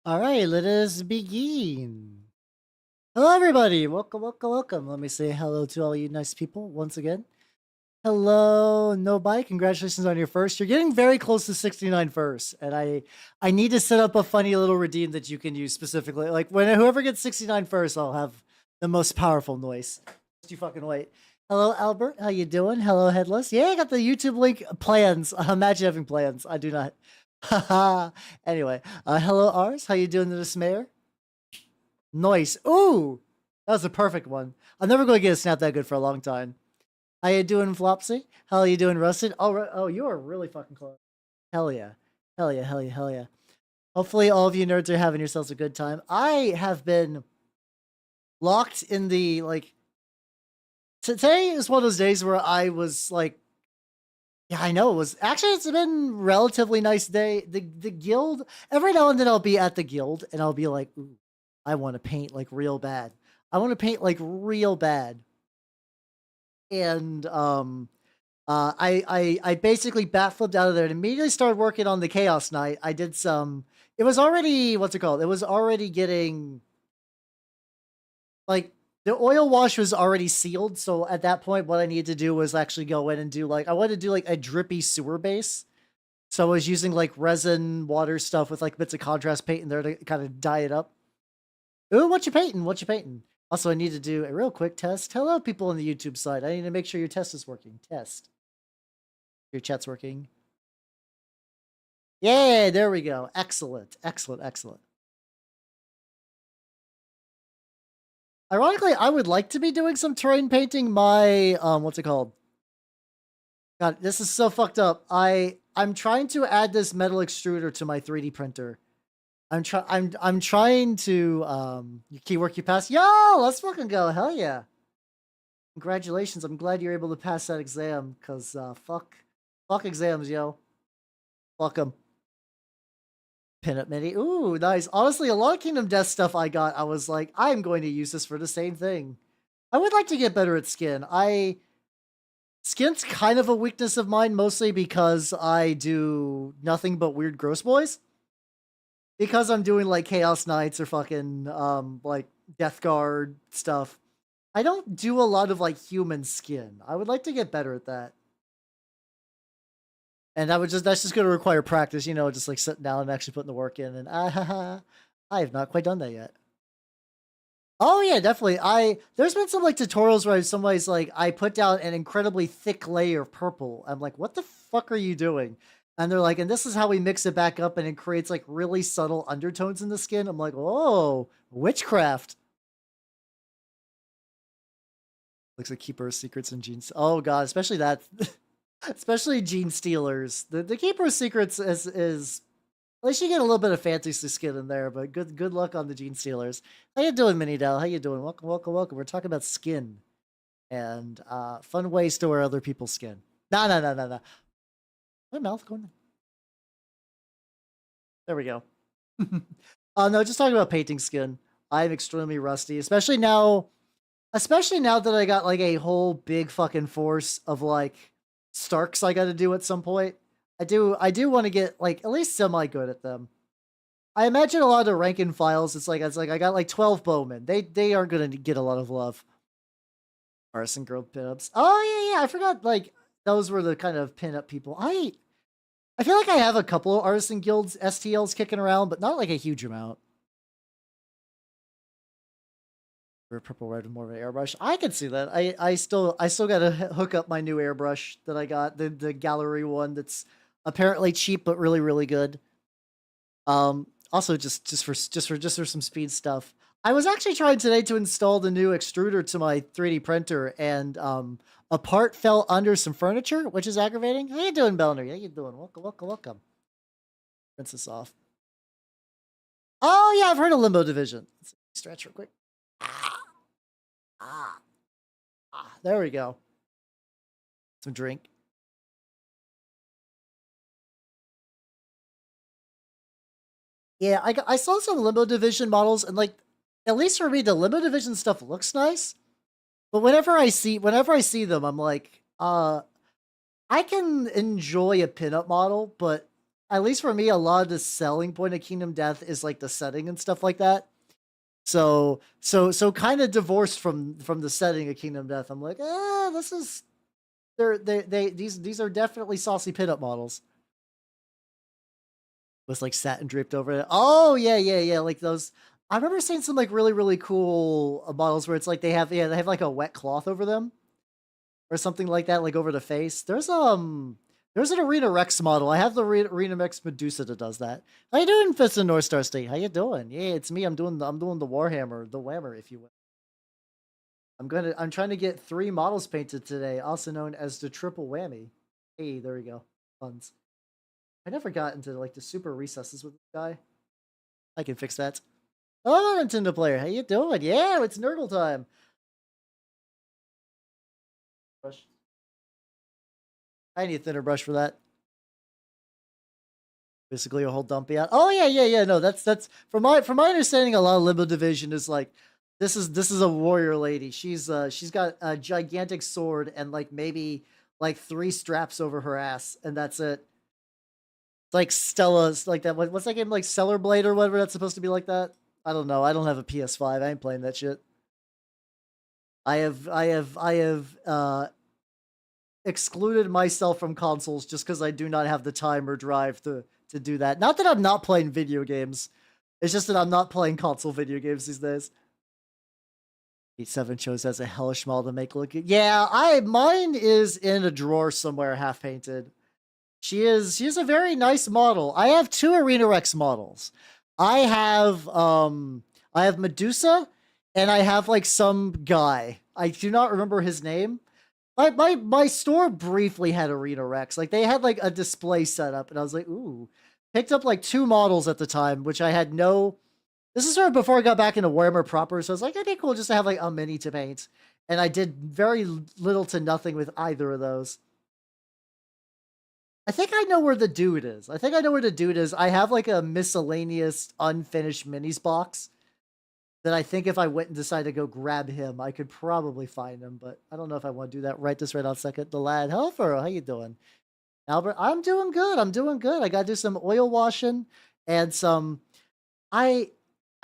All right, let us begin. Hello, everybody. Welcome, welcome, welcome. Let me say hello to all you nice people once again. Hello, No Bite. Congratulations on your first. You're getting very close to 69 first, and I need to set up a funny little redeem that you can use specifically. Like when whoever gets 69 first, I'll have the most powerful noise. Just you fucking wait. Hello, Albert. How you doing? Hello, Headless. Yeah, I got the YouTube link plans. Imagine having plans. I do not. Haha. Anyway, hello, Ars. How you doing, the Dismayer? Nice. Ooh, that was a perfect one. I'm never going to get a snap that good for a long time. How you doing, Flopsy? How you doing, Rusted? Oh, you are really fucking close. Hell yeah. Hell yeah, hell yeah, hell yeah. Hopefully all of you nerds are having yourselves a good time. I have been locked in the, like, today is one of those days where I was like, yeah, I know it was actually, it's been relatively nice day. The guild, every now and then I'll be at the guild and I'll be like, ooh, I want to paint like real bad. I want to paint like real bad. And I basically bat flipped out of there and immediately started working on the Chaos Knight. I did some. It was already, what's it called? It was already getting, like, the oil wash was already sealed. So at that point, what I needed to do was actually go in and do, like, I wanted to do like a drippy sewer base. So I was using like resin, water stuff with like bits of contrast paint in there to kind of dye it up. Ooh, what you painting? What you painting? Also, I need to do a real quick test. Hello, people on the YouTube side. I need to make sure your test is working. Test. Your chat's working. Yeah, there we go. Excellent, excellent, excellent. Ironically, I would like to be doing some terrain painting. My what's it called? God, this is so fucked up. I'm trying to add this metal extruder to my 3D printer. I'm trying to your key work you pass. Yo, let's fucking go. Hell yeah. Congratulations. I'm glad you're able to pass that exam, cause fuck exams, yo. Fuck them. Pinup mini. Ooh, nice. Honestly, a lot of Kingdom Death stuff I got, I was like, I'm going to use this for the same thing. I would like to get better at skin. Skin's kind of a weakness of mine, mostly because I do nothing but weird gross boys. Because I'm doing like Chaos Knights or fucking like Death Guard stuff. I don't do a lot of like human skin. I would like to get better at that. And that's just gonna require practice, you know, just like sitting down and actually putting the work in, and I have not quite done that yet. Oh yeah, definitely. There's been some like tutorials where somebody's like, I put down an incredibly thick layer of purple. I'm like, what the fuck are you doing? And they're like, and this is how we mix it back up, and it creates like really subtle undertones in the skin. I'm like, oh, witchcraft. Looks like Keeper of Secrets and Jeans. Oh god, especially that, especially Gene Stealers. The Keeper of Secrets is at least you get a little bit of fantasy skin in there, but good luck on the Gene Stealers. How you doing, Mini Dell? How you doing? Welcome, welcome, welcome. We're talking about skin and fun ways to wear other people's skin. No, no, no, no, no. My mouth going. There we go. No, just talking about painting skin. I'm extremely rusty, especially now. Especially now that I got like a whole big fucking force of like Starks I got to do at some point. I do want to get like at least semi good at them. I imagine a lot of the rank and files. It's like I got like 12 bowmen. They aren't gonna get a lot of love. Arson girl pinups. Oh yeah, yeah. I forgot. Like those were the kind of pinup people. I feel like I have a couple of artisan guilds STLs kicking around, but not like a huge amount. Or purple red with more of an airbrush. I can see that. I still gotta hook up my new airbrush that I got, the gallery one that's apparently cheap but really really good. Also just for some speed stuff. I was actually trying today to install the new extruder to my 3D printer, and a part fell under some furniture, which is aggravating. How you doing, Belner? How you doing? Welcome, welcome, welcome. Rinse this off. Oh yeah, I've heard of Limbo Division. Let's stretch real quick. Ah, there we go. Some drink. Yeah, I saw some Limbo Division models, and like, at least for me, the Limbo Division stuff looks nice. But whenever I see them, I'm like, I can enjoy a pinup model, but at least for me, a lot of the selling point of Kingdom Death is like the setting and stuff like that. So kind of divorced from the setting of Kingdom Death. I'm like, this is these are definitely saucy pinup models. With like satin draped over it. Oh yeah, like those. I remember seeing some like really cool models where it's like they have like a wet cloth over them or something like that, like over the face. There's an Arena Rex model. I have the Arena Rex Medusa that does that. How you doing, Fist in North Star State? How you doing? Yeah, it's me. I'm doing the Warhammer, the Whammer, if you will. I'm trying to get 3 models painted today, also known as the triple whammy. Hey, there we go. Puns. I never got into like the super recesses with this guy. I can fix that. Oh, Nintendo player, how you doing? Yeah, it's Nurgle time. Brush. I need a thinner brush for that. Basically, a whole dumpy out. Oh yeah. No, that's from my understanding. A lot of Limbo Division is like this is a warrior lady. She's got a gigantic sword and like maybe like 3 straps over her ass, and that's it. It's like Stella's like that. What's that game like Stellar Blade or whatever that's supposed to be like that? I don't know. I don't have a PS5. I ain't playing that shit. I have excluded myself from consoles just because I do not have the time or drive to do that. Not that I'm not playing video games. It's just that I'm not playing console video games these days. 7 chose as a hellish model to make look good. Yeah, mine is in a drawer somewhere half painted. She's a very nice model. I have 2 Arena Rex models. I have Medusa and I have like some guy. I do not remember his name. My store briefly had Arena Rex. Like they had like a display set up and I was like, ooh. Picked up like 2 models at the time, which I had no. This is sort of before I got back into Warhammer proper, so I was like, it'd be cool just to have like a mini to paint. And I did very little to nothing with either of those. I think I know where the dude is. I have like a miscellaneous unfinished minis box that I think if I went and decided to go grab him, I could probably find him, but I don't know if I want to do that right this right out second. The lad, Helfer, how you doing? Albert, I'm doing good. I got to do some oil washing and some. I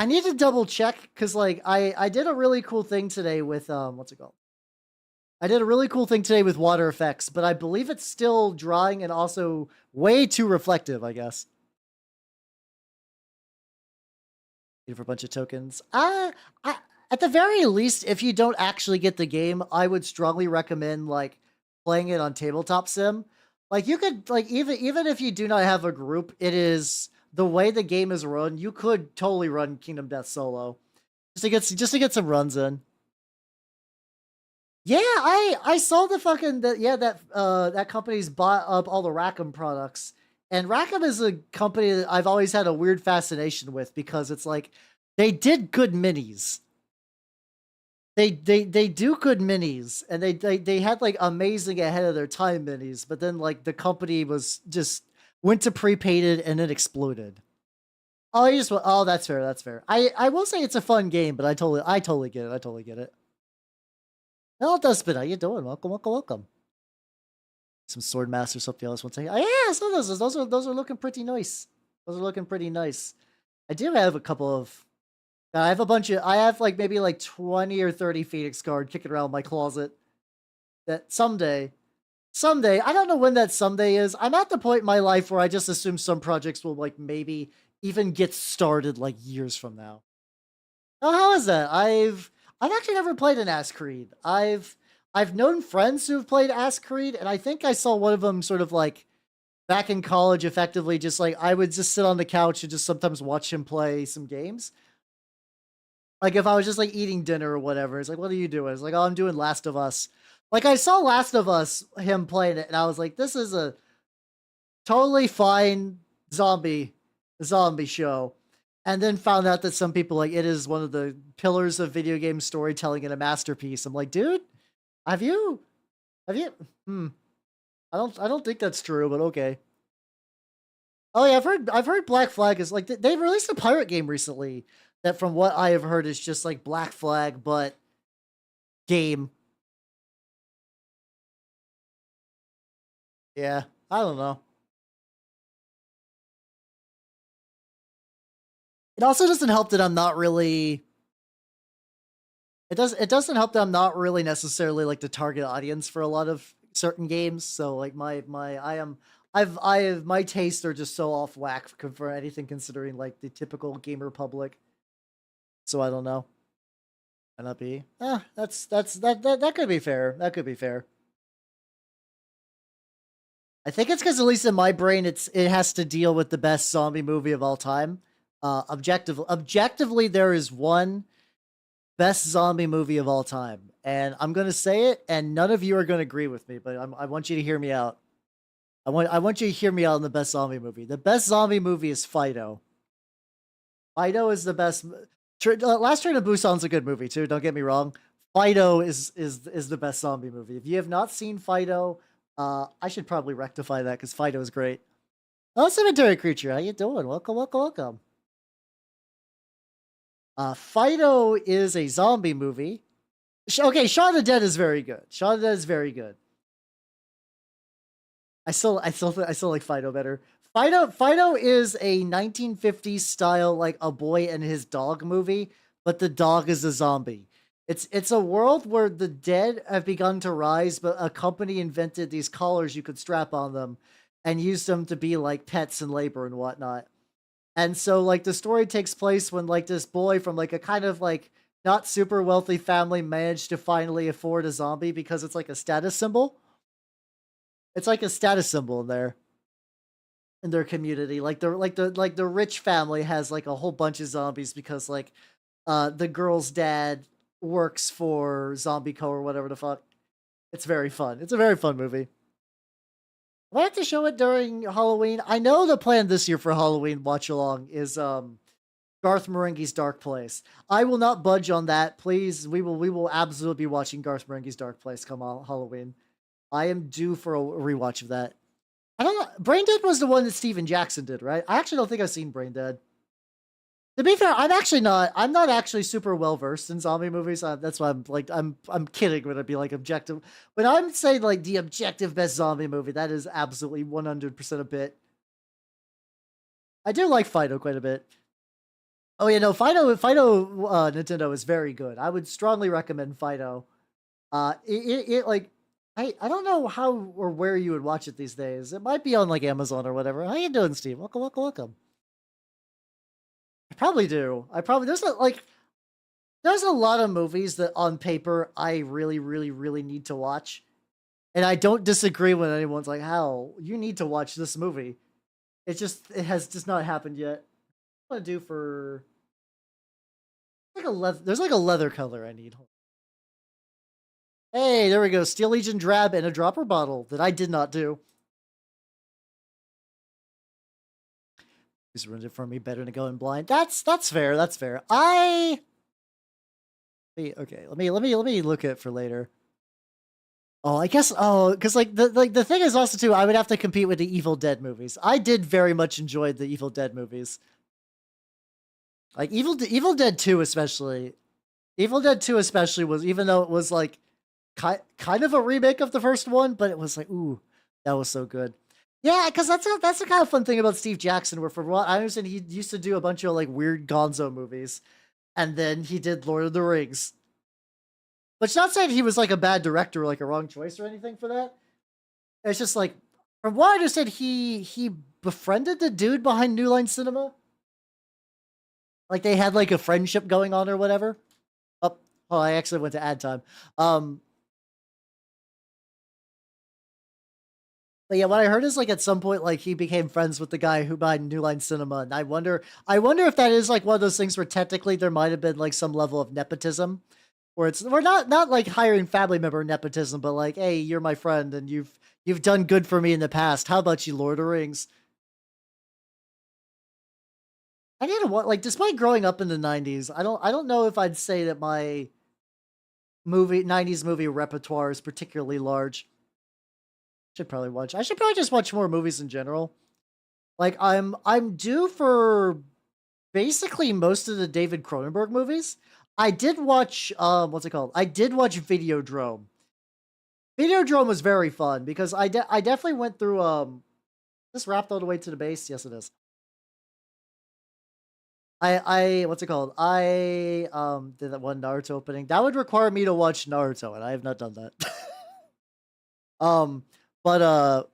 I need to double check because like I did a really cool thing today with what's it called? I did a really cool thing today with water effects, but I believe it's still drying and also way too reflective, I guess. For a bunch of tokens. At the very least, if you don't actually get the game, I would strongly recommend like playing it on tabletop sim. Like you could like even if you do not have a group, it is the way the game is run. You could totally run Kingdom Death solo just to get some runs in. Yeah, I saw the fucking that company's bought up all the Rackham products. And Rackham is a company that I've always had a weird fascination with because it's like they did good minis. They do good minis and they had like amazing ahead of their time minis, but then like the company was just went to pre-painted and it exploded. Oh, that's fair, that's fair. I will say it's a fun game, but I totally get it. I totally get it. Hello, Dustbin. How you doing? Welcome. Some Sword Master, something else. One second. Oh, yeah, so those are looking pretty nice. Those are looking pretty nice. I do have a couple of. I have a bunch of. I have like maybe like 20 or 30 Phoenix Guard kicking around my closet. That someday, I don't know when that someday is. I'm at the point in my life where I just assume some projects will like maybe even get started like years from now. Oh, how is that? I've actually never played an Ass Creed. I've known friends who've played Ass Creed, and I think I saw one of them sort of like back in college, effectively just like I would just sit on the couch and just sometimes watch him play some games. Like if I was just like eating dinner or whatever, it's like, what are you doing? It's like, oh, I'm doing Last of Us. Like I saw Last of Us, him playing it, and I was like, this is a totally fine zombie show. And then found out that some people like it is one of the pillars of video game storytelling and a masterpiece. I'm like, dude, have you have you I don't think that's true, but okay. Oh yeah, I've heard Black Flag is like they released a pirate game recently that from what I have heard is just like Black Flag but game. Yeah, I don't know. It also doesn't help that I'm not really. It doesn't help that I'm not really necessarily like the target audience for a lot of certain games. So like my tastes are just so off whack for anything considering like the typical gamer public. So I don't know. Might not be. That could be fair. That could be fair. I think it's because at least in my brain, it has to deal with the best zombie movie of all time. Objectively, there is one best zombie movie of all time, and I'm gonna say it, and none of you are gonna agree with me, but I want you to hear me out. I want you to hear me out on the best zombie movie. The best zombie movie is Fido. Fido is the best. Last Train to Busan's a good movie too. Don't get me wrong. Fido is the best zombie movie. If you have not seen Fido, I should probably rectify that because Fido is great. Oh, Cemetery Creature, how you doing? Welcome, welcome, welcome. Fido is a zombie movie. Okay, Shaun of the Dead is very good. Shaun of the Dead is very good. I still like Fido better. Fido is a 1950s style, like a boy and his dog movie, but the dog is a zombie. It's a world where the dead have begun to rise, but a company invented these collars you could strap on them and use them to be like pets in labor and whatnot. And so like the story takes place when like this boy from like a kind of like not super wealthy family managed to finally afford a zombie because it's like a status symbol. It's like a status symbol in their community. Like the rich family has like a whole bunch of zombies because like the girl's dad works for Zombie Co or whatever the fuck. It's very fun. It's a very fun movie. I have to show it during Halloween. I know the plan this year for Halloween watch along is Garth Marenghi's Dark Place. I will not budge on that. Please, we will absolutely be watching Garth Marenghi's Dark Place come on Halloween. I am due for a rewatch of that. I don't know. Brain Dead was the one that Steven Jackson did, right? I actually don't think I've seen Brain Dead. To be fair, I'm not actually super well versed in zombie movies. That's why I'm kidding when I'd be like objective. When I'm saying like the objective best zombie movie, that is absolutely 100% a bit. I do like Fido quite a bit. Oh yeah, no, Fido Nintendo is very good. I would strongly recommend Fido. It like I don't know how or where you would watch it these days. It might be on like Amazon or whatever. How you doing, Steve? Welcome, welcome, welcome. I probably do. There's a lot of movies that on paper I really, really, really need to watch. And I don't disagree when anyone's like, "How you need to watch this movie." It has just not happened yet. What to do for like a there's like a leather color I need. Hey, there we go. Steel Legion Drab and a dropper bottle that I did not do. He's ruined it for me. Better than going blind. That's fair. That's fair. Okay. Let me look at it for later. Oh, I guess. Oh, because like the thing is also too, I would have to compete with the Evil Dead movies. I did very much enjoy the Evil Dead movies. Like Evil Dead 2 especially. Evil Dead 2 especially was, even though it was like kind of a remake of the first one, but it was like, ooh, that was so good. Yeah, because that's the kind of fun thing about Steve Jackson, where from what I understand, he used to do a bunch of like weird Gonzo movies, and then he did Lord of the Rings. But not saying he was like a bad director or like a wrong choice or anything for that. It's just like, from what I understand, he befriended the dude behind New Line Cinema. Like they had like a friendship going on or whatever. Oh, I actually went to ad time. But yeah, what I heard is like at some point, like he became friends with the guy who behind New Line Cinema, and I wonder if that is like one of those things where technically there might have been like some level of nepotism, where we're not like hiring family member nepotism, but like, hey, you're my friend and you've done good for me in the past. How about you, Lord of the Rings? I need to what like, despite growing up in the '90s, I don't know if I'd say that my '90s movie repertoire is particularly large. I should probably just watch more movies in general. Like I'm due for basically most of the David Cronenberg movies. I did watch what's it called? I did watch Videodrome. Videodrome was very fun because I definitely went through. Is this wrapped all the way to the base? Yes, it is. what's it called? I did that one Naruto opening. That would require me to watch Naruto, and I have not done that. um, but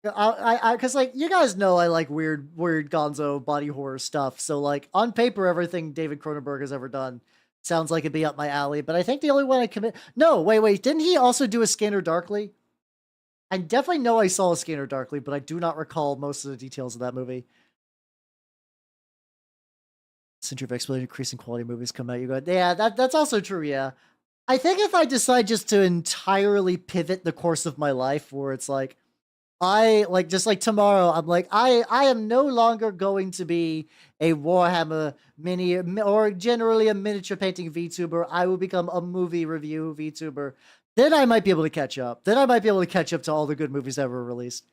cause like you guys know I like weird gonzo body horror stuff. So like on paper, everything David Cronenberg has ever done sounds like it'd be up my alley. But I think the only one I commit. No, wait, didn't he also do A Scanner Darkly? I definitely know I saw A Scanner Darkly, but I do not recall most of the details of that movie. Century of Exploiting increasing quality movies come out. You go, yeah, that's also true. Yeah, I think if I decide just to entirely pivot the course of my life, where it's like I like just like tomorrow, I'm like I am no longer going to be a Warhammer mini or generally a miniature painting VTuber. I will become a movie review VTuber. Then I might be able to catch up. Then I might be able to catch up to all the good movies ever released.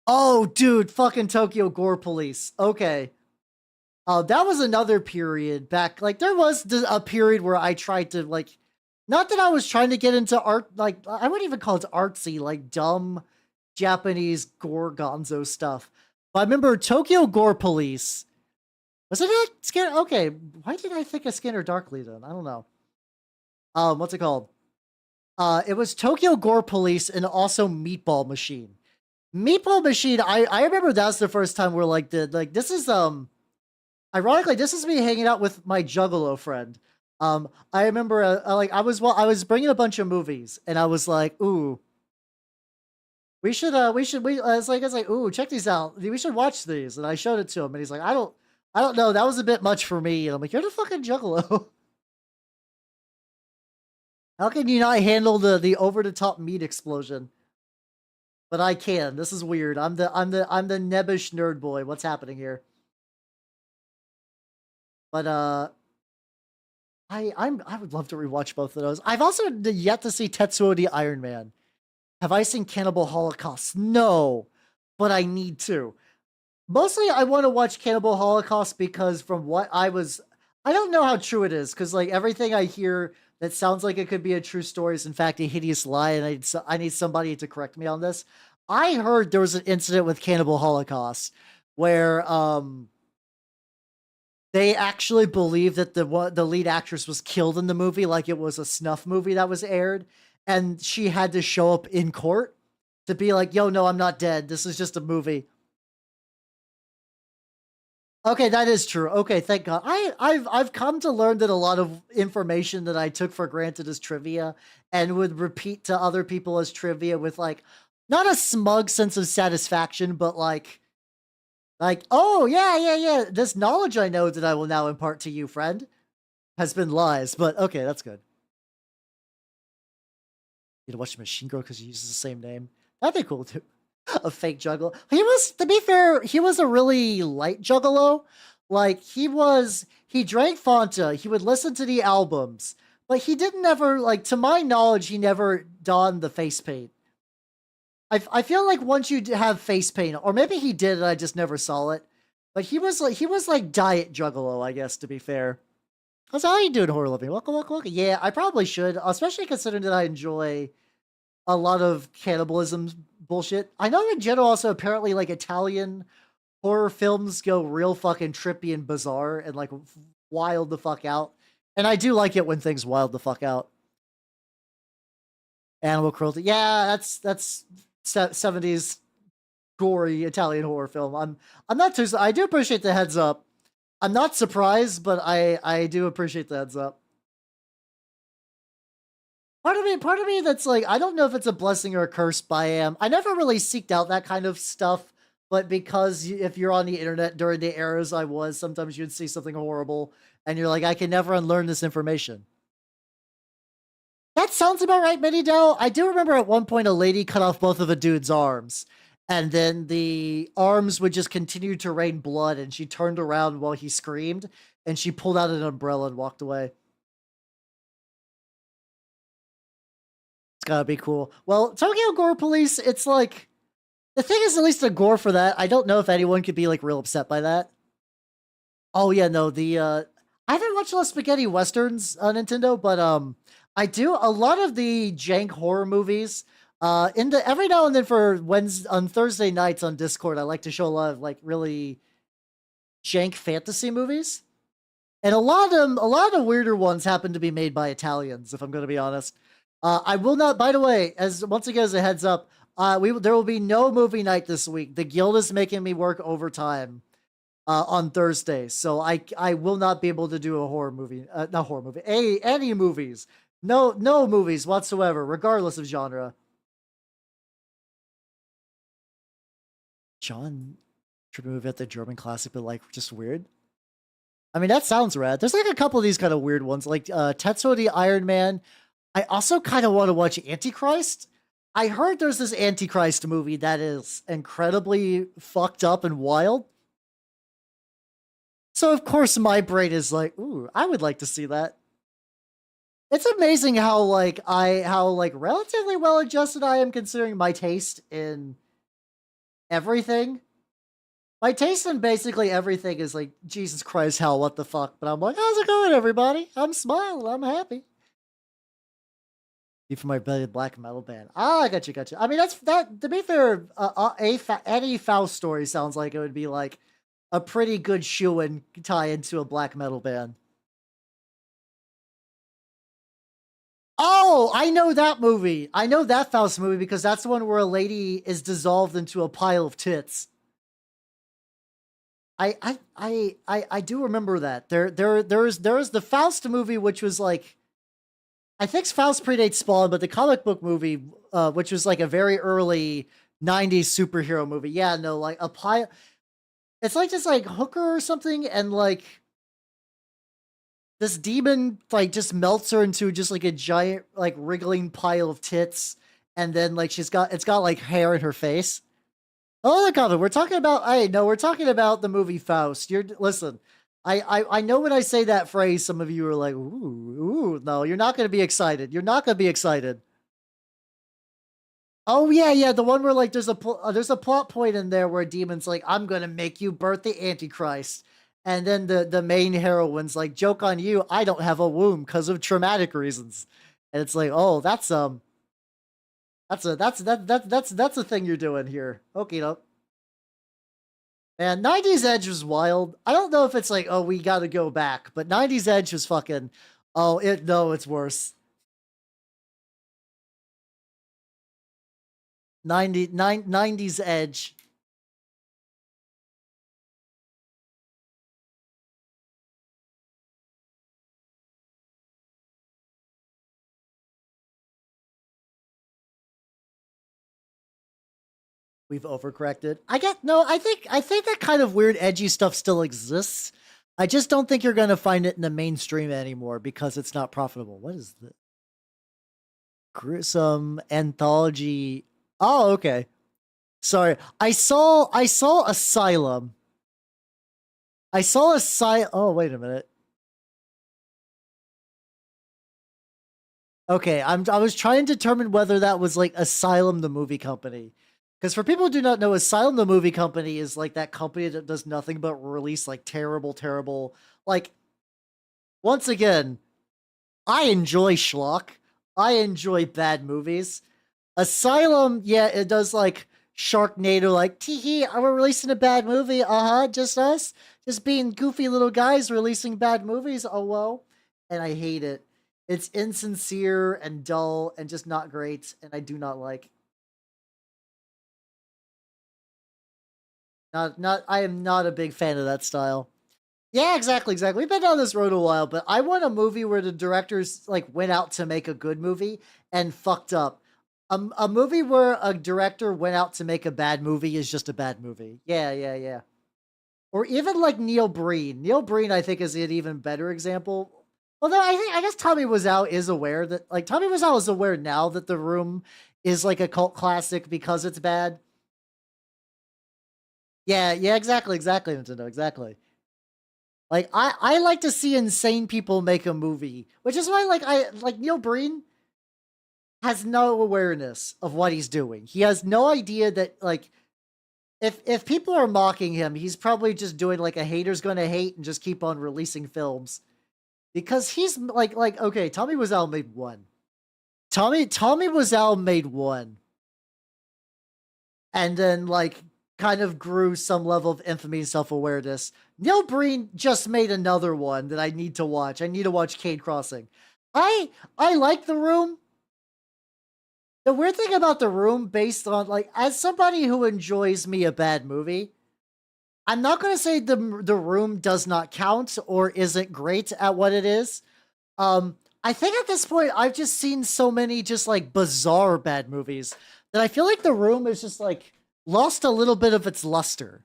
Oh, dude, fucking Tokyo Gore Police. Okay. That was another period back. Like there was a period where I tried to like, not that I was trying to get into art. Like I wouldn't even call it artsy, like dumb Japanese gore gonzo stuff. But I remember Tokyo Gore Police. Was it not Scanner? Okay, why did I think of Scanner Darkly then? I don't know. What's it called? It was Tokyo Gore Police and also Meatball Machine. Meatball Machine. I remember that's the first time we're like this is ironically, this is me hanging out with my Juggalo friend. I remember, like, I was bringing a bunch of movies, and I was like, "Ooh, I was like, ooh, check these out. We should watch these." And I showed it to him, and he's like, I don't know. That was a bit much for me." And I'm like, "You're the fucking Juggalo. How can you not handle the over the top meat explosion?" But I can. This is weird. I'm the nebbish nerd boy. What's happening here? But I would love to rewatch both of those. I've also yet to see Tetsuo the Iron Man. Have I seen Cannibal Holocaust? No, but I need to. Mostly, I want to watch Cannibal Holocaust because from what I don't know how true it is because like everything I hear that sounds like it could be a true story is in fact a hideous lie, and I need somebody to correct me on this. I heard there was an incident with Cannibal Holocaust where they actually believe that the lead actress was killed in the movie, like it was a snuff movie that was aired, and she had to show up in court to be like, "Yo, no, I'm not dead. This is just a movie." Okay, that is true. Okay, thank God. I've come to learn that a lot of information that I took for granted as trivia and would repeat to other people as trivia with like not a smug sense of satisfaction, but like, oh yeah. This knowledge I know that I will now impart to you, friend, has been lies. But okay, that's good. You know, watch Machine Girl because he uses the same name. That'd be cool too. A fake juggalo. He was, to be fair, he was a really light juggalo. Like he drank Fanta. He would listen to the albums, but he didn't ever like, to my knowledge, he never donned the face paint. I feel like once you have face paint, or maybe he did and I just never saw it. But he was like diet juggalo, I guess, to be fair. How's how you doing, horror living? Welcome. Yeah, I probably should, especially considering that I enjoy a lot of cannibalism bullshit. I know in general also apparently like Italian horror films go real fucking trippy and bizarre and like wild the fuck out. And I do like it when things wild the fuck out. Animal cruelty. Yeah, that's 70s gory Italian horror film. I'm not too I do appreciate the heads up. I'm not surprised, but I do appreciate the heads up. Part of me that's like, I don't know if it's a blessing or a curse, but I never really seeked out that kind of stuff, but because if you're on the internet during the eras I was, sometimes you'd see something horrible, and you're like, I can never unlearn this information. That sounds about right, Mini Dell. I do remember at one point a lady cut off both of a dude's arms, and then the arms would just continue to rain blood, and she turned around while he screamed, and she pulled out an umbrella and walked away. It's gotta be cool. Well, Tokyo Gore Police, it's like the thing is at least a gore for that. I don't know if anyone could be like real upset by that. Oh yeah, no, the I haven't watched a lot of spaghetti westerns on Nintendo, but I do a lot of the jank horror movies. In the every now and then for Wednesday on Thursday nights on Discord, I like to show a lot of like really jank fantasy movies. And a lot of the weirder ones happen to be made by Italians, if I'm going to be honest. I will not. By the way, as once again as a heads up, there will be no movie night this week. The guild is making me work overtime on Thursday, so I will not be able to do a horror movie, not horror movie, any movies, no movies whatsoever, regardless of genre. John tribute movie at the German classic, but like just weird. I mean, that sounds rad. There's like a couple of these kind of weird ones, like Tetsuo the Iron Man. I also kind of want to watch Antichrist. I heard there's this Antichrist movie that is incredibly fucked up and wild. So of course my brain is like, ooh, I would like to see that. It's amazing how relatively well adjusted I am considering my taste in everything. My taste in basically everything is like, Jesus Christ, hell, what the fuck? But I'm like, how's it going, everybody? I'm smiling, I'm happy. You from my belly black metal band. Ah, I got you. I mean, that. To be fair, any Faust story sounds like it would be like a pretty good shoe and tie into a black metal band. Oh, I know that movie. I know that Faust movie because that's the one where a lady is dissolved into a pile of tits. I do remember that. There's the Faust movie, which was like, I think Faust predates Spawn, but the comic book movie, which was like a very early '90s superhero movie. Yeah, no, like a pile. It's like just like Hooker or something, and like this demon like just melts her into just like a giant like wriggling pile of tits, and then like it's got like hair in her face. Oh my god, we're talking about we're talking about the movie Faust. Listen, I know when I say that phrase, some of you are like, ooh, no, you're not gonna be excited. You're not gonna be excited. Oh yeah, the one where like there's a plot point in there where a demon's like, I'm gonna make you birth the Antichrist. And then the main heroine's like, joke on you, I don't have a womb because of traumatic reasons. And it's like, oh, that's a thing you're doing here. Okay, no. Man, 90s Edge was wild. I don't know if it's like, oh, we gotta go back, but 90s Edge was fucking, it's worse. 90s Edge. We've overcorrected. I think that kind of weird edgy stuff still exists. I just don't think you're gonna find it in the mainstream anymore because it's not profitable. What is the gruesome anthology? Oh, okay. Sorry. I saw Asylum. Oh, wait a minute. Okay, I was trying to determine whether that was like Asylum the movie company. Because for people who do not know, Asylum the movie company is like that company that does nothing but release like terrible, like, once again, I enjoy schlock. I enjoy bad movies. Asylum, yeah, it does like Sharknado, like, tee we're releasing a bad movie. Just us. Just being goofy little guys releasing bad movies. Oh, well. And I hate it. It's insincere and dull and just not great, and I do not like. I am not a big fan of that style. Yeah, exactly. We've been down this road a while, but I want a movie where the directors like went out to make a good movie and fucked up. A movie where a director went out to make a bad movie is just a bad movie. Yeah. Or even like Neil Breen. Neil Breen, I think, is an even better example. Although I guess Tommy Wiseau is aware that like Tommy Wiseau is aware now that The Room is like a cult classic because it's bad. Yeah, exactly, Nintendo, exactly. Like I like to see insane people make a movie, which is why like Neil Breen has no awareness of what he's doing. He has no idea that like if people are mocking him, he's probably just doing like a hater's gonna hate and just keep on releasing films. Because he's like okay, Tommy Wiseau made one. Tommy Wiseau made one. And then like kind of grew some level of infamy and self-awareness. Neil Breen just made another one that I need to watch. I need to watch Cade Crossing. I like The Room. The weird thing about The Room, based on, like, as somebody who enjoys me a bad movie, I'm not going to say the Room does not count or isn't great at what it is. I think at this point I've just seen so many just like bizarre bad movies that I feel like The Room is just like lost a little bit of its luster.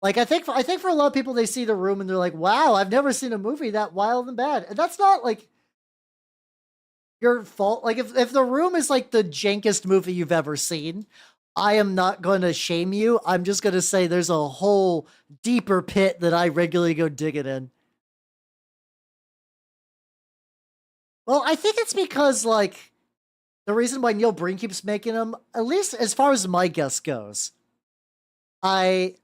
Like I think for a lot of people, they see The Room and they're like, "Wow, I've never seen a movie that wild and bad." And that's not like your fault. Like if The Room is like the jankest movie you've ever seen, I am not going to shame you. I'm just going to say there's a whole deeper pit that I regularly go digging in. Well, I think it's because like the reason why Neil Breen keeps making them, at least as far as my guess goes, I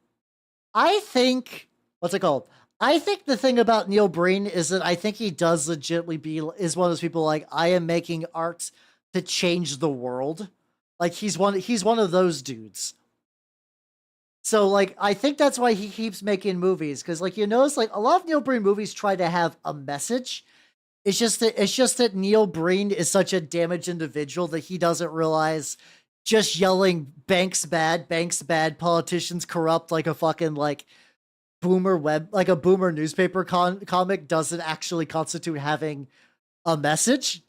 I think what's it called? I think the thing about Neil Breen is that I think he does legitimately is one of those people like I am making art to change the world. Like he's one of those dudes. So like I think that's why he keeps making movies, because like you notice like a lot of Neil Breen movies try to have a message. It's just that Neil Breen is such a damaged individual that he doesn't realize just yelling banks bad, politicians corrupt like a fucking like like a boomer newspaper comic doesn't actually constitute having a message.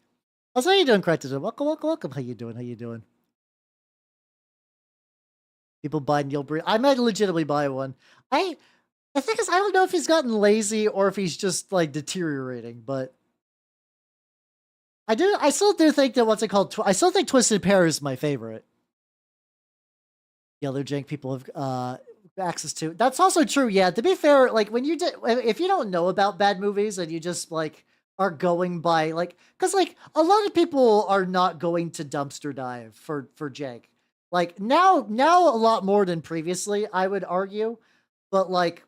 How's how you doing, Crichton? Welcome, welcome, welcome. How you doing? How you doing? People buy Neil Breen. I might legitimately buy one. I I think I don't know if he's gotten lazy or if he's just like deteriorating, but I still do think that what's it called? I still think Twisted Pair is my favorite. The other jank people have access to. That's also true. Yeah. To be fair, like when if you don't know about bad movies and you just like are going by like, because like a lot of people are not going to dumpster dive for jank. Like now a lot more than previously, I would argue, but like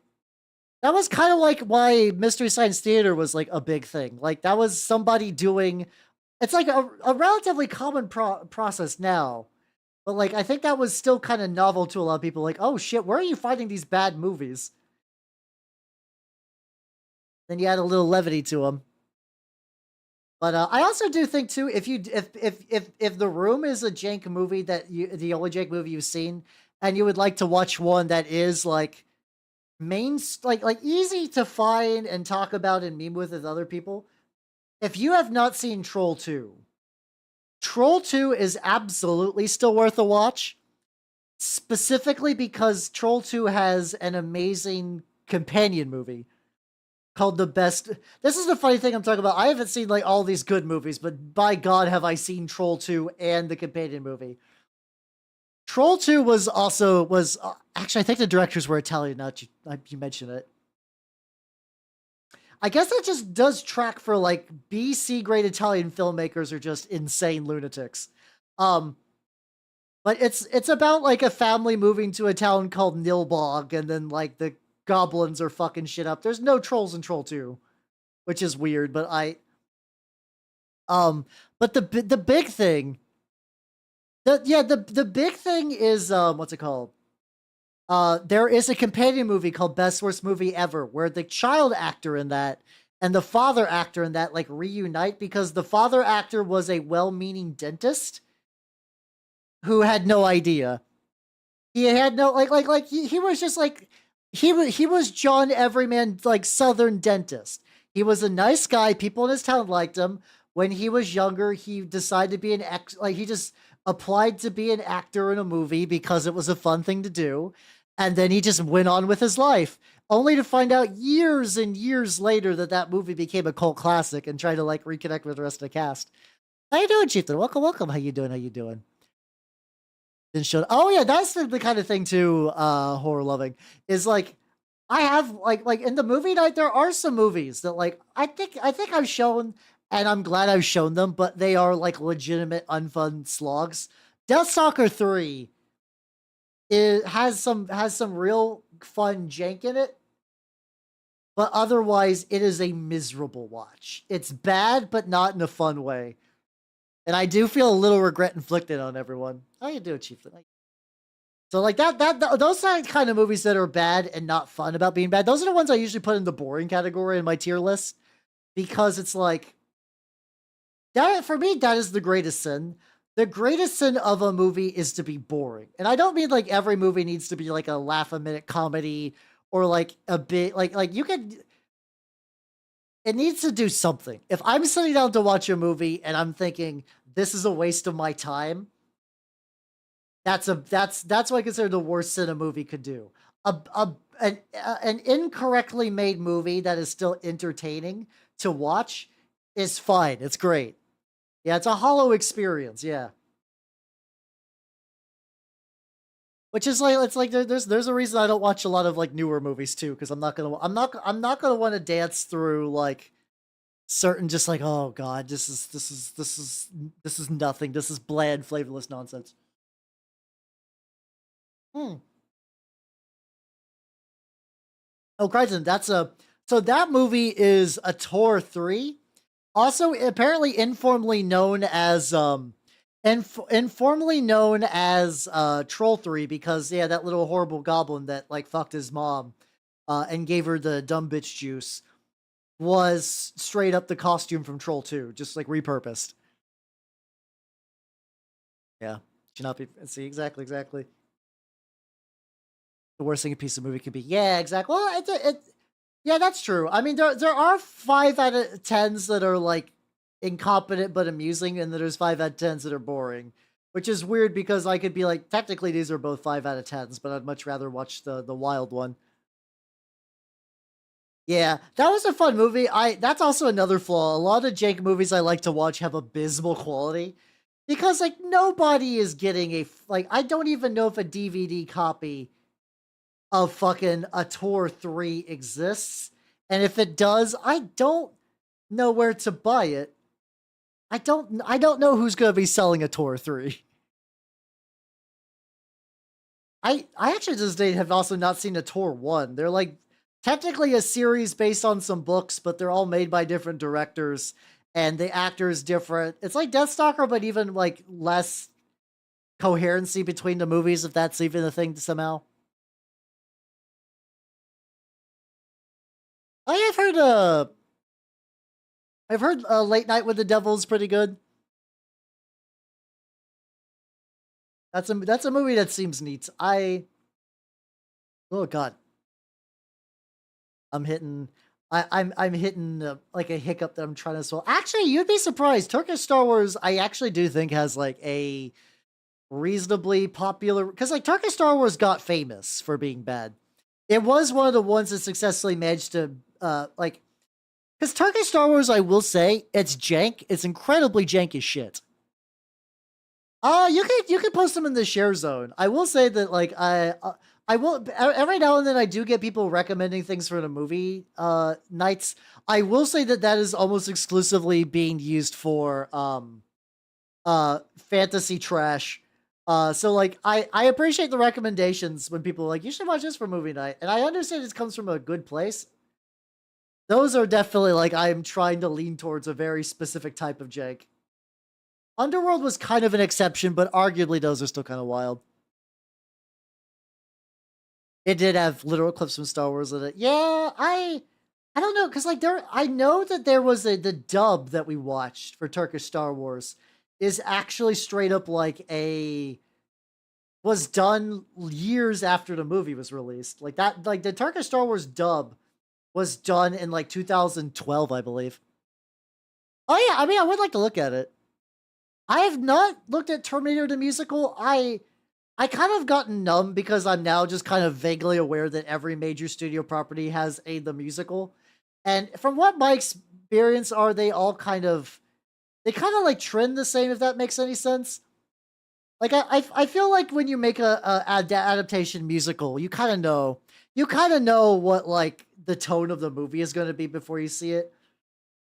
that was kind of like why Mystery Science Theater was like a big thing. Like that was somebody doing. It's like a relatively common process now, but like I think that was still kind of novel to a lot of people. Like, oh shit, where are you finding these bad movies? Then you add a little levity to them. But I also do think too, if The Room is a jank movie the only jank movie you've seen, and you would like to watch one that is like like easy to find and talk about and meme with other people. If you have not seen Troll 2, Troll 2 is absolutely still worth a watch, specifically because Troll 2 has an amazing companion movie called The Best. This is the funny thing I'm talking about. I haven't seen like all these good movies, but by God, have I seen Troll 2 and the companion movie. Troll 2 was actually, I think the directors were Italian. Now you mentioned it. I guess that just does track for like BC grade Italian filmmakers are just insane lunatics. Um, but it's about like a family moving to a town called Nilbog, and then like the goblins are fucking shit up. There's no trolls in Troll 2, which is weird, but um but the big thing the big thing is what's it called? There is a companion movie called Best Worst Movie Ever, where the child actor in that and the father actor in that like reunite, because the father actor was a well-meaning dentist who had no idea. He had no he was just like he was John Everyman, like Southern dentist. He was a nice guy. People in his town liked him. When he was younger, he decided to be he just applied to be an actor in a movie because it was a fun thing to do. And then he just went on with his life, only to find out years and years later that that movie became a cult classic, and try to like reconnect with the rest of the cast. How you doing, Chieftain? Welcome, welcome. How you doing? How you doing? Then showed. Oh yeah, that's the kind of thing too. Horror loving is like I have like in the movie night. There are some movies that like I think I've shown, and I'm glad I've shown them, but they are like legitimate unfun slogs. Deathstalker 3 has some real fun jank in it, but otherwise it is a miserable watch. It's bad, but not in a fun way. And I do feel a little regret inflicted on everyone. How you doing, Chieftain? So like those are kind of movies that are bad and not fun about being bad. Those are the ones I usually put in the boring category in my tier list, because it's like that for me, that is the greatest sin. The greatest sin of a movie is to be boring. And I don't mean like every movie needs to be like a laugh a minute comedy or like a bit like you could, it needs to do something. If I'm sitting down to watch a movie and I'm thinking this is a waste of my time, that's what I consider the worst sin a movie could do. An incorrectly made movie that is still entertaining to watch is fine. It's great. Yeah, it's a hollow experience. Yeah. Which is like, it's like there's a reason I don't watch a lot of like newer movies too, because I'm not gonna want to dance through like certain, just like, oh god, this is nothing. This is bland, flavorless nonsense. Hmm. Oh, Crichton, so that movie is a Tor 3. Also, apparently informally known as Troll 3, because yeah, that little horrible goblin that like fucked his mom and gave her the dumb bitch juice was straight up the costume from Troll 2, just like repurposed. Yeah. Should not be, see, exactly. The worst thing a piece of movie could be. Yeah, exactly. Well, yeah, that's true. I mean, there are 5 out of 10s that are like incompetent but amusing, and then there's 5 out of 10s that are boring, which is weird because I could be like, technically these are both 5 out of 10s, but I'd much rather watch the wild one. Yeah, that was a fun movie. That's also another flaw. A lot of Jake movies I like to watch have abysmal quality because like nobody is getting like, I don't even know if a DVD copy of fucking a Tor 3 exists. And if it does, I don't know where to buy it. I don't know who's going to be selling a Tor 3. I actually to this day have also not seen a Tor 1. They're like technically a series based on some books, but they're all made by different directors and the actors different. It's like Deathstalker, but even like less coherency between the movies, if that's even a thing somehow. I've heard Late Night with the Devil is pretty good. That's a movie that seems neat. Oh god, I'm hitting. I'm hitting like a hiccup that I'm trying to swallow. Actually, you'd be surprised. Turkish Star Wars, I actually do think has like a reasonably popular, because like Turkish Star Wars got famous for being bad. It was one of the ones that successfully managed to like, because Turkish Star Wars, I will say, it's jank. It's incredibly jank as shit. You could post them in the share zone. I will say that like I will every now and then I do get people recommending things for the movie nights. I will say that that is almost exclusively being used for fantasy trash. So like I appreciate the recommendations when people are like, you should watch this for movie night, and I understand it comes from a good place. Those are definitely like, I'm trying to lean towards a very specific type of jank. Underworld was kind of an exception, but arguably those are still kind of wild. It did have literal clips from Star Wars in it. Yeah, I don't know, because like I know that there was the dub that we watched for Turkish Star Wars is actually straight up like was done years after the movie was released. Like that, like the Turkish Star Wars dub was done in like 2012, I believe. Oh yeah, I mean, I would like to look at it. I have not looked at Terminator the musical. I kind of gotten numb because I'm now just kind of vaguely aware that every major studio property has the musical. And from what my experience are, they kind of like trend the same, if that makes any sense. Like I feel like when you make a adaptation musical, you kind of know what like the tone of the movie is going to be before you see it.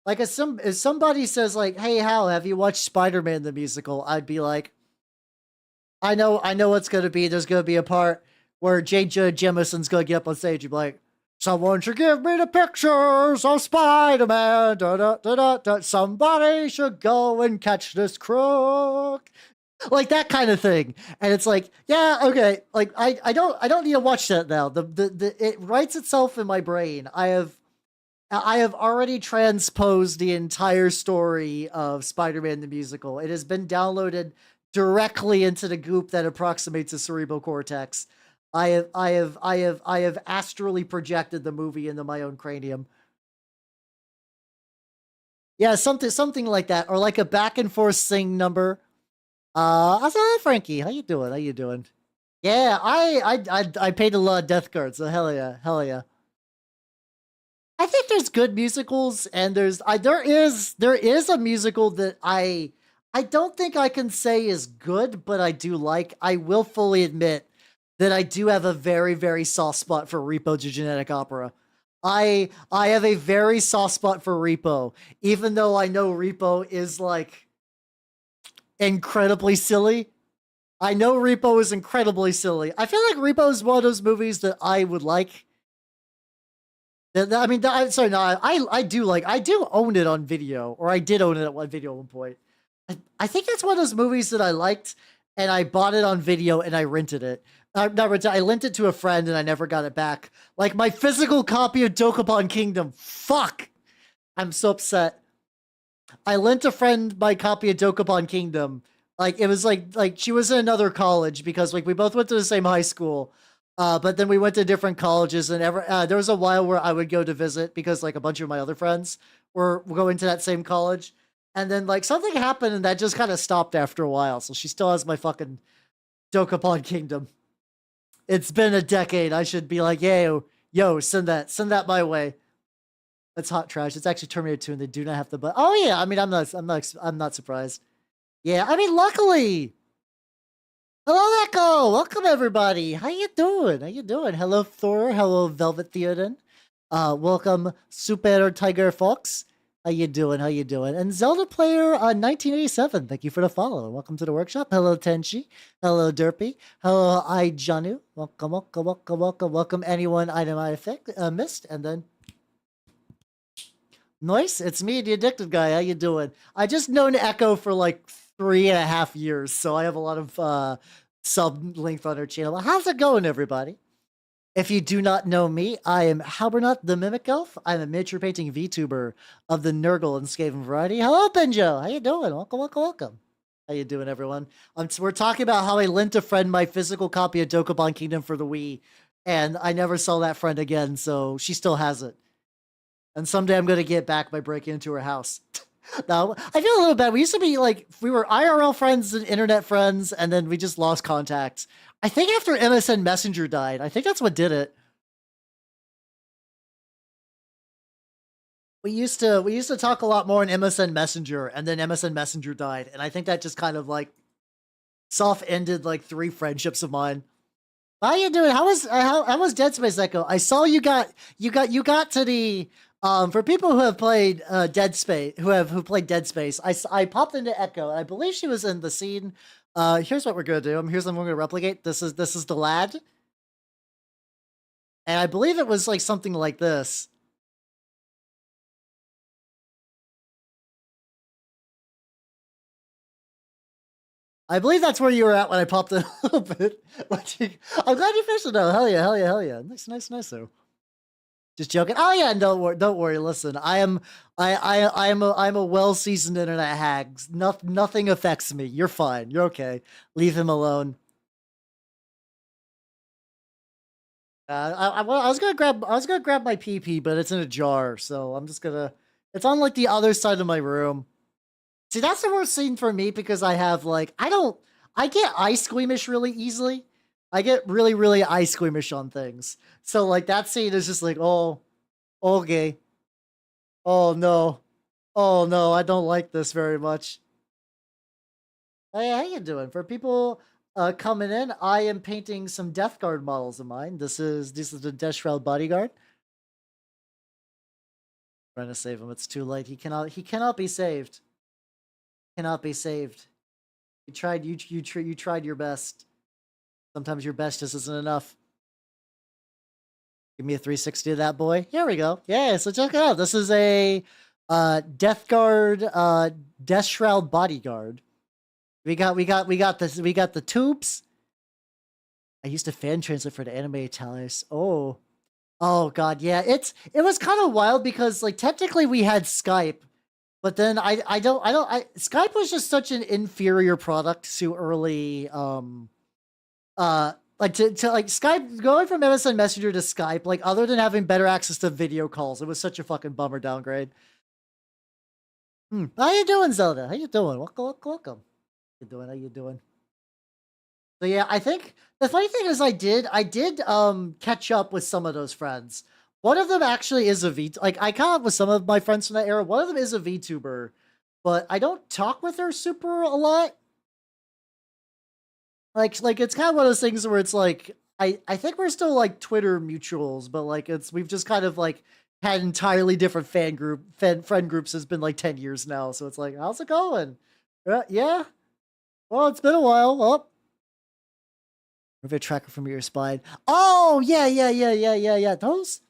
Like if somebody says like, "Hey Hal, have you watched Spider-Man the musical?" I'd be like, I know what's gonna be. There's gonna be a part where J. Jonah Jameson's gonna get up on stage and be like, "Someone should give me the pictures of Spider-Man. Da, da, da, da, da. Somebody should go and catch this crook." like that kind of thing. And it's like, yeah, okay, like I don't need to watch that now. The it writes itself in my brain. I have already transposed the entire story of Spider-Man the musical. It has been downloaded directly into the goop that approximates the cerebral cortex. I have astrally projected the movie into my own cranium. Yeah, something like that, or like a back and forth sing number. Hi Frankie, how you doing? How you doing? Yeah, I paid a lot of death cards, so hell yeah, hell yeah. I think there's good musicals, and there is a musical that I don't think I can say is good, but I do like. I will fully admit that I do have a very very soft spot for Repo to Genetic Opera. I have a very soft spot for Repo, even though I know Repo is like incredibly silly. I know Repo is incredibly silly. I feel like Repo is one of those movies that I would like. I mean, sorry, no, I do own it on video, or I did own it at one video at one point. I think that's one of those movies that I liked, and I bought it on video and I rented it. Not rented, I lent it to a friend and I never got it back. Like my physical copy of Dokapon Kingdom. Fuck! I'm so upset. I lent a friend my copy of Dokapon Kingdom. Like it was like she was in another college because like we both went to the same high school. But then we went to different colleges, and there was a while where I would go to visit because like a bunch of my other friends were going to that same college, and then like something happened and that just kind of stopped after a while. So she still has my fucking Dokapon Kingdom. It's been a decade. I should be like, yo, send that my way. That's hot trash. It's actually Terminator 2, and they do not have the but. Oh yeah, I mean, I'm not surprised. Yeah, I mean, luckily. Hello, Echo. Welcome, everybody. How you doing? How you doing? Hello, Thor. Hello, Velvet Theoden. Welcome, Super Tiger Fox. How you doing? How you doing? And Zelda Player 1987. Thank you for the follow. Welcome to the workshop. Hello, Tenchi. Hello, Derpy. Hello, Janu. Welcome, welcome, welcome, welcome, welcome. Anyone item I missed, and then nice. It's me, the addicted guy. How you doing? I just known Echo for like 3.5 years, so I have a lot of sub length on her channel. How's it going, everybody? If you do not know me, I am Halbernut the Mimic Elf. I'm a miniature painting VTuber of the Nurgle and Skaven variety. Hello, Benjo. How you doing? Welcome, welcome, welcome. How you doing, everyone? We're talking about how I lent a friend my physical copy of Dokapon Kingdom for the Wii, and I never saw that friend again, so she still has it. And someday I'm going to get back by breaking into her house. No, I feel a little bad. We used to be like, we were IRL friends and internet friends, and then we just lost contact. I think after MSN Messenger died, I think that's what did it. We used to talk a lot more in MSN Messenger, and then MSN Messenger died, and I think that just kind of like soft ended like 3 friendships of mine. How you doing? How was Dead Space Echo? I saw you got to the for people who have played Dead Space, who played Dead Space, I popped into Echo, and I believe she was in the scene. Here's what we're gonna do. Here's what we're gonna replicate. This is the lad, and I believe it was like something like this. I believe that's where you were at when I popped in a little bit. I'm glad you finished it though. Hell yeah, hell yeah, hell yeah. Nice, nice, nice though. Just joking. Oh yeah, don't worry. Listen, I'm a well seasoned internet hag. Nothing affects me. You're fine. You're okay. Leave him alone. I was gonna grab my PP, but it's in a jar, so I'm just gonna. It's on like the other side of my room. See, that's the worst scene for me because I have like I get eye squeamish really easily. I get really really eye squeamish on things. So like that scene is just like, oh, okay. Oh no. Oh no, I don't like this very much. Hey, how you doing? For people coming in, I am painting some Death Guard models of mine. This is the Deathshroud Bodyguard. Trying to save him. It's too late. He cannot be saved. Cannot be saved. You tried your best. Sometimes your best just isn't enough. Give me a 360 of that boy. Here we go. Yeah, so check it out. This is a Death Guard Deathshroud Bodyguard. We got the tubes. I used to fan translate for the anime Italis. Oh god, yeah. It was kind of wild because like technically we had Skype, but then Skype was just such an inferior product to early like to like Skype going from MSN Messenger to Skype, like other than having better access to video calls, it was such a fucking bummer downgrade. How you doing, Zelda? How you doing? Welcome. How you doing? So yeah, I think the funny thing is I did catch up with some of those friends. One of them actually is a like I caught up with some of my friends from that era. One of them is a VTuber, but I don't talk with her super a lot. Like it's kind of one of those things where it's like I think we're still like Twitter mutuals, but like we've just kind of like had entirely different friend groups. Has been like 10 years now, so it's like, how's it going? Yeah. Well, it's been a while. Oh, move a tracker from your spine. Oh yeah. Those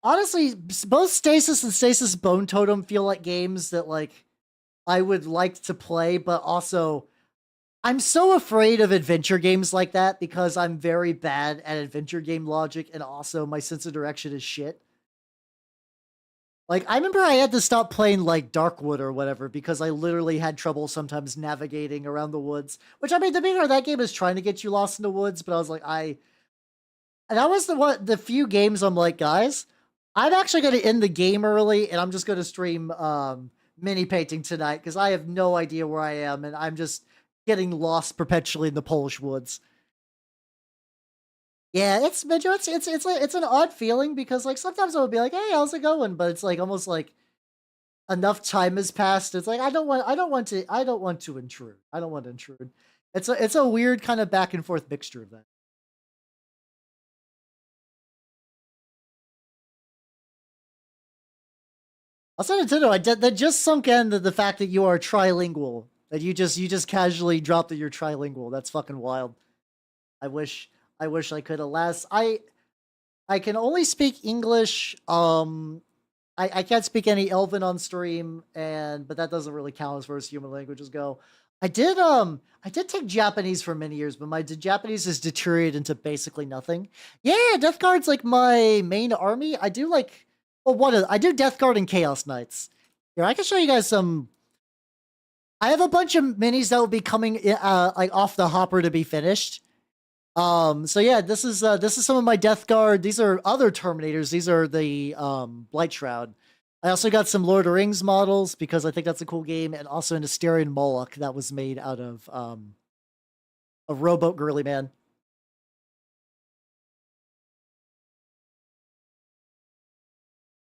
honestly, both Stasis and Stasis Bone Totem feel like games that like I would like to play, but also I'm so afraid of adventure games like that because I'm very bad at adventure game logic, and also my sense of direction is shit. Like, I remember I had to stop playing, like, Darkwood or whatever because I literally had trouble sometimes navigating around the woods. Which, I mean, to be fair, that game is trying to get you lost in the woods, but I was like, And that was the few games I'm like, guys, I'm actually going to end the game early, and I'm just going to stream mini painting tonight because I have no idea where I am, and I'm just getting lost perpetually in the Polish woods. Yeah, it's an odd feeling because like sometimes I would be like, "Hey, how's it going?" But it's like almost like enough time has passed. It's like I don't want to intrude. I don't want to intrude. It's a weird kind of back and forth mixture of that. Also, Nintendo, that just sunk in the fact that you are trilingual. That you just casually dropped that you're trilingual. That's fucking wild. I wish I wish I could. Alas, I can only speak English. I can't speak any Elven on stream, but that doesn't really count as far as human languages go. I did take Japanese for many years, but my Japanese has deteriorated into basically nothing. Yeah, Death Guard's like my main army. I do like I do Death Guard and Chaos Knights. Here, I can show you guys some. I have a bunch of minis that will be coming like off the hopper to be finished. So yeah, this is some of my Death Guard. These are other Terminators. These are the Blight Shroud. I also got some Lord of the Rings models because I think that's a cool game, and also an Asterian Moloch that was made out of a rowboat girly man.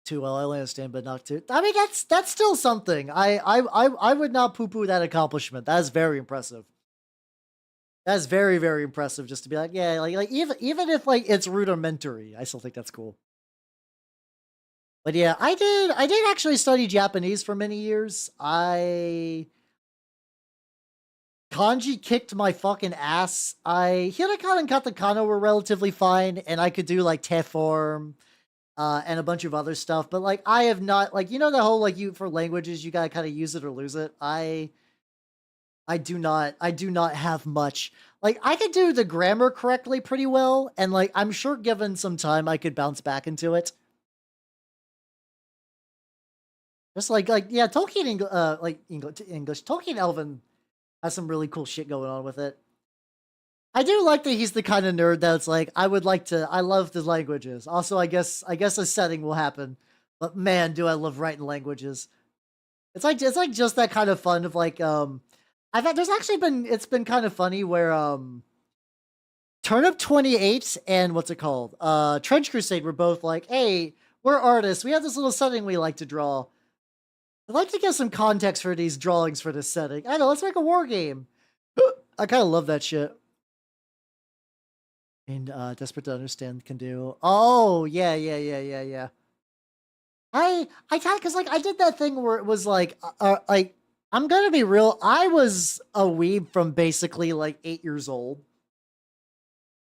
Too well, I understand, but not too. I mean, that's still something. I would not poo poo that accomplishment. That is very impressive. That's very, very impressive just to be like, yeah, like even if like it's rudimentary, I still think that's cool. But yeah, I did actually study Japanese for many years. I Kanji kicked my fucking ass. Hiragana and katakana were relatively fine, and I could do like Teform, and a bunch of other stuff. But like I have not like the whole like you for languages you gotta kind of use it or lose it. I do not have much. Like I could do the grammar correctly pretty well, and like I'm sure given some time I could bounce back into it. Just like yeah, Tolkien like English Tolkien Elven has some really cool shit going on with it. I do like that he's the kind of nerd that's like I love the languages. Also, I guess a setting will happen. But man, do I love writing languages. It's like just that kind of fun of like I've had there's actually been it's been kind of funny where Turnip 28 and what's it called? Trench Crusade were both like, "Hey, we're artists. We have this little setting we like to draw. I'd like to get some context for these drawings for this setting. I know, let's make a war game." I kind of love that shit. And desperate to understand can do. Oh yeah. I kind because like I did that thing where it was like I'm gonna be real. I was a weeb from basically like 8 years old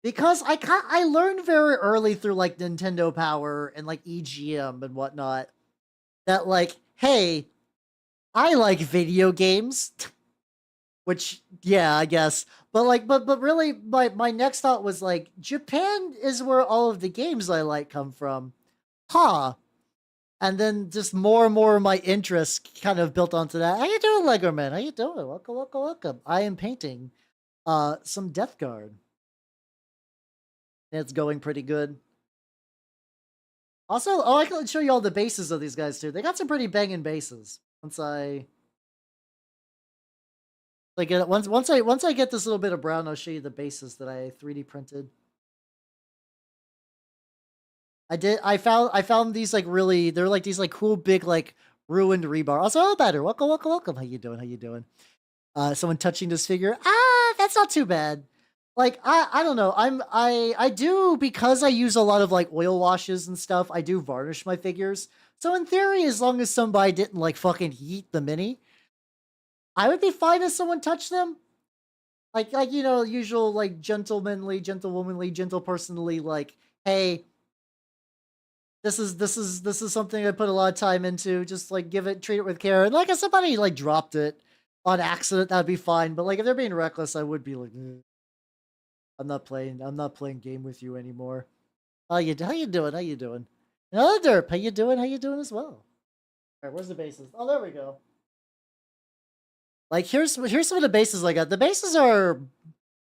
because I learned very early through like Nintendo Power and like EGM and whatnot that like, hey, I like video games. Which, yeah, I guess. But like, but really, my next thought was like, Japan is where all of the games I like come from. Huh. And then just more and more of my interest kind of built onto that. How you doing, Lego Man? How you doing? Welcome, welcome, welcome. I am painting some Death Guard. It's going pretty good. Also, oh, I can show you all the bases of these guys too. They got some pretty banging bases. Once I like get once I get this little bit of brown, I'll show you the bases that I 3D printed. I found these like really, they're like these like cool big like ruined rebar. Also, oh, better. Welcome, welcome, welcome. How you doing? How you doing? Someone touching this figure. Ah, that's not too bad. Like I don't know. I do, because I use a lot of like oil washes and stuff. I do varnish my figures. So in theory, as long as somebody didn't like fucking heat the mini, I would be fine if someone touched them. Like you know, usual like gentlemanly, gentlewomanly, gentlepersonally, like, hey, this is something I put a lot of time into. Just like treat it with care. And like if somebody like dropped it on accident, that'd be fine. But like if they're being reckless, I would be like, I'm not playing game with you anymore. How you doing? How you doing? Another derp. How you doing? How you doing as well? All right, where's the bases? Oh, there we go. Like here's some of the bases I got. The bases are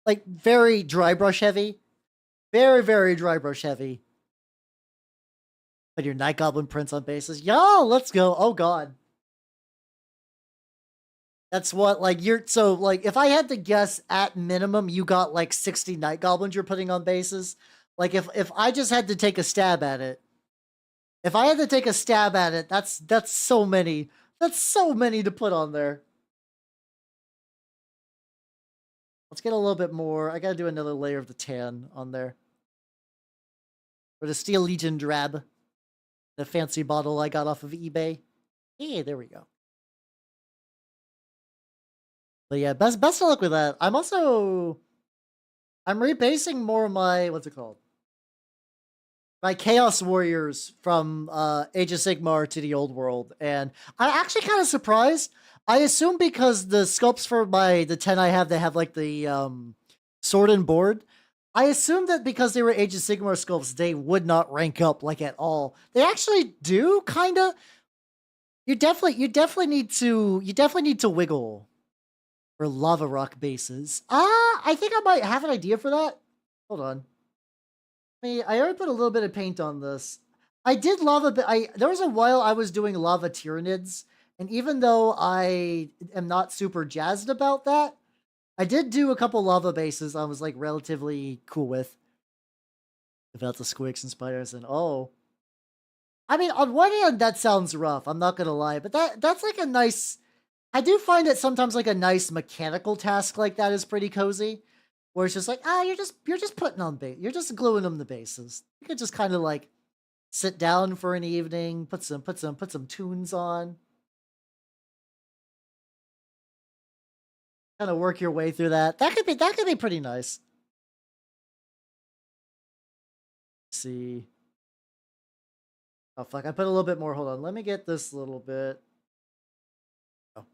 like very dry brush heavy. Very, very dry brush heavy. But your Night Goblin prints on bases. Yo, let's go. Oh god. That's what, like, so, like, if I had to guess, at minimum, you got, like, 60 Night Goblins you're putting on bases. Like, if I just had to take a stab at it, if I had to take a stab at it, that's so many. That's so many to put on there. Let's get a little bit more. I gotta do another layer of the tan on there. For the Steel Legion drab. The fancy bottle I got off of eBay. Hey, there we go. But yeah, best of luck with that. I'm rebasing more of my, what's it called? My Chaos Warriors from Age of Sigmar to the old world. And I'm actually kind of surprised. I assume because the sculpts for the 10 I have, they have like the sword and board. I assume that because they were Age of Sigmar sculpts, they would not rank up like at all. They actually do, kind of. You definitely need to wiggle for lava rock bases. I think I might have an idea for that. Hold on. I already put a little bit of paint on this. I did lava, there was a while I was doing lava Tyranids, and even though I am not super jazzed about that, I did do a couple lava bases I was like relatively cool with. About the squigs and spiders and oh. I mean, on one hand, that sounds rough, I'm not gonna lie, but that's like a nice, I do find that sometimes like a nice mechanical task like that is pretty cozy. Where it's just like, you're just putting on base, you're just gluing them the bases. You could just kind of like sit down for an evening, put some tunes on, kind of work your way through that. That could be pretty nice. Let's see. Oh fuck, I put a little bit more. Hold on, let me get this little bit. Oh.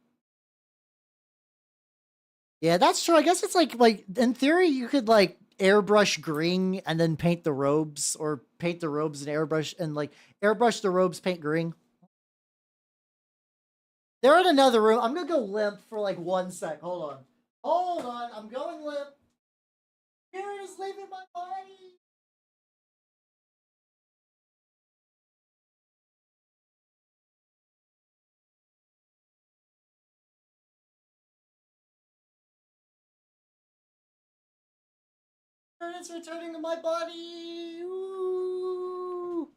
Yeah, that's true. I guess it's like in theory you could like airbrush green and then paint the robes, or paint the robes and airbrush the robes, paint green. They're in another room. I'm gonna go limp for like 1 sec. Hold on. Hold on. I'm going limp. Spirit is leaving my body. Spirit is returning to my body. Ooh.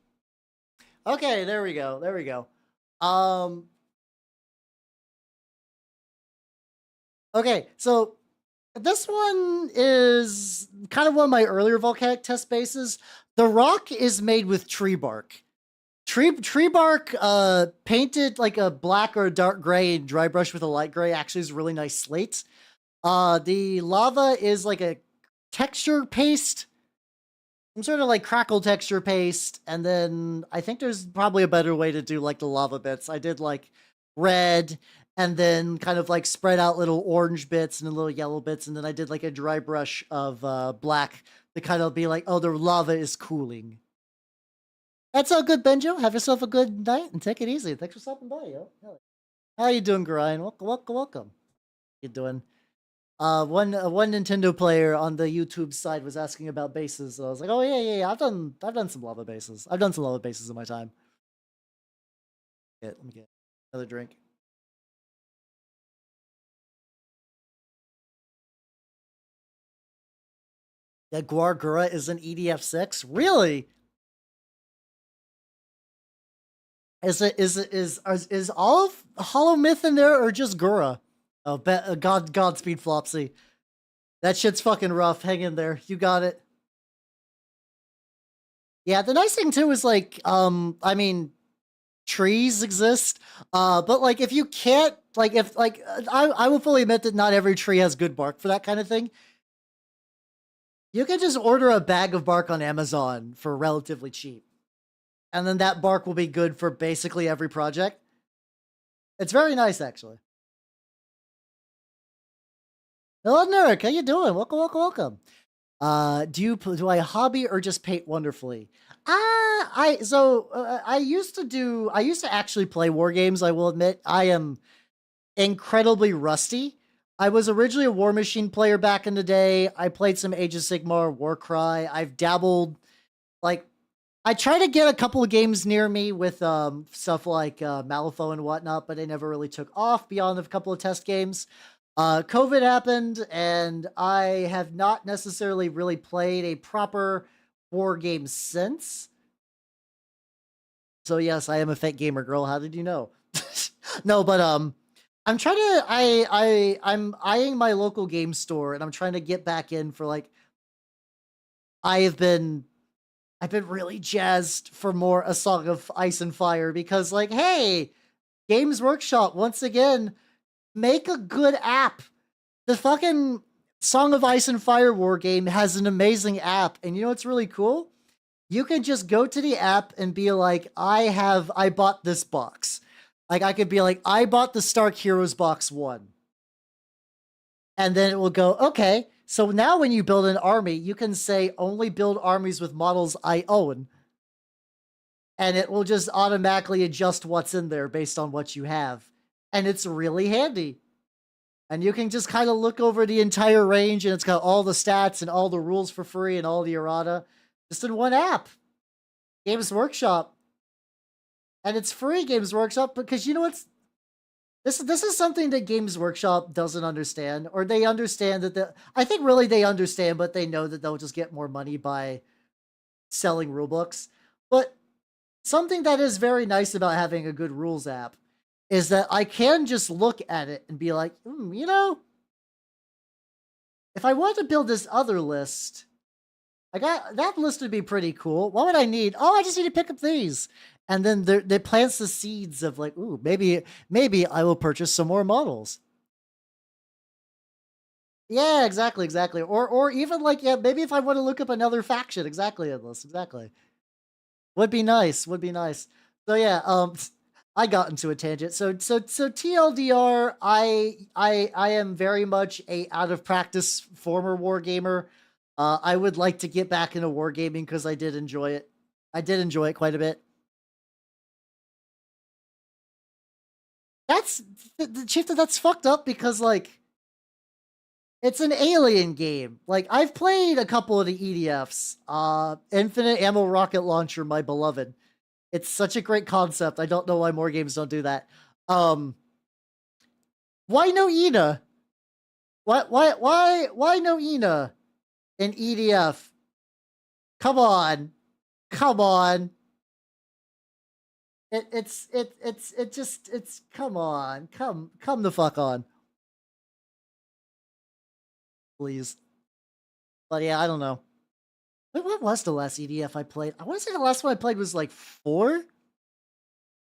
Okay, there we go. There we go. Okay, so this one is kind of one of my earlier volcanic test bases. The rock is made with tree bark. Tree bark painted like a black or a dark gray and dry brush with a light gray actually is a really nice slate. The lava is like a texture paste. Some sort of like crackle texture paste. And then I think there's probably a better way to do like the lava bits. I did like red and then kind of like spread out little orange bits and little yellow bits, and then I did like a dry brush of black to kind of be like, oh, the lava is cooling. That's all good, Benjo. Have yourself a good night and take it easy. Thanks for stopping by, yo. How you doing, Grind? Welcome, welcome, welcome. How you doing? One Nintendo player on the YouTube side was asking about bases. So I was like, oh yeah. I've done some lava bases. I've done some lava bases in my time. Let me get another drink. Yeah, Guargura is an EDF6. Really? Is all of Hollow Myth in there or just Gura? Oh, Godspeed Flopsy. That shit's fucking rough. Hang in there. You got it. Yeah, the nice thing too is like, I mean, trees exist, but like if you can't, like if like I will fully admit that not every tree has good bark for that kind of thing. You can just order a bag of bark on Amazon for relatively cheap, and then that bark will be good for basically every project. It's very nice, actually. Hello, Nurk. How you doing? Welcome, welcome, welcome. Do I hobby or just paint wonderfully? I used to actually play war games. I will admit I am incredibly rusty. I was originally a War Machine player back in the day. I played some Age of Sigmar, Warcry. I've dabbled, like, I try to get a couple of games near me with stuff like Malifaux and whatnot, but they never really took off beyond a couple of test games. COVID happened, and I have not necessarily really played a proper war game since. So yes, I am a fake gamer girl. How did you know? No, but I'm trying to I'm eyeing my local game store, and I'm trying to get back in for like I've been really jazzed for more A Song of Ice and Fire because like, hey, Games Workshop once again, make a good app. The fucking Song of Ice and Fire war game has an amazing app, and you know what's really cool? You can just go to the app and be like, I bought this box. Like I could be like, I bought the Stark Heroes box 1. And then it will go, okay, so now when you build an army, you can say only build armies with models I own. And it will just automatically adjust what's in there based on what you have. And it's really handy. And you can just kind of look over the entire range, and it's got all the stats and all the rules for free and all the errata just in one app. Games Workshop. And it's free, Games Workshop, because you know what's this is something that Games Workshop doesn't understand, or they understand that I think really they understand, but they know that they'll just get more money by selling rulebooks. But something that is very nice about having a good rules app is that I can just look at it and be like, you know, if I want to build this other list, I got that list would be pretty cool. What would I need? Oh, I just need to pick up these. And then they plants the seeds of like, ooh, maybe I will purchase some more models. Yeah, exactly. Or even like, yeah, maybe if I want to look up another faction, exactly in this, exactly. Would be nice. So yeah, I got into a tangent. So TLDR, I am very much a out of practice former war gamer. I would like to get back into wargaming because I did enjoy it. I did enjoy it quite a bit. That's the Chieftain. That's fucked up because like it's an alien game. Like I've played a couple of the EDFs. Infinite Ammo Rocket Launcher, my beloved. It's such a great concept. I don't know why more games don't do that. Why no Ina? Why no Ina in EDF? Come on. It's come on. Come the fuck on. Please. But yeah, I don't know. What was the last EDF I played? I want to say the last one I played was like 4.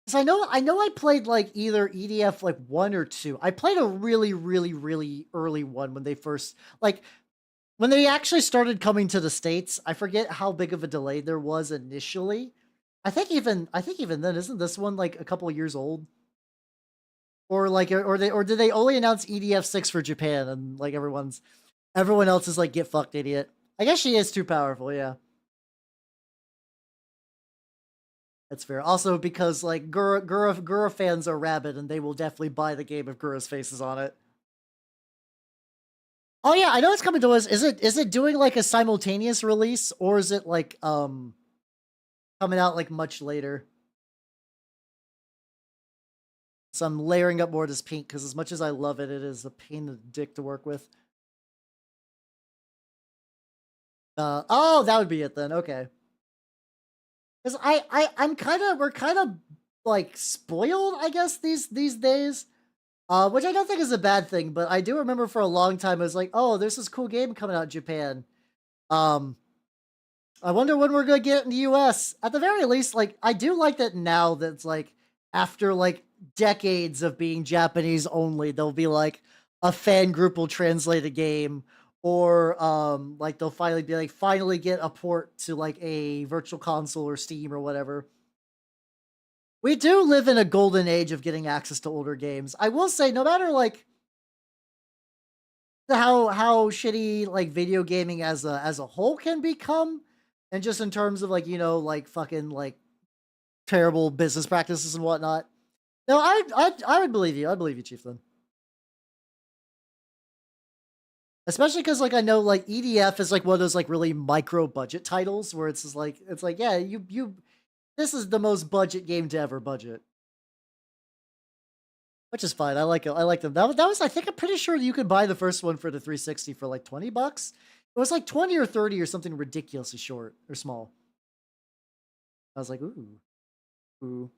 Because I know I played like either EDF like 1 or 2. I played a really early one when they first like when they actually started coming to the States. I forget how big of a delay there was initially. I think even then, isn't this one like a couple of years old? Or like, or did they only announce EDF6 for Japan and like everyone else is like, get fucked, idiot. I guess she is too powerful, yeah. That's fair. Also because like Gura fans are rabid and they will definitely buy the game if Gura's face is on it. Oh yeah, I know it's coming to us. Is it doing like a simultaneous release or is it like coming out like much later? So I'm layering up more of this paint because as much as I love it, it is a pain in the dick to work with. Oh, that would be it then. Okay. Because we're kind of like spoiled, I guess, these days. Which I don't think is a bad thing, but I do remember for a long time it was like, oh, there's this cool game coming out in Japan. I wonder when we're gonna get it in the US. At the very least, like I do like that now that's like after like decades of being Japanese only, there'll be like a fan group will translate a game, or like they'll finally be like finally get a port to like a virtual console or Steam or whatever. We do live in a golden age of getting access to older games. I will say, no matter like how shitty like video gaming as a whole can become, and just in terms of like, you know, like fucking like terrible business practices and whatnot. No, I would believe you. I believe you, Chieftain. Especially because like I know like EDF is like one of those like really micro budget titles where it's just like yeah, you this is the most budget game to ever budget. Which is fine. I like it. I like them. That was I think I'm pretty sure you could buy the first one for the 360 for like $20. It was like 20 or 30 or something ridiculously short or small. I was like, ooh.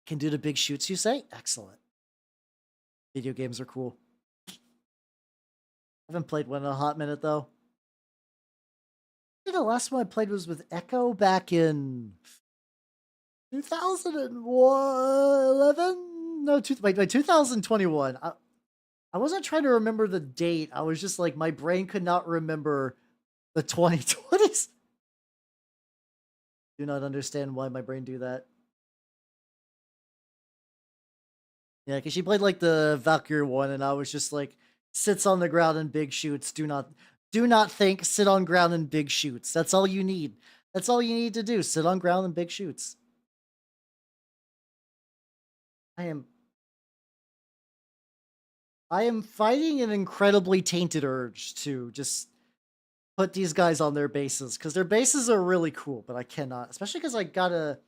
Can do the big shoots, you say? Excellent. Video games are cool. I haven't played one in a hot minute though. I think the last one I played was with Echo back in 2011? No, 2021. I wasn't trying to remember the date. I was just like, my brain could not remember the 2020s. Do not understand why my brain do that. Yeah, because she played like the Valkyrie one, and I was just like, sits on the ground and big shoots. Do not think. Sit on ground and big shoots. That's all you need. That's all you need to do. Sit on ground and big shoots. I am fighting an incredibly tainted urge to just put these guys on their bases because their bases are really cool, but I cannot, especially because I gotta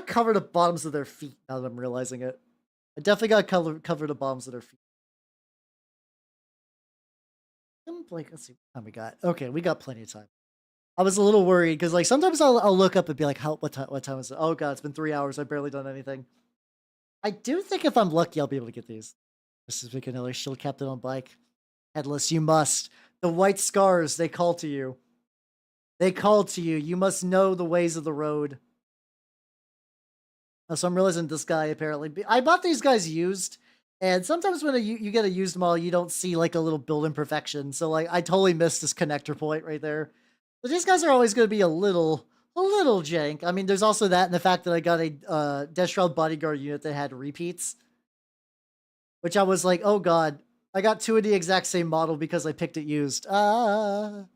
cover the bottoms of their feet now that I'm realizing it. I definitely gotta cover the bottoms of their feet. Like, let's see what time we got. Okay, we got plenty of time. I was a little worried because like sometimes I'll look up and be like, what time is it? Oh god, it's been 3 hours. I've barely done anything. I do think if I'm lucky, I'll be able to get these. This is another shield captain on bike. Headless, you must. The white scars, they call to you. They call to you. You must know the ways of the road. So I'm realizing this guy apparently... I bought these guys used, and sometimes when you get a used model, you don't see like a little build imperfection. So like I totally missed this connector point right there. But these guys are always going to be a little jank. I mean, there's also that and the fact that I got a Deathshroud Bodyguard unit that had repeats. Which I was like, oh god, I got two of the exact same model because I picked it used. You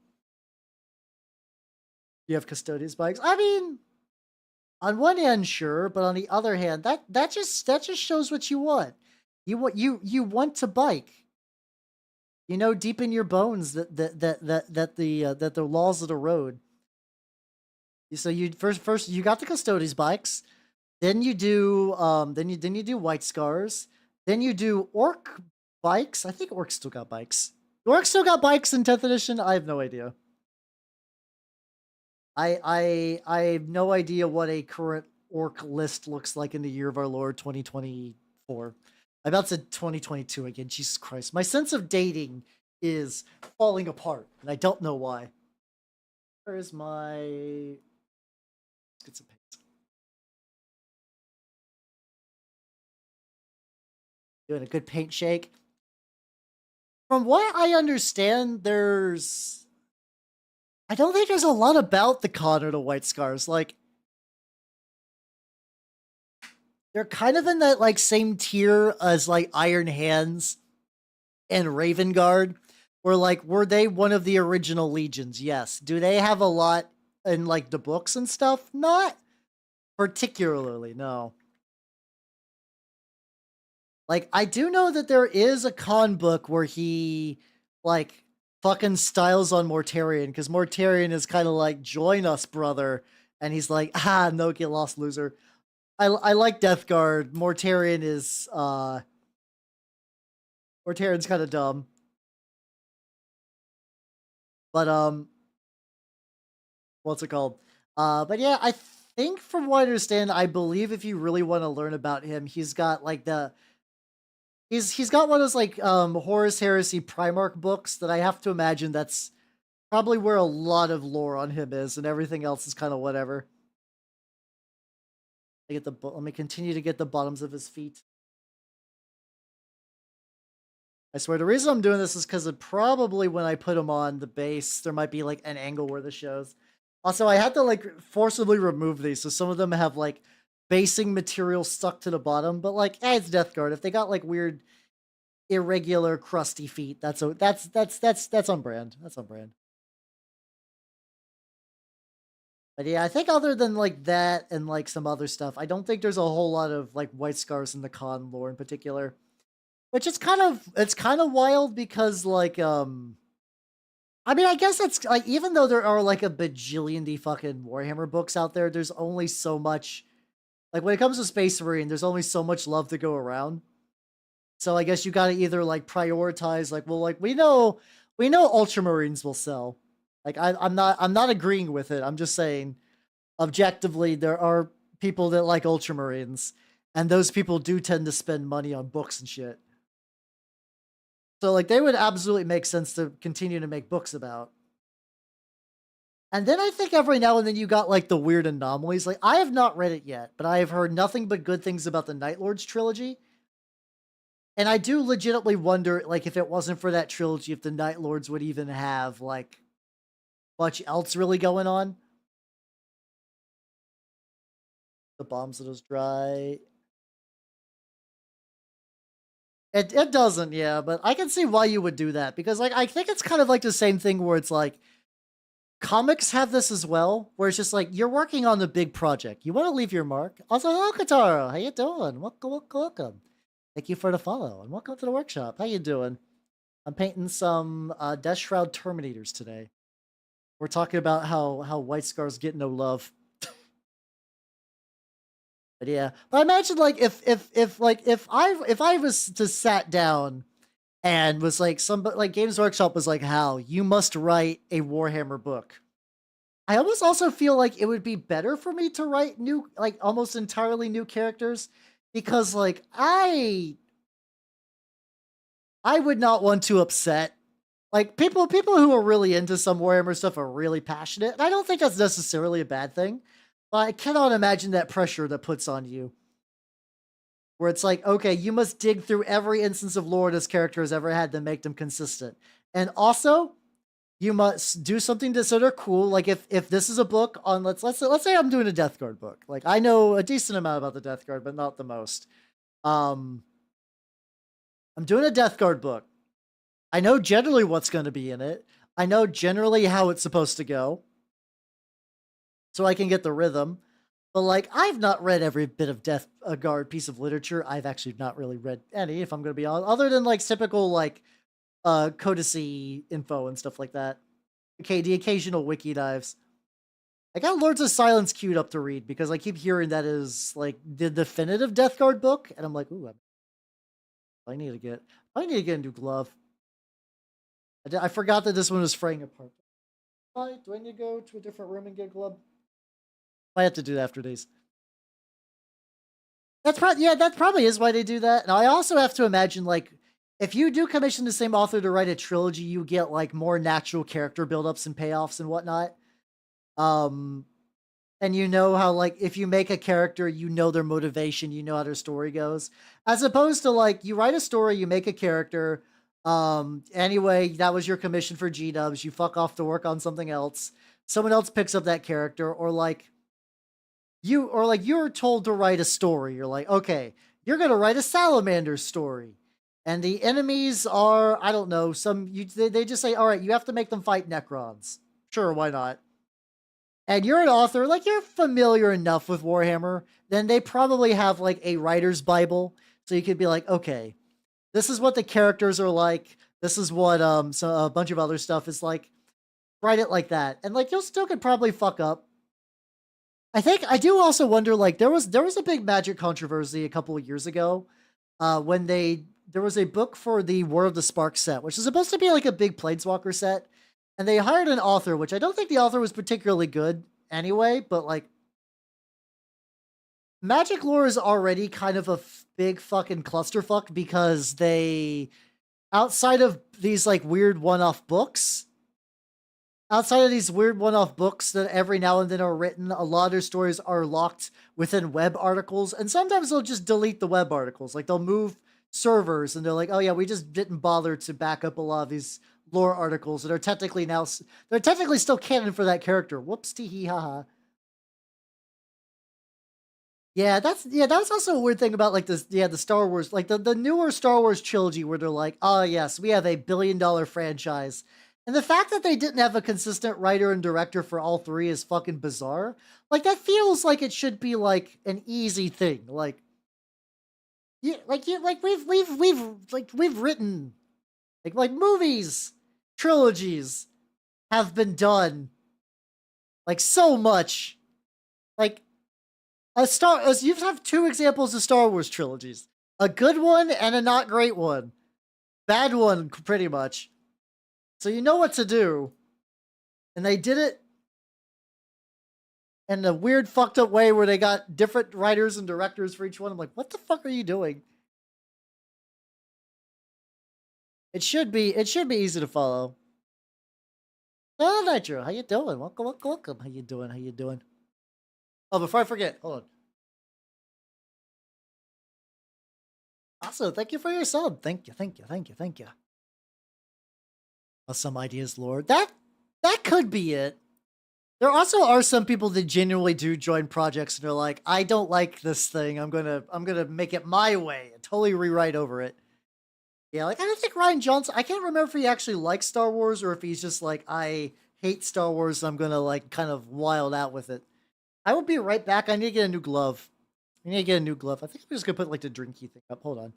have custodian's bikes. I mean, on one hand, sure, but on the other hand, that just shows what you want. You want to bike. You know, deep in your bones that the laws of the road. So you first you got the custodian's bikes, then you do then you do white scars, then you do orc bikes. I think orcs still got bikes. Orcs still got bikes in 10th edition. I have no idea. I have no idea what a current orc list looks like in the year of our Lord 2024. I about said 2022 again. Jesus Christ. My sense of dating is falling apart, and I don't know why. Where is my... Let's get some paint. Doing a good paint shake. From what I understand, there's... I don't think there's a lot about the con or the white scars. Like, they're kind of in that like same tier as like Iron Hands and Raven Guard. Where like were they one of the original legions? Yes. Do they have a lot in like the books and stuff? Not particularly, no. Like I do know that there is a con book where he like fucking styles on Mortarion because Mortarion is kind of like join us, brother, and he's like, ah, no, get lost, loser. I like Death Guard. Mortarion's kind of dumb, but what's it called? But yeah, I think from what I understand, I believe if you really want to learn about him, he's got like he's got one of those like Horus Heresy Primarch books that I have to imagine that's probably where a lot of lore on him is, and everything else is kind of whatever. Let me continue to get the bottoms of his feet. I swear the reason I'm doing this is because probably when I put him on the base, there might be like an angle where this shows. Also, I had to like forcibly remove these, so some of them have like basing material stuck to the bottom. But like, it's Death Guard. If they got like weird, irregular, crusty feet, that's on brand. That's on brand. But yeah, I think other than like that and like some other stuff, I don't think there's a whole lot of like white scars in the con lore in particular. Which is kind of wild because like I mean I guess it's like even though there are like a bajillion fucking Warhammer books out there, there's only so much like when it comes to Space Marine, there's only so much love to go around. So I guess you gotta either like prioritize like well like we know Ultramarines will sell. Like I'm not agreeing with it. I'm just saying objectively there are people that like Ultramarines, and those people do tend to spend money on books and shit. So like they would absolutely make sense to continue to make books about. And then I think every now and then you got like the weird anomalies. Like I have not read it yet, but I have heard nothing but good things about the Night Lords trilogy. And I do legitimately wonder, like, if it wasn't for that trilogy, if the Night Lords would even have like much else really going on. The bombs that is dry. It doesn't, yeah, but I can see why you would do that because like I think it's kind of like the same thing where it's like comics have this as well, where it's just like you're working on the big project. You want to leave your mark. Also, hello, Kataro. How you doing? Welcome. Thank you for the follow and welcome to the workshop. How you doing? I'm painting some Deathshroud Terminators today. We're talking about how White Scars get no love. But yeah, but I imagine like if I was to sat down and was like somebody like Games Workshop was like, Hal, you must write a Warhammer book. I almost also feel like it would be better for me to write new, like almost entirely new characters, because like I would not want to upset like people who are really into some Warhammer stuff are really passionate, and I don't think that's necessarily a bad thing. But I cannot imagine that pressure that puts on you, where it's like, okay, you must dig through every instance of lore this character has ever had to make them consistent, and also you must do something to so they're cool. Like if this is a book on let's say I'm doing a Death Guard book. Like I know a decent amount about the Death Guard, but not the most. Um, I'm doing a Death Guard book. I know generally what's going to be in it. I know generally how it's supposed to go, so I can get the rhythm. But like I've not read every bit of Death Guard piece of literature. I've actually not really read any, if I'm going to be honest, other than like typical like codicy info and stuff like that. Okay, the occasional wiki dives. I got Lords of Silence queued up to read because I keep hearing that is like the definitive Death Guard book, and I'm like, ooh, I need to get a new glove. I forgot that this one was fraying apart. Do I need to go to a different room and get a glove? I have to do that after these. That probably is why they do that. Now I also have to imagine like if you do commission the same author to write a trilogy, you get like more natural character buildups and payoffs and whatnot. And you know how like if you make a character, you know their motivation, you know how their story goes, as opposed to like you write a story, you make a character. Anyway, that was your commission for G-dubs. You fuck off to work on something else. Someone else picks up that character, or like you're told to write a story. You're like, okay, you're gonna write a salamander story, and the enemies are, I don't know, they just say, all right, you have to make them fight Necrons. Sure, why not? And you're an author, like you're familiar enough with Warhammer, then they probably have like a writer's Bible. So you could be like, okay, this is what the characters are like. This is what so a bunch of other stuff is like. Write it like that. And like you'll still could probably fuck up. I do also wonder, like, there was a big magic controversy a couple of years ago, when there was a book for the War of the Spark set, which is supposed to be like a big Planeswalker set, and they hired an author, which I don't think the author was particularly good anyway, but like Magic lore is already kind of a big fucking clusterfuck because they, outside of these like weird one-off books, outside of these weird one-off books that every now and then are written, a lot of their stories are locked within web articles, and sometimes they'll just delete the web articles. Like they'll move servers, and they're like, "Oh yeah, we just didn't bother to back up a lot of these lore articles that are technically now they're technically still canon for that character." Whoops, tee hee haha. That's also a weird thing about like this. Yeah, the Star Wars, like the newer Star Wars trilogy, where they're like, "Oh yes, we have a $1 billion franchise," and the fact that they didn't have a consistent writer and director for all three is fucking bizarre. Like that feels like it should be like an easy thing. Like like we've written like movies, trilogies have been done like so much. Like as you have two examples of Star Wars trilogies, a good one and a not great one, bad one pretty much. So you know what to do, and they did it in a weird, fucked up way where they got different writers and directors for each one. I'm like, what the fuck are you doing? It should be easy to follow. Oh, Nitro, how you doing? Welcome, welcome, welcome. How you doing? How you doing? Oh, before I forget, hold on. Also, thank you for your sub. Thank you, thank you, thank you, thank you. Some ideas, Lord. That could be it. There also are some people that genuinely do join projects and they're like, I don't like this thing. I'm gonna make it my way and totally rewrite over it. Yeah, like I don't think Ryan Johnson. I can't remember if he actually likes Star Wars or if he's just like, I hate Star Wars. I'm gonna like kind of wild out with it. I will be right back. I need to get a new glove. I need to get a new glove. I think I'm just gonna put like the drinky thing up. Hold on.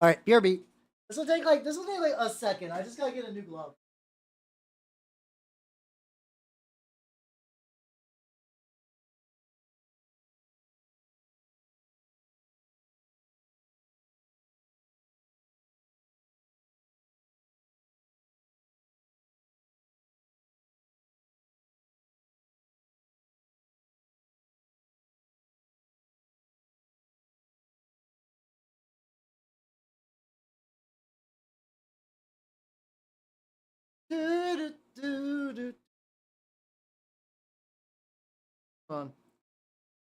All right, BRB. This will take like a second. I just gotta get a new glove. Hold on.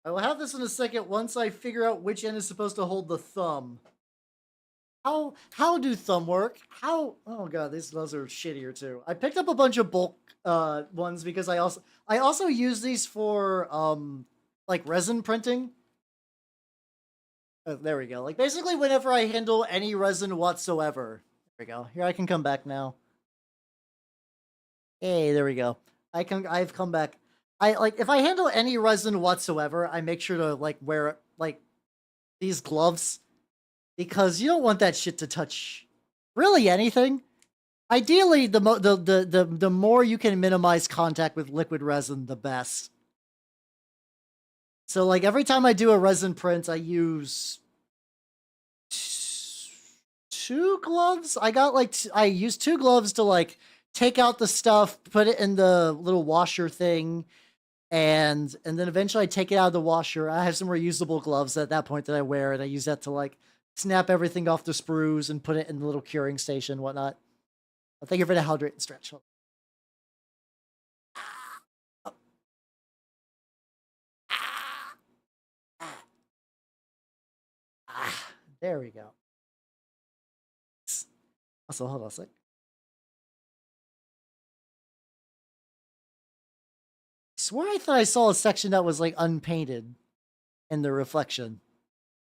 I will have this in a second once I figure out which end is supposed to hold the thumb. How do thumb work? How? Oh god, those are shittier too. I picked up a bunch of bulk ones because I also use these for like resin printing. Oh, there we go. Like basically whenever I handle any resin whatsoever. There we go. Here I can come back now. Hey, there we go. I've come back. I like if I handle any resin whatsoever, I make sure to like wear like these gloves because you don't want that shit to touch really anything. Ideally, the more you can minimize contact with liquid resin, the best. So like every time I do a resin print, I use two gloves. I use two gloves to like take out the stuff, put it in the little washer thing, and then eventually I take it out of the washer. I have some reusable gloves at that point that I wear, and I use that to like snap everything off the sprues and put it in the little curing station and whatnot. Well, thank you for the hydrate and stretch. There we go. Also, hold on a sec. I swear I thought I saw a section that was like unpainted. in the reflection.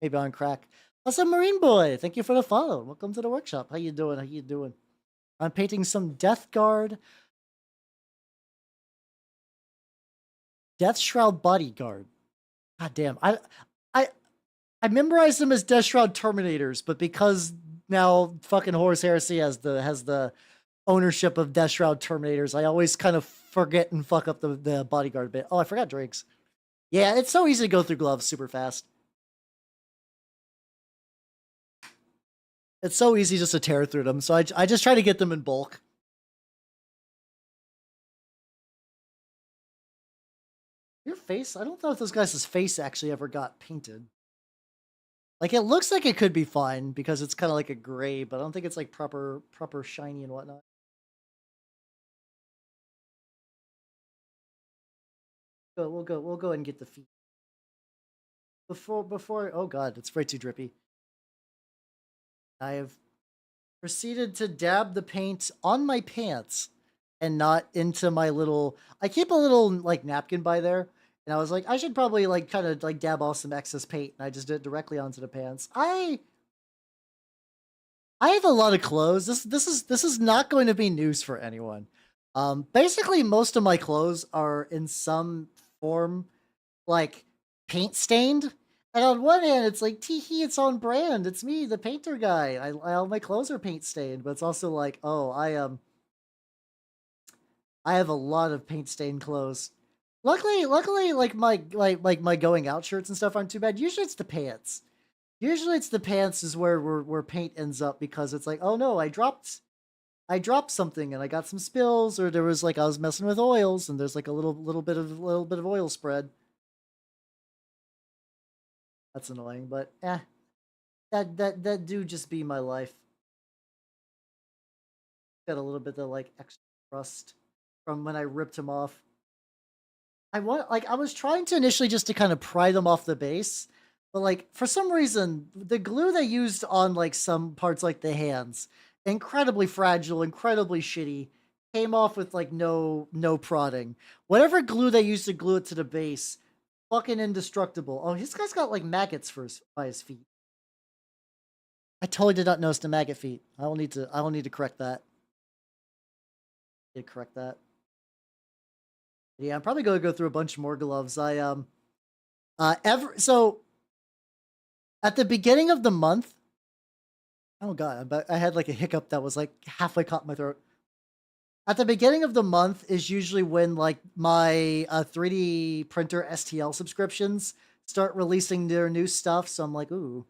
Maybe on crack. Awesome, Marine Boy. Thank you for the follow. Welcome to the workshop. How you doing? How you doing? I'm painting some Deathguard. Deathshroud Bodyguard. God damn. I memorized them as Deathshroud Terminators, but because now fucking Horus Heresy has the ownership of Deathshroud Terminators, I always kind of forget and fuck up the Bodyguard bit. Oh, I forgot drinks. Yeah, it's so easy to go through gloves super fast. It's so easy just to tear through them, so I just try to get them in bulk. Your face? I don't know if this guy's face actually ever got painted. Like, it looks like it could be fine because it's kind of like a gray, but I don't think it's like proper shiny and whatnot. We'll go and get the feet. Before, oh god, it's way too drippy. I have proceeded to dab the paint on my pants and not into my little, I keep a little like napkin by there. And I was like, I should probably like kind of like dab off some excess paint. And I just did it directly onto the pants. I have a lot of clothes. This is not going to be news for anyone. Basically most of my clothes are in some form like paint stained. And on one hand, it's like, tee-hee, it's on brand. It's me, the painter guy. All my clothes are paint stained, but it's also like, oh, I have a lot of paint stained clothes. Luckily, like my going out shirts and stuff aren't too bad. Usually it's the pants. Usually it's the pants is where paint ends up because it's like, oh no, I dropped something and I got some spills, or there was like I was messing with oils and there's like a little bit of oil spread. That's annoying, but that do just be my life. Got a little bit of like extra rust from when I ripped him off. I was trying to initially just to kind of pry them off the base, but like for some reason the glue they used on like some parts like the hands, incredibly fragile, incredibly shitty, came off with like no prodding. Whatever glue they used to glue it to the base, fucking indestructible. Oh, this guy's got like maggots by his feet. I totally did not notice the maggot feet. I will need to correct that. Correct that. Yeah, I'm probably gonna go through a bunch more gloves. So at the beginning of the month, oh god, I had like a hiccup that was like halfway caught in my throat. At the beginning of the month is usually when like my 3D printer STL subscriptions start releasing their new stuff. So I'm like, ooh,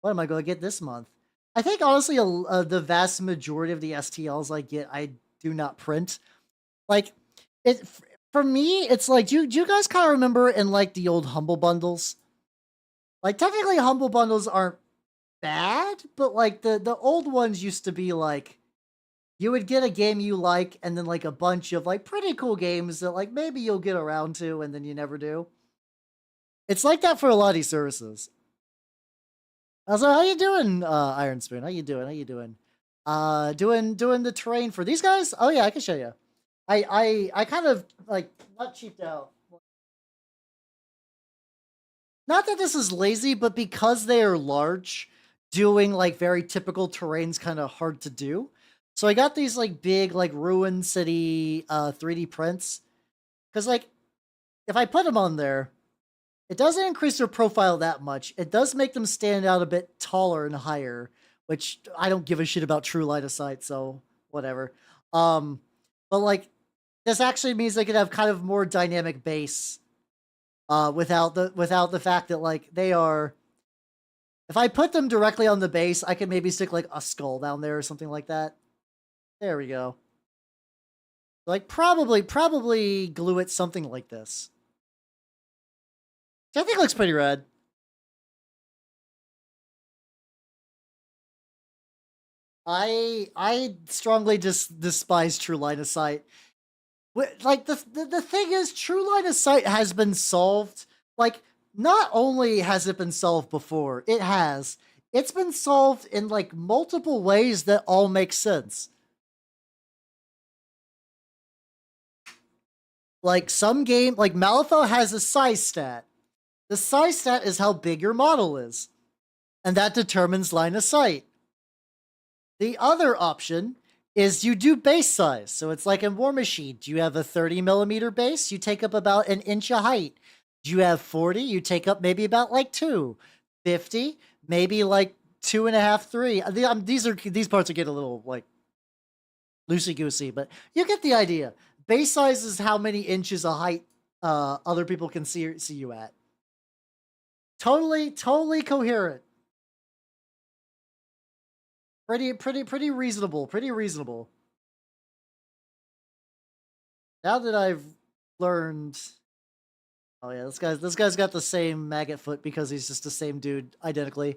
what am I going to get this month? I think honestly, the vast majority of the STLs I get, I do not print. Like it for me, it's like, do you guys kind of remember in like the old Humble Bundles? Like technically, Humble Bundles aren't bad, but like the old ones used to be like, you would get a game you like, and then like a bunch of like pretty cool games that like maybe you'll get around to, and then you never do. It's like that for a lot of these services. So how you doing, Iron Spoon? How you doing? How you doing? Doing the terrain for these guys? Oh yeah, I can show you. I kind of like not cheaped out. Not that this is lazy, but because they are large, doing like very typical terrain's kind of hard to do. So I got these like big like ruin city 3D prints. Cause like if I put them on there, it doesn't increase their profile that much. It does make them stand out a bit taller and higher, which I don't give a shit about true line of sight, so whatever. But like this actually means they could have kind of more dynamic base without the fact that like they are. If I put them directly on the base, I could maybe stick like a skull down there or something like that. There we go. Like probably glue it something like this. Which I think looks pretty rad. I strongly despise true line of sight. Like the thing is, true line of sight has been solved. Like not only has it been solved before, it's been solved in like multiple ways that all make sense. Like some game, like Malifaux has a size stat. The size stat is how big your model is, and that determines line of sight. The other option is you do base size. So it's like in War Machine. Do you have a 30mm base? You take up about an inch of height. Do you have 40? You take up maybe about like 2. 50? Maybe like 2.5, 3. These parts are getting a little like loosey-goosey, but you get the idea. Base size is how many inches of height other people can see you at. Totally coherent. Pretty reasonable. Pretty reasonable. Now that I've learned, oh yeah, this guy's got the same maggot foot because he's just the same dude identically.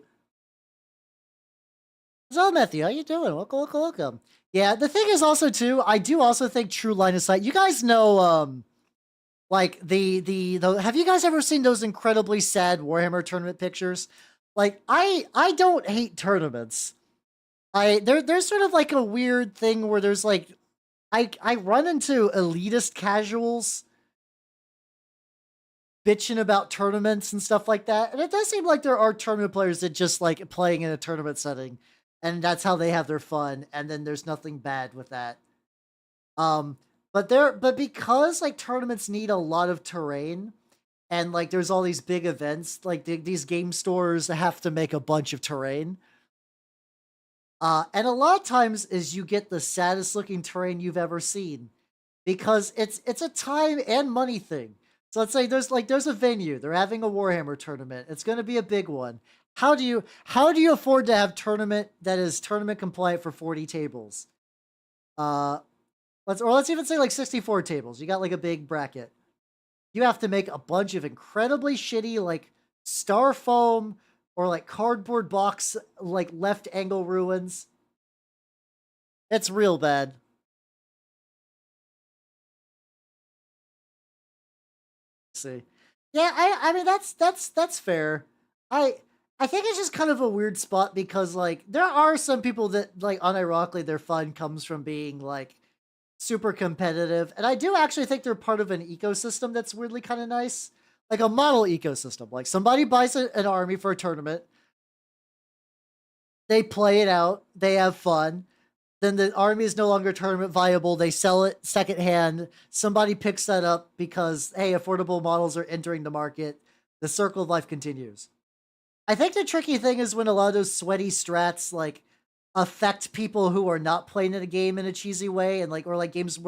So Matthew, how you doing? Welcome. Yeah, the thing is also too, I do also think true line of sight. You guys know, like the have you guys ever seen those incredibly sad Warhammer tournament pictures? Like I don't hate tournaments. There's sort of like a weird thing where there's like I run into elitist casuals bitching about tournaments and stuff like that. And it does seem like there are tournament players that just like playing in a tournament setting and that's how they have their fun. And then there's nothing bad with that. But because like tournaments need a lot of terrain and like there's all these big events, like these game stores have to make a bunch of terrain. And a lot of times is you get the saddest looking terrain you've ever seen because it's a time and money thing. So let's say there's a venue, they're having a Warhammer tournament. It's going to be a big one. How do you afford to have tournament that is tournament compliant for 40 tables? Let's even say like 64 tables. You got like a big bracket. You have to make a bunch of incredibly shitty like styrofoam or like cardboard box like left angle ruins. It's real bad. See, yeah, I mean that's fair. I think it's just kind of a weird spot because like there are some people that like unironically their fun comes from being like super competitive, and I do actually think they're part of an ecosystem that's weirdly kind of nice, like a model ecosystem. Like somebody buys an army for a tournament, they play it out, they have fun. Then the army is no longer tournament viable. They sell it secondhand. Somebody picks that up because, hey, affordable models are entering the market. The circle of life continues. I think the tricky thing is when a lot of those sweaty strats like affect people who are not playing in a game in a cheesy way, and like or like games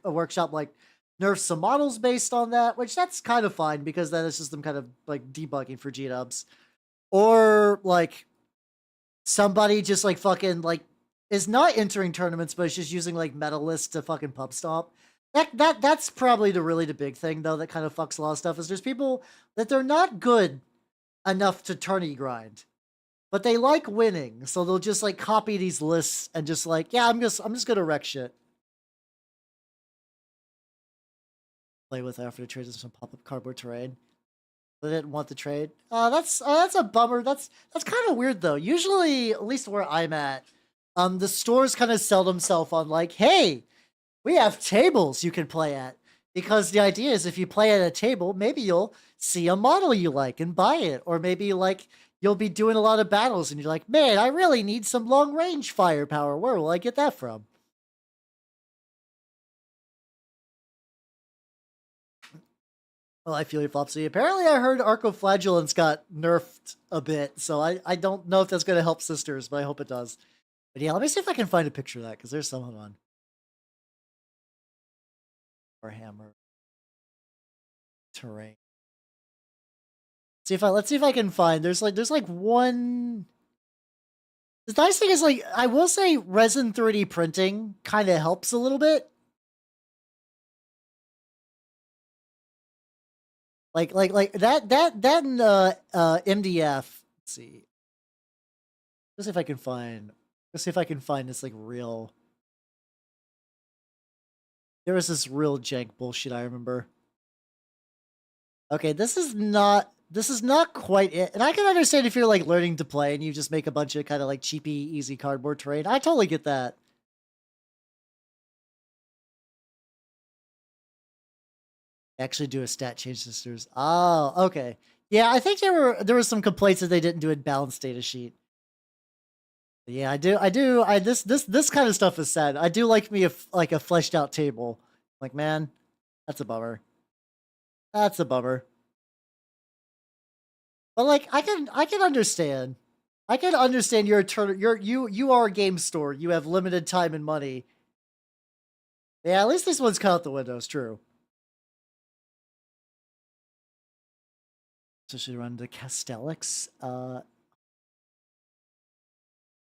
a workshop like nerfs some models based on that, which that's kind of fine because that is just them kind of like debugging for G-dubs. Or like somebody just like fucking like is not entering tournaments, but is just using like meta lists to fucking pub stomp. That's probably the big thing though that kind of fucks a lot of stuff is there's people that they're not good enough to tourney grind, but they like winning, so they'll just like copy these lists and just like, yeah, I'm just gonna wreck shit. Play with after the trades some pop-up cardboard terrain. They didn't want the trade. That's a bummer. That's kind of weird though. Usually, at least where I'm at, the stores kind of sell themselves on like, hey, we have tables you can play at. Because the idea is if you play at a table, maybe you'll see a model you like and buy it. Or maybe like you'll be doing a lot of battles and you're like, man, I really need some long range firepower. Where will I get that from? Well, I feel you, Flopsy. Apparently, I heard Arcoflagellants got nerfed a bit, so I don't know if that's going to help Sisters, but I hope it does. But yeah, let me see if I can find a picture of that, because there's someone on Warhammer terrain. Let's see if I can find. There's like one. The nice thing is like I will say resin 3D printing kind of helps a little bit. Like that and MDF. Let's see. Let's see if I can find. Let's see if I can find this like real. There was this real jank bullshit I remember. Okay, this is not quite it. And I can understand if you're like learning to play and you just make a bunch of kind of like cheapy, easy cardboard terrain. I totally get that. Actually do a stat change, Sisters. Oh, okay. Yeah, I think there were some complaints that they didn't do a balanced data sheet. But yeah, this kind of stuff is sad. I do like me like a fleshed out table. Like, man, that's a bummer. That's a bummer. But like, I can understand. I can understand you are a game store. You have limited time and money. Yeah, at least this one's cut out the windows. True. So should run the Castellix.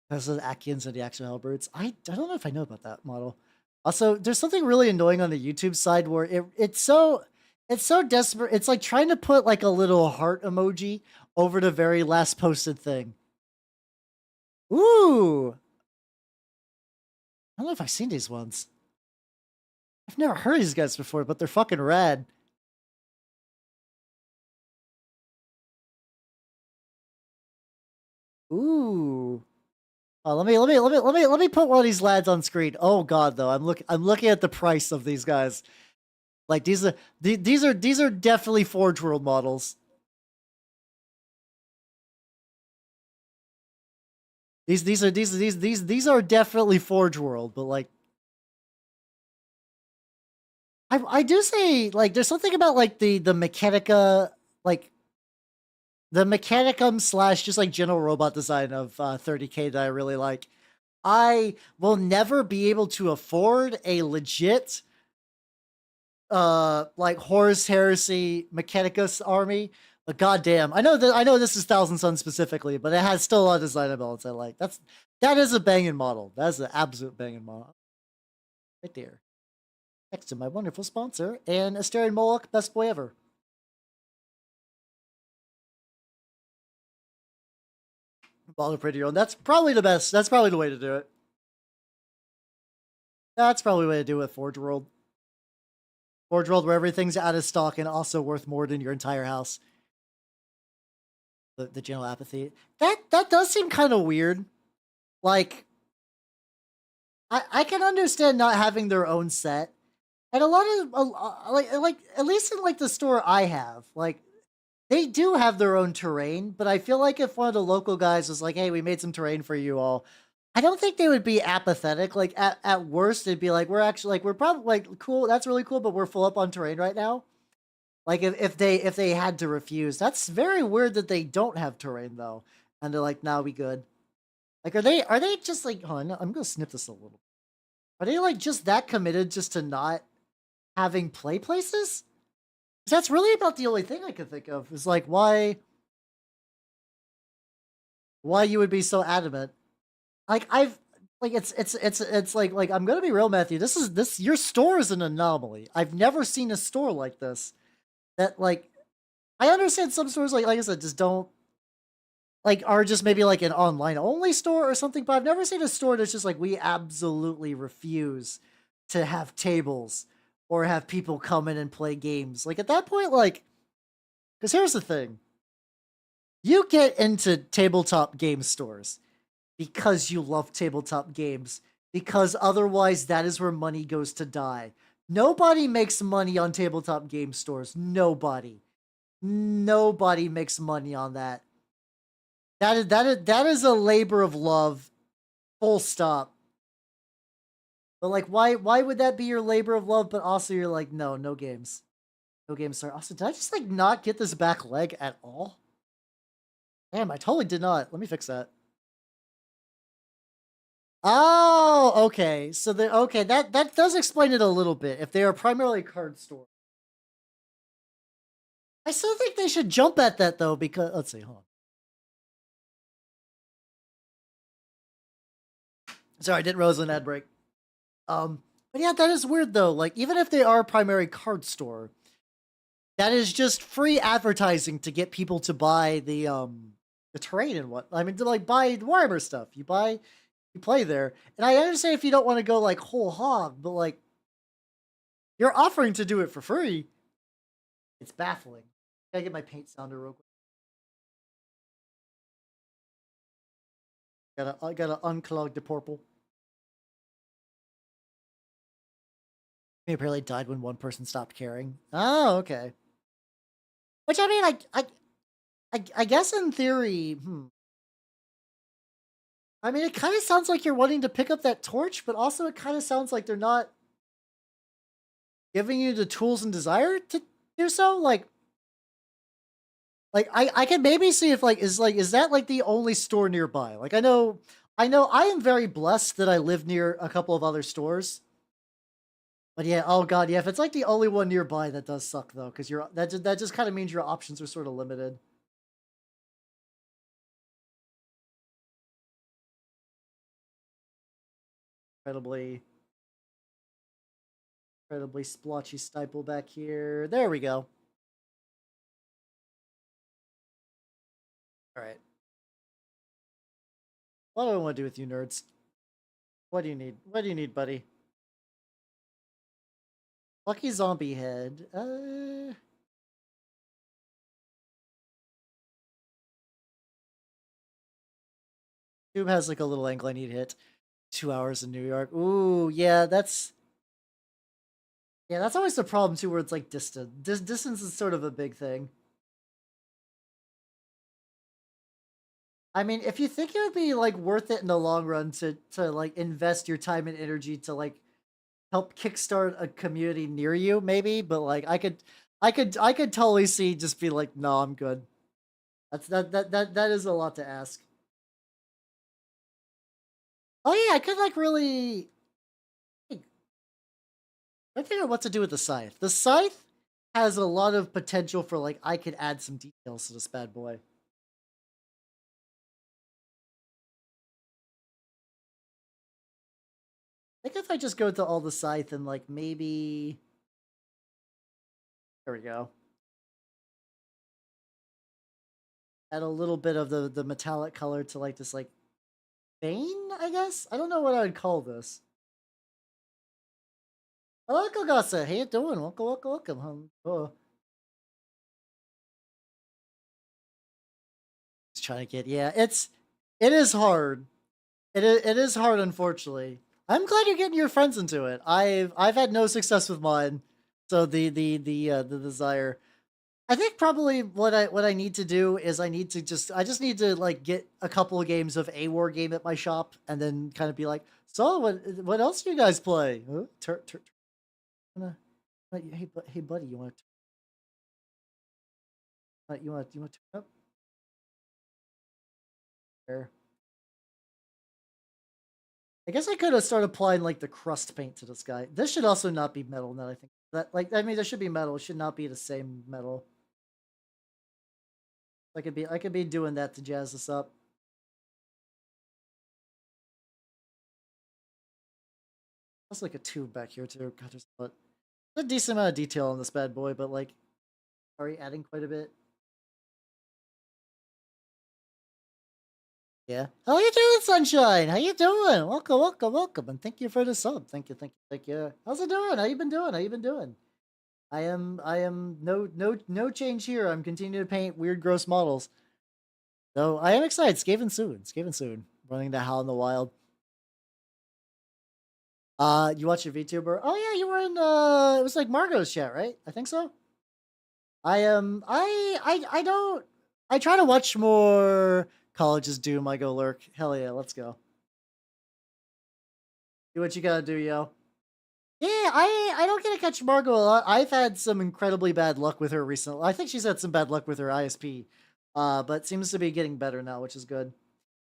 Because of the Akians and the actual Hellbirds. I don't know if I know about that model. Also, there's something really annoying on the YouTube side where it's so desperate. It's like trying to put like a little heart emoji over the very last posted thing. Ooh. I don't know if I've seen these ones. I've never heard of these guys before, but they're fucking rad. Ooh. Oh, let me put one of these lads on screen. Oh god, though, I'm looking at the price of these guys. Like these are definitely Forge World models. These are definitely Forge World, but like I do say like there's something about like the Mechanica, like the Mechanicum slash just like general robot design of 30K that I really like. I will never be able to afford a legit like Horus Heresy Mechanicus army. But goddamn, I know this is Thousand Sun specifically, but it has still a lot of design elements I like. That is a banging model. That's an absolute banging model. Right there. Next to my wonderful sponsor and Asterion Moloch, best boy ever. Model pretty own. That's probably the best. That's probably the way to do it. That's probably the way to do it with Forge World. Forge World where everything's out of stock and also worth more than your entire house. The general apathy. That does seem kind of weird. Like, I can understand not having their own set, and a lot of like at least in like the store I have, like they do have their own terrain. But I feel like if one of the local guys was like, "Hey, we made some terrain for you all," I don't think they would be apathetic. Like at worst, it'd be like we're probably like cool. That's really cool, but we're full up on terrain right now. Like if they had to refuse, that's very weird that they don't have terrain though, and they're like, "Nah, we good." Like, are they just like? Hold on, I'm gonna snip this a little. Are they like just that committed just to not having play places? 'Cause that's really about the only thing I could think of. Is like why you would be so adamant. Like I've like it's like I'm gonna be real, Matthew. This your store is an anomaly. I've never seen a store like this. That like I understand some stores like I said just don't like are just maybe like an online only store or something, but I've never seen a store that's just like we absolutely refuse to have tables or have people come in and play games. Like at that point, like, because here's the thing. You get into tabletop game stores because you love tabletop games, because otherwise that is where money goes to die. Nobody makes money on tabletop game stores. Nobody. Nobody makes money on that. That is a labor of love. Full stop. But like why would that be your labor of love, but also you're like, no games. No games, sir. Also, did I just like not get this back leg at all? Damn, I totally did not. Let me fix that. Oh, okay. So okay, that does explain it a little bit. If they are primarily card store. I still think they should jump at that though, because let's see, hold on. Sorry, I didn't realize an ad break. But yeah, that is weird though. Like, even if they are a primary card store, that is just free advertising to get people to buy the terrain and what I mean to like buy Warhammer stuff. You play there. And I understand if you don't want to go like whole hog, but like you're offering to do it for free. It's baffling. Gotta get my paint sounder real quick. I gotta unclog the purple. He apparently died when one person stopped caring. Oh, okay. Which I mean, I I guess in theory, I mean, it kind of sounds like you're wanting to pick up that torch, but also it kind of sounds like they're not giving you the tools and desire to do so. Like I can maybe see if is that like the only store nearby? Like I know I am very blessed that I live near a couple of other stores. But yeah, oh god, yeah, if it's like the only one nearby, that does suck though, because that just kind of means your options are sort of limited. Incredibly, incredibly splotchy stipple back here. There we go. All right. What do I want to do with you nerds? What do you need? What do you need, buddy? Lucky zombie head. Tube has like a little angle I need to hit. 2 hours in New York. Ooh, yeah, that's always the problem too, where it's like distant. Distance is sort of a big thing. I mean, if you think it would be like worth it in the long run to like invest your time and energy to like help kickstart a community near you, maybe, but like I could totally see just be like, no, I'm good. That is a lot to ask. Oh yeah, I could like really I figure out what to do with the scythe. The scythe has a lot of potential for like I could add some details to this bad boy. I think if I just go to all the scythe and like maybe there we go. Add a little bit of the metallic color to like this like vein, I guess? I don't know what I would call this. Hello, Gogasa. How you doing? Welcome, welcome, welcome. Oh, just trying to get yeah. It is hard. It is hard, unfortunately. I'm glad you're getting your friends into it. I've had no success with mine, so the desire. I think probably what I need to do is I just need to like get a couple of games of a war game at my shop and then kind of be like, so what else do you guys play? Huh? Hey buddy, you want to turn up there? I guess I could have started applying like the crust paint to this guy. This should also not be metal. Now that I think that like I mean there should be metal. It should not be the same metal. I could be doing that to jazz this up. That's like a tube back here too. God, there's a decent amount of detail on this bad boy, but like already adding quite a bit. Yeah. How you doing, Sunshine? How you doing? Welcome, welcome, welcome, and thank you for the sub. Thank you, thank you, thank you. How's it doing? How you been doing? How you been doing? I am no change here. I'm continuing to paint weird, gross models. So I am excited. Skaven soon. Skaven soon. Running the Howl in the Wild. You watch your VTuber? Oh yeah, you were in it was like Margot's chat, right? I think so. I don't I try to watch more colleges Doom. I go lurk. Hell yeah, let's go. Do what you gotta do, yo. Yeah, I don't get to catch Margot a lot. I've had some incredibly bad luck with her recently. I think she's had some bad luck with her ISP. But seems to be getting better now, which is good.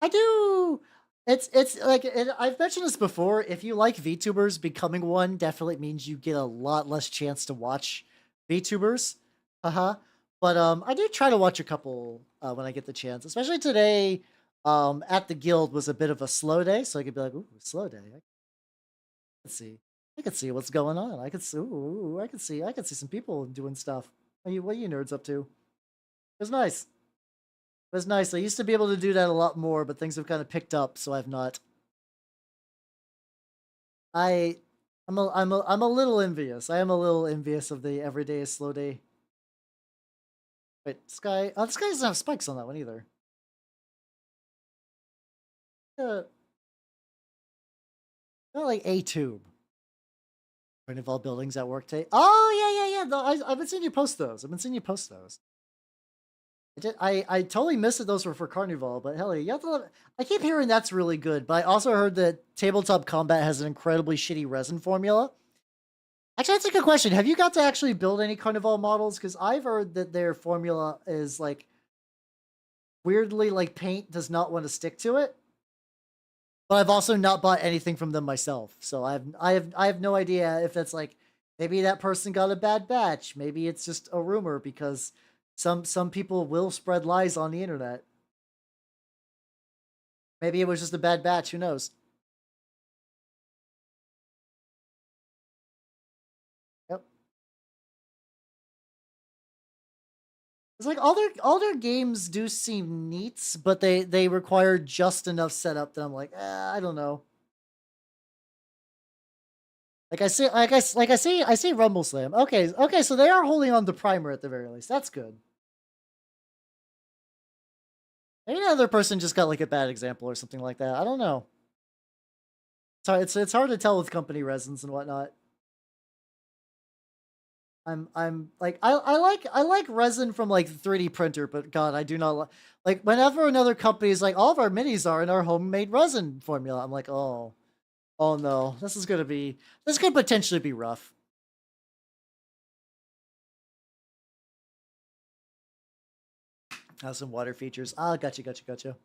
I do. It's like I've mentioned this before. If you like VTubers, becoming one definitely means you get a lot less chance to watch VTubers. But I do try to watch a couple when I get the chance. Especially today, at the guild was a bit of a slow day, so I could be like, "Ooh, slow day." I can see, I can see what's going on. I could see, ooh, I could see some people doing stuff. What are you nerds up to? It was nice. It was nice. I used to be able to do that a lot more, but things have kind of picked up, so I've not. I, I'm a little envious. I am a little envious of the everyday slow day. Wait, Sky. Oh, this guy doesn't have spikes on that one either. Not like a tube. Point of all buildings at work today. Oh yeah, yeah, yeah. No, I've been seeing you post those. I've been seeing you post those. I totally missed that those were for Carnival, but hell, you have to. I keep hearing that's really good, but I also heard that tabletop combat has an incredibly shitty resin formula. Actually, that's a good question. Have you got to actually build any Carnival models? Because I've heard that their formula is like weirdly like paint does not want to stick to it. But I've also not bought anything from them myself, so I have no idea if that's like maybe that person got a bad batch. Maybe it's just a rumor because some people will spread lies on the internet. Maybe it was just a bad batch. Who knows? Yep. It's like all their games do seem neat, but they require just enough setup that I'm like, I don't know. Like I see Rumble Slam. Okay, so they are holding on to Primer at the very least. That's good. Maybe another person just got like a bad example or something like that. I don't know. It's hard to tell with company resins and whatnot. I'm like I like resin from like the 3D printer, but God, I do not like whenever another company is like all of our minis are in our homemade resin formula. I'm like, oh no, this could potentially be rough. Has some water features. Ah, gotcha.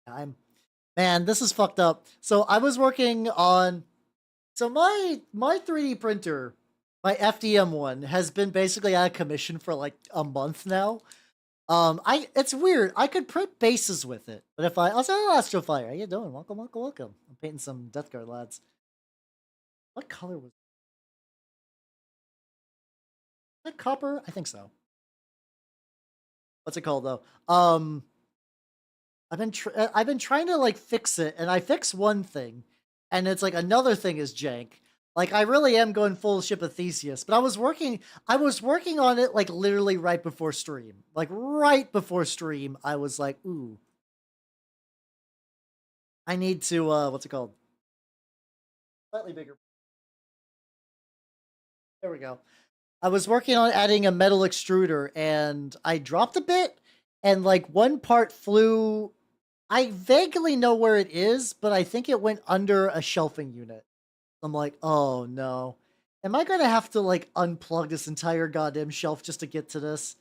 I'm man, this is fucked up. So I was working on my 3D printer, my FDM one, has been basically out of commission for like a month now. It's weird. I could print bases with it, but if I also Astrofire, how you doing? Welcome. I'm painting some Death Guard lads. What color was that? Copper? I think so. What's it called though? I've been trying to like fix it, and I fix one thing, and it's like another thing is jank. Like I really am going full ship of Theseus, but I was working on it like literally right before stream. Like right before stream, I was like, ooh, I need to what's it called? Slightly bigger. There we go. I was working on adding a metal extruder, and I dropped a bit, and like one part flew. I vaguely know where it is, but I think it went under a shelving unit. I'm like, oh no. Am I gonna have to like unplug this entire goddamn shelf just to get to this?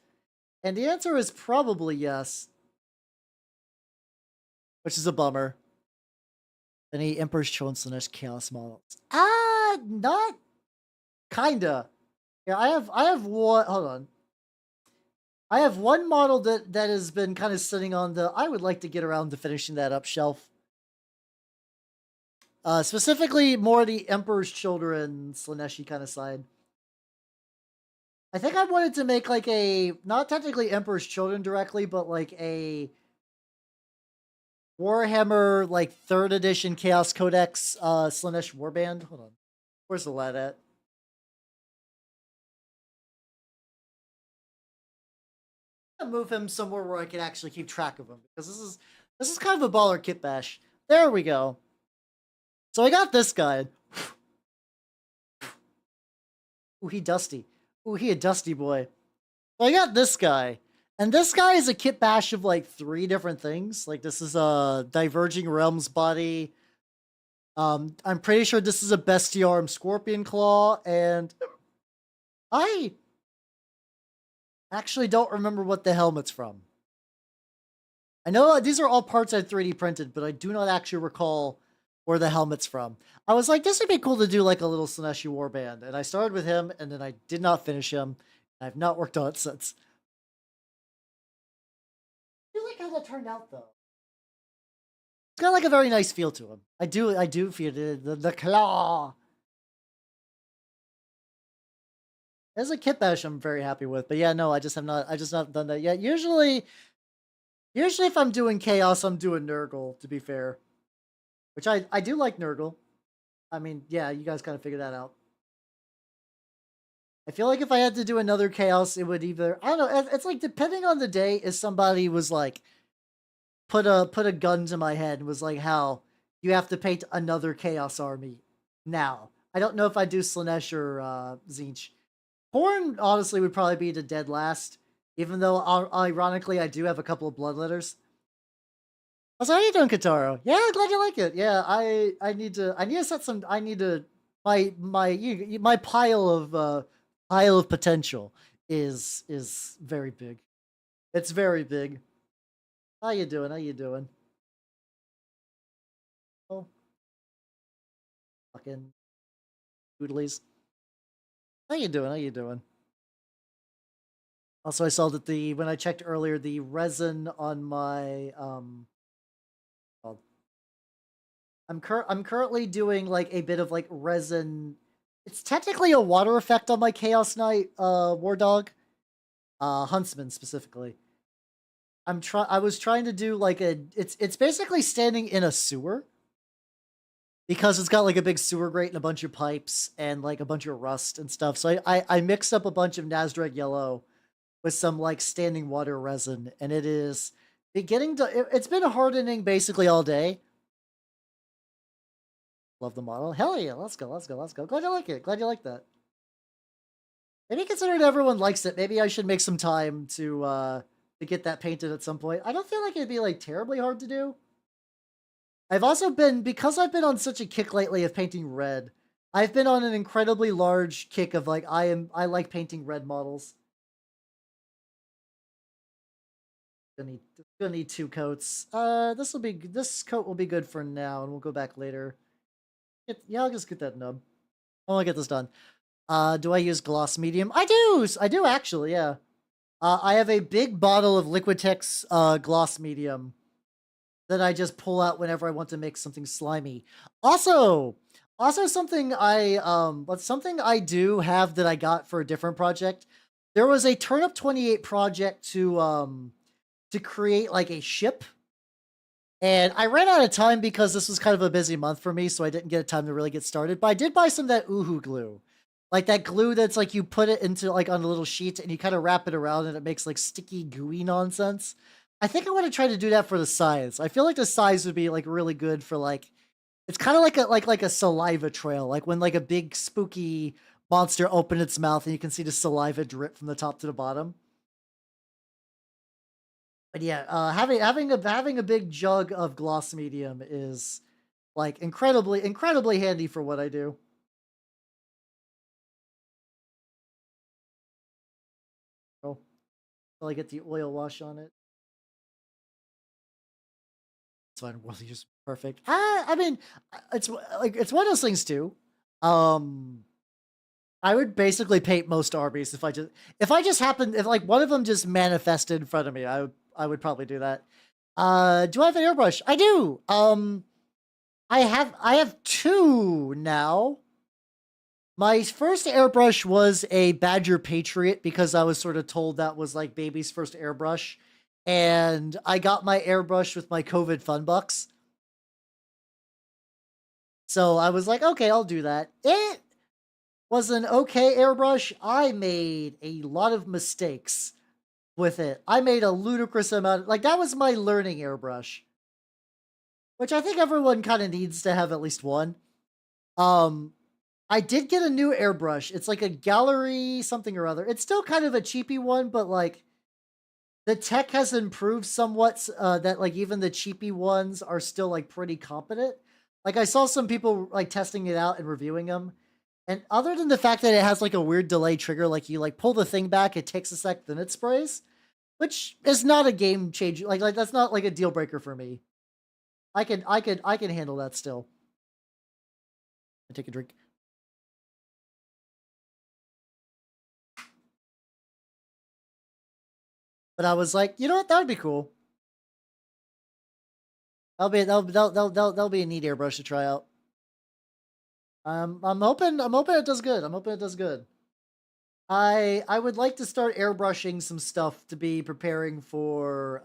And the answer is probably yes. Which is a bummer. Any Emperor's Children slash Chaos models? Not kinda. Yeah, I have one hold on. I have one model that has been kind of sitting on the I would like to get around to finishing that up shelf. Specifically more the Emperor's Children Slaneshi kind of side. I think I wanted to make like a not technically Emperor's Children directly, but like a Warhammer like 3rd edition Chaos Codex Slanesh Warband. Hold on. Where's the lad at? I'm gonna move him somewhere where I can actually keep track of him because this is kind of a baller kit bash. There we go. So I got this guy. Ooh, he dusty. Ooh, he a dusty boy. So I got this guy. And this guy is a kit bash of like 3 different things. Like this is a Diverging Realms body. I'm pretty sure this is a Bestiarm Scorpion Claw, and I actually don't remember what the helmet's from. I know these are all parts I 3D printed, but I do not actually recall where the helmet's from. I was like, this would be cool to do like a little Slaneshi warband, and I started with him, and then I did not finish him. I've not worked on it since. I feel like how that turned out though. It's got like a very nice feel to him. I do feel the claw. As a kit bash, I'm very happy with, but yeah, no, I just not done that yet. Usually if I'm doing chaos, I'm doing Nurgle, to be fair. Which I do like Nurgle. I mean, yeah, you guys kind of figured that out. I feel like if I had to do another chaos, it would either I don't know. It's like depending on the day. If somebody was like put a gun to my head and was like, "How you have to paint another chaos army now?" I don't know if I do Slanesh or Zinch. Horn honestly would probably be the dead last. Even though, ironically, I do have a couple of bloodletters. So how you doing, Kataro? Yeah, glad you like it. Yeah, I need to set some. I need to my pile of potential is very big. It's very big. How you doing? How you doing? Oh, fucking doodlies. How you doing? How you doing? Also, I saw that when I checked earlier, the resin on my well, I'm currently doing like a bit of like resin. It's technically a water effect on my Chaos Knight War Dog, Huntsman specifically. I was trying to do like it's basically standing in a sewer because it's got like a big sewer grate and a bunch of pipes and like a bunch of rust and stuff. So I mixed up a bunch of Nazdreg yellow with some like standing water resin, and it is beginning to. It's been hardening basically all day. Love the model. Hell yeah! Let's go. Let's go. Let's go. Glad you like it. Glad you like that. Maybe considering everyone likes it, maybe I should make some time to get that painted at some point. I don't feel like it'd be like terribly hard to do. I've also been, because I've been on such a kick lately of painting red, I've been on an incredibly large kick of like I like painting red models. Gonna need 2 coats. This coat will be good for now, and we'll go back later. Yeah, I'll just get that nub. I want to get this done. Do I use gloss medium? I do actually, yeah. I have a big bottle of Liquitex gloss medium that I just pull out whenever I want to make something slimy. Also something something I do have that I got for a different project. There was a Turnip 28 project to create like a ship. And I ran out of time because this was kind of a busy month for me, so I didn't get time to really get started. But I did buy some of that Uhu glue. Like that glue that's like you put it into like on a little sheet and you kind of wrap it around and it makes like sticky gooey nonsense. I think I want to try to do that for the size. I feel like the size would be like really good for like it's kind of like a saliva trail, like when like a big spooky monster opened its mouth and you can see the saliva drip from the top to the bottom. But yeah, having a big jug of gloss medium is like incredibly handy for what I do. Oh, until I get the oil wash on it. It's fine. Well, just perfect. I mean, it's like it's one of those things too. Um, I would basically paint most armies if I just happened if like one of them just manifested in front of me. I would probably do that. Do I have an airbrush? I do. I have 2 now. My first airbrush was a Badger Patriot because I was sort of told that was like baby's first airbrush. And I got my airbrush with my COVID fun bucks. So I was like, okay, I'll do that. It was an okay airbrush. I made a lot of mistakes with it. I made a ludicrous amount. Like, that was my learning airbrush, which I think everyone kind of needs to have at least one. I did get a new airbrush. It's like a gallery something or other. It's still kind of a cheapy one, but like the tech has improved somewhat. That like even the cheapy ones are still like pretty competent. Like I saw some people like testing it out and reviewing them. And other than the fact that it has like a weird delay trigger, like you like pull the thing back, it takes a sec, then it sprays, which is not a game changer. Like that's not like a deal breaker for me. I can handle that still. I take a drink. But I was like, you know what? That would be cool. That'll be a neat airbrush to try out. I'm hoping it does good. I'm hoping it does good. I would like to start airbrushing some stuff to be preparing for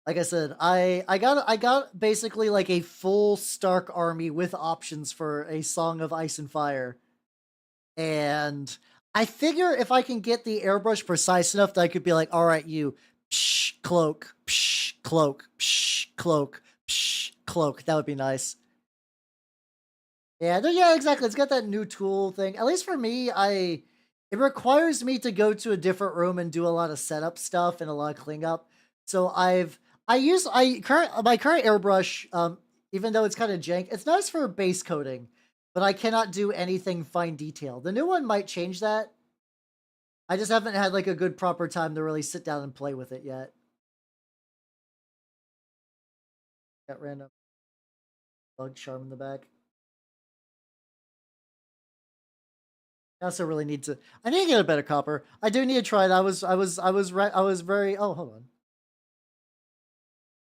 like I said, I got basically like a full Stark army with options for a Song of Ice and Fire. And I figure if I can get the airbrush precise enough that I could be like, all right, you psh, cloak, psh, cloak, psh, cloak, psh, cloak. That would be nice. Yeah, yeah, exactly. It's got that new tool thing. At least for me, it requires me to go to a different room and do a lot of setup stuff and a lot of cleanup. So my current airbrush, even though it's kind of jank, it's nice for base coating, but I cannot do anything fine detail. The new one might change that. I just haven't had like a good proper time to really sit down and play with it yet. Got random bug charm in the back. I also really need to. I need to get a better copper. I do need to try it. I was very. Oh, hold on.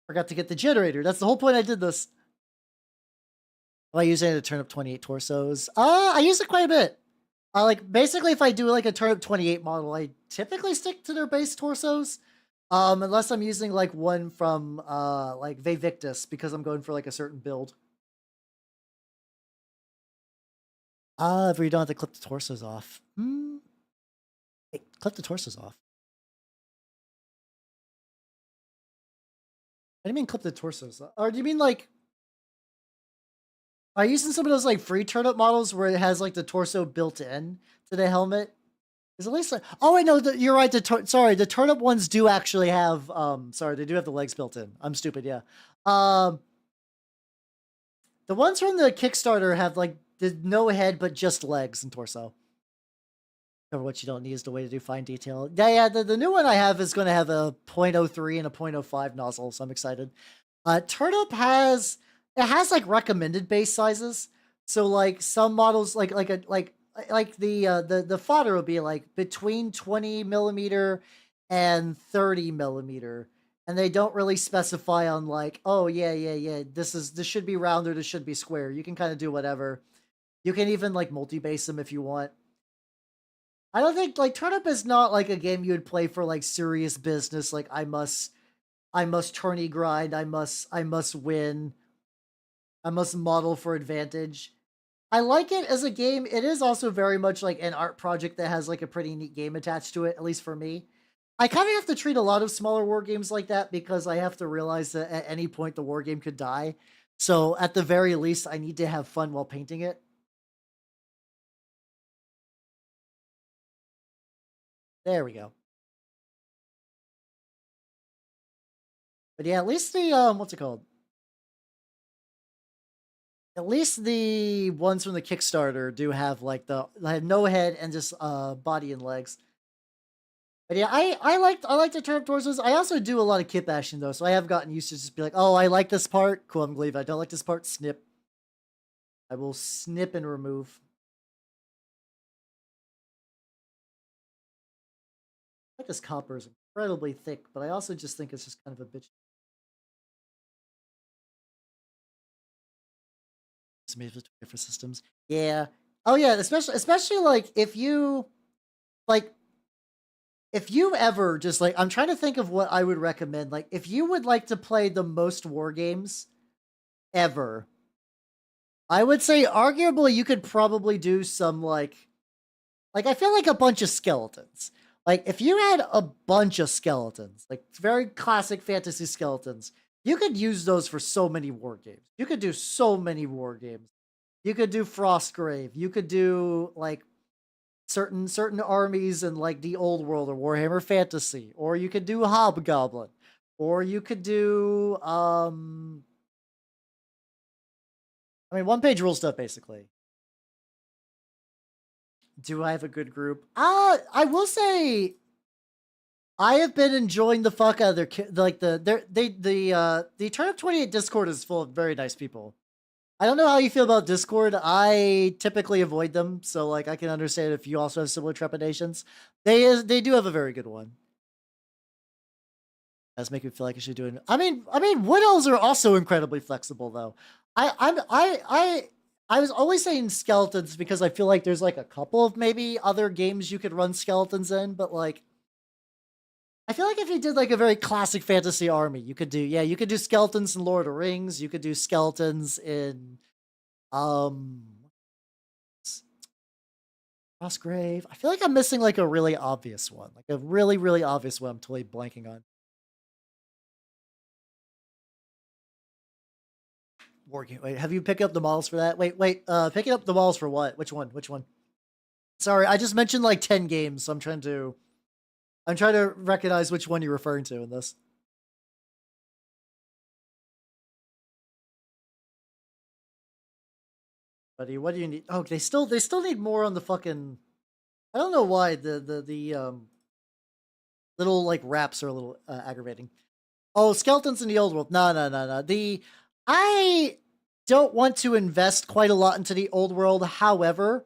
Forgot to get the generator. That's the whole point I did this. Am I using it to turn up 28 torsos? I use it quite a bit. Like basically if I do like a turn up 28 model, I typically stick to their base torsos. Unless I'm using like one from like Vtuber because I'm going for like a certain build. If we don't have to clip the torsos off. Hey, clip the torsos off. What do you mean clip the torsos? Or do you mean like, are you using some of those like free turnip models where it has like the torso built in to the helmet? Is at least like, oh wait, no, you're right. Sorry, the turnip ones do actually have sorry, they do have the legs built in. I'm stupid, yeah. The ones from the Kickstarter have like no head but just legs and torso. Cover what you don't need is the way to do fine detail. Yeah, the new one I have is going to have a 0.03 and a 0.05 nozzle, so I'm excited. Turnip has like recommended base sizes. So like some models like the fodder will be like between 20 millimeter and 30 millimeter. And they don't really specify on like, oh yeah, this should be round or this should be square. You can kind of do whatever. You can even like multi-base them if you want. I don't think like Turnip is not like a game you would play for like serious business. Like I must tourney grind. I must win. I must model for advantage. I like it as a game. It is also very much like an art project that has like a pretty neat game attached to it, at least for me. I kind of have to treat a lot of smaller war games like that because I have to realize that at any point the war game could die. So at the very least, I need to have fun while painting it. There we go. But yeah, at least the what's it called? At least the ones from the Kickstarter do have like have no head and just body and legs. But yeah, I like the turnip torsos. I also do a lot of kit bashing though, so I have gotten used to just be like, oh, I like this part. Cool, I'm glad I don't like this part. Snip. I will snip and remove. I like this copper is incredibly thick, but I also just think it's just kind of a bitch. It's made for different systems. Yeah. Oh yeah, especially like if you like if you ever just like I'm trying to think of what I would recommend. Like if you would like to play the most war games ever, I would say arguably you could probably do some like I feel like a bunch of skeletons. Like if you had a bunch of skeletons, like very classic fantasy skeletons, you could use those for so many war games. You could do so many war games. You could do Frostgrave. You could do like certain armies in like the old world or Warhammer Fantasy, or you could do Hobgoblin, or you could do I mean one page rule stuff basically. Do I have a good group? I will say I have been enjoying the fuck out of the Turn Up 28 Discord is full of very nice people. I don't know how you feel about Discord. I typically avoid them, so like I can understand if you also have similar trepidations. They do have a very good one. That's making me feel like I should do it. I mean, wood elves are also incredibly flexible though. I was always saying skeletons because I feel like there's like a couple of maybe other games you could run skeletons in, but like I feel like if you did like a very classic fantasy army, you could do skeletons in Lord of the Rings, you could do skeletons in um Frostgrave. I feel like I'm missing like a really obvious one. Like a really, really obvious one I'm totally blanking on. War game. Wait, have you picked up the models for that? Wait, picking up the models for what? Which one? Which one? Sorry, I just mentioned like 10 games, so I'm trying to recognize which one you're referring to in this. Buddy, what do you need? Oh, they still need more on the fucking. I don't know why the little like wraps are a little aggravating. Oh, skeletons in the old world. No, no, no, no. I don't want to invest quite a lot into the old world. However,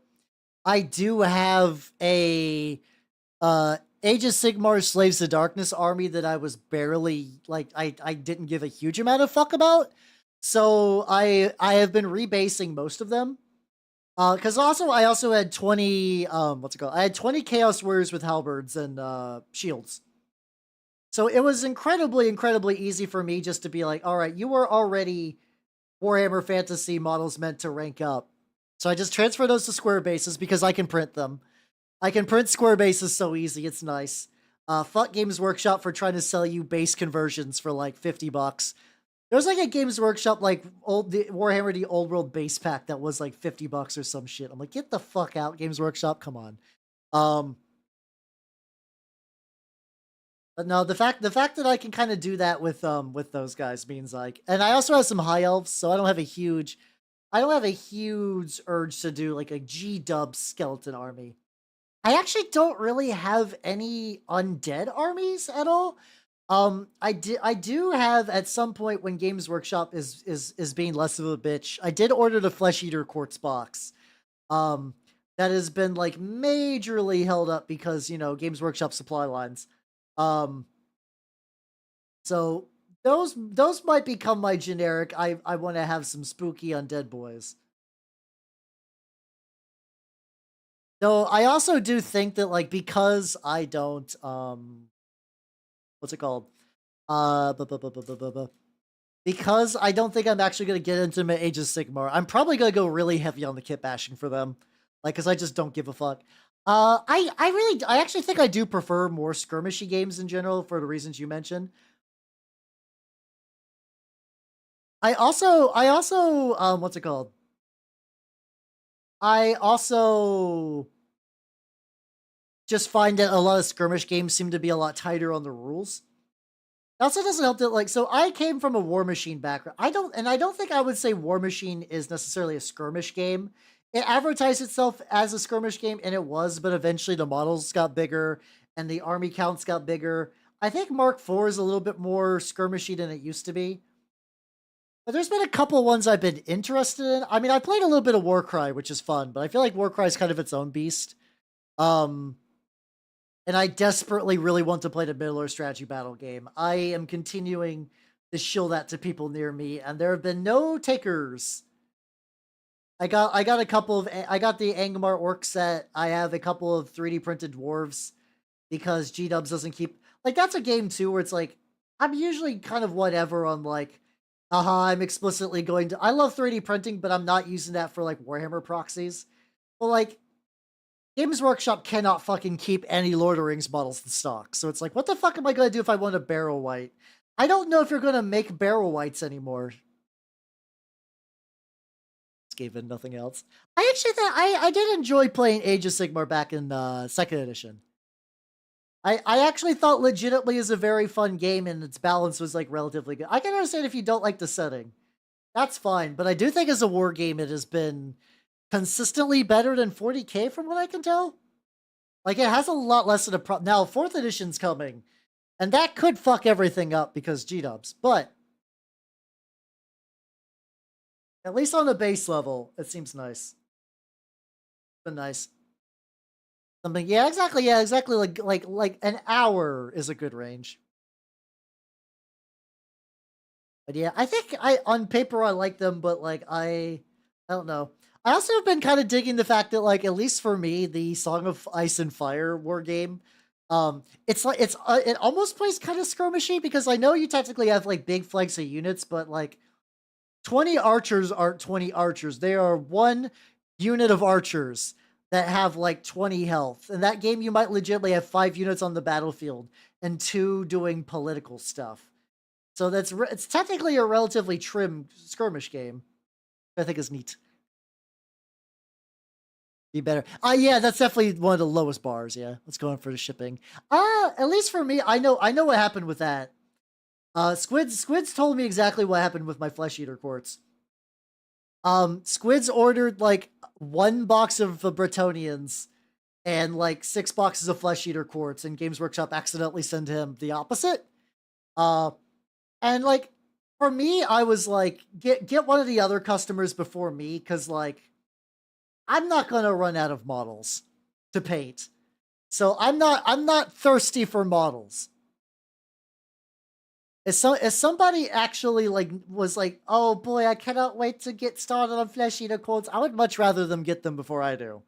I do have a Age of Sigmar Slaves of Darkness army that I was barely like I didn't give a huge amount of fuck about. So I have been rebasing most of them. Because I also had 20 what's it called? I had 20 Chaos Warriors with halberds and shields. So it was incredibly easy for me just to be like, all right, you were already Warhammer Fantasy models meant to rank up. So I just transfer those to square bases because I can print them. I can print square bases so easy, it's nice. Fuck Games Workshop for trying to sell you base conversions for like $50. There's like a Games Workshop like the Warhammer the Old World base pack that was like $50 or some shit. I'm like, get the fuck out, Games Workshop, come on. But no, the fact that I can kind of do that with those guys means like, and I also have some high elves, so I don't have a huge urge to do like a G-dub skeleton army. I actually don't really have any undead armies at all. I do have at some point when Games Workshop is being less of a bitch. I did order the Flesh Eater Quartz box. That has been like majorly held up because Games Workshop supply lines. So those might become my generic. I want to have some spooky undead boys. Though I also do think that like because I don't what's it called? Because I don't think I'm actually gonna get into my Age of Sigmar. I'm probably gonna go really heavy on the kit bashing for them, like because I just don't give a fuck. I actually think I do prefer more skirmishy games in general for the reasons you mentioned. I also what's it called? I also just find that a lot of skirmish games seem to be a lot tighter on the rules. It also doesn't help that like so I came from a War Machine background. I don't think I would say War Machine is necessarily a skirmish game. It advertised itself as a skirmish game and it was, but eventually the models got bigger and the army counts got bigger. I think Mark IV is a little bit more skirmishy than it used to be. But there's been a couple ones I've been interested in. I mean, I played a little bit of Warcry, which is fun, but I feel like Warcry is kind of its own beast. Um, and I desperately really want to play the Middle Earth strategy battle game. I am continuing to shill that to people near me, and there have been no takers. I got a couple of I got the Angmar orc set. I have a couple of 3D printed dwarves because G Dubs doesn't keep like that's a game too where it's like I'm usually kind of whatever on like I'm explicitly going to I love 3D printing, but I'm not using that for like Warhammer proxies. But like Games Workshop cannot fucking keep any Lord of the Rings models in stock. So it's like, what the fuck am I gonna do if I want a barrel white? I don't know if you're gonna make barrel whites anymore. Given nothing else. I actually thought I did enjoy playing Age of Sigmar back in second edition. I actually thought legitimately is a very fun game and its balance was like relatively good. I can understand if you don't like the setting. That's fine, but I do think as a war game it has been consistently better than 40K from what I can tell. Like it has a lot less of a problem. Now 4th edition's coming, and that could fuck everything up because G-dubs, but at least on the base level, it seems nice. But nice. Something, yeah, exactly, like an hour is a good range. But yeah, I think on paper I like them, but like I don't know. I also have been kind of digging the fact that like at least for me, the Song of Ice and Fire war game, it's like it almost plays kind of skirmishy because I know you technically have like big flanks of units, but like 20 archers aren't 20 archers. They are one unit of archers that have like 20 health. In that game, you might legitimately have 5 units on the battlefield and 2 doing political stuff. So it's technically a relatively trim skirmish game. I think is neat. Be better. Yeah, that's definitely one of the lowest bars. Yeah, let's go in for the shipping. At least for me, I know what happened with that. Squids told me exactly what happened with my flesh eater quartz. Squids ordered like 1 box of the Bretonians and like 6 boxes of flesh eater quartz, and Games Workshop accidentally sent him the opposite. Uh, and like for me, I was like, get one of the other customers before me, because like I'm not gonna run out of models to paint. So I'm not thirsty for models. If somebody actually like was like, oh boy, I cannot wait to get started on flesh eater codes, I would much rather them get them before I do.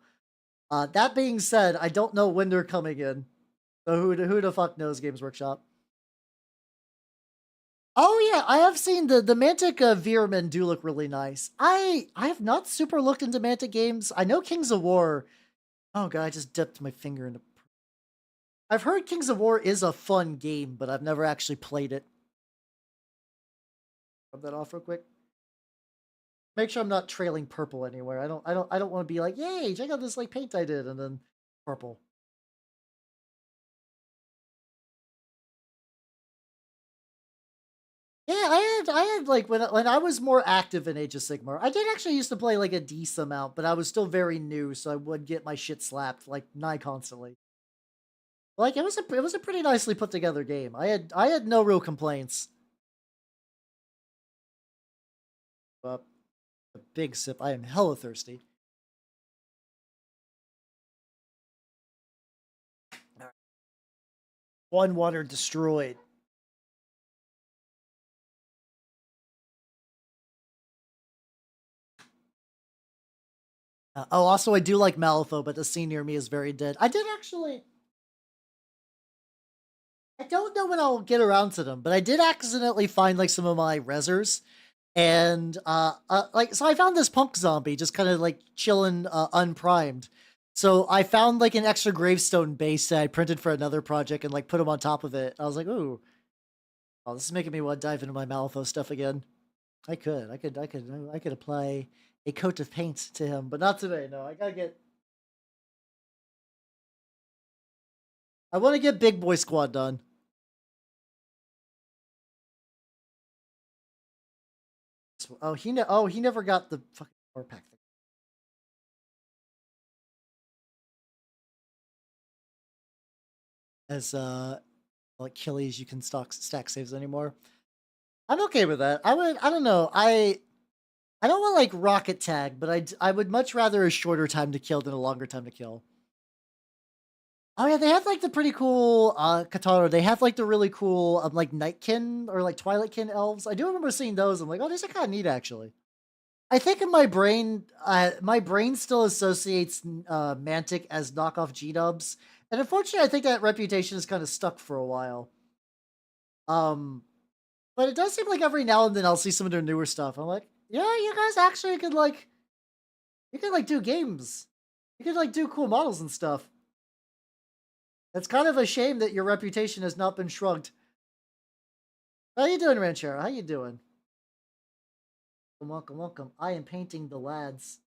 That being said, I don't know when they're coming in. So who the fuck knows, Games Workshop? Oh yeah, I have seen the Mantic Veermen do look really nice. I have not super looked into Mantic games. I know Kings of War. Oh god, I just dipped my finger into. I've heard Kings of War is a fun game, but I've never actually played it. Rub that off real quick. Make sure I'm not trailing purple anywhere. I don't want to be like, yay, check out this like paint I did, and then purple. Yeah, I had like when I was more active in Age of Sigmar, I did actually used to play like a decent amount, but I was still very new, so I would get my shit slapped like nigh constantly. Like it was a pretty nicely put together game. I had no real complaints. But a big sip. I am hella thirsty. One water destroyed. Oh, also I do like Malifaux, but the scene near me is very dead. I did actually. I don't know when I'll get around to them, but I did accidentally find like some of my resers, and like so I found this punk zombie just kind of like chilling unprimed. So I found like an extra gravestone base that I printed for another project and like put him on top of it. I was like, ooh, oh, this is making me want to dive into my Malifaux stuff again. I could apply a coat of paint to him, but not today. No, I gotta get. I want to get Big Boy Squad done. Oh, he never got the fucking power pack thing. As like Achilles, you can stack saves anymore. I'm okay with that. I don't know. I don't want like rocket tag, but I would much rather a shorter time to kill than a longer time to kill. Oh yeah, they have like the pretty cool Katara. They have like the really cool like Nightkin or like Twilightkin elves. I do remember seeing those. I'm like, oh, these are kind of neat actually. I think in my brain still associates Mantic as knockoff G-dubs, and unfortunately, I think that reputation is kind of stuck for a while. Um, but it does seem like every now and then I'll see some of their newer stuff. I'm like, yeah, you guys actually could like, you could like do games, you could like do cool models and stuff. It's kind of a shame that your reputation has not been shrugged. How you doing, Ranchero? How you doing? Welcome, welcome. I am painting the lads.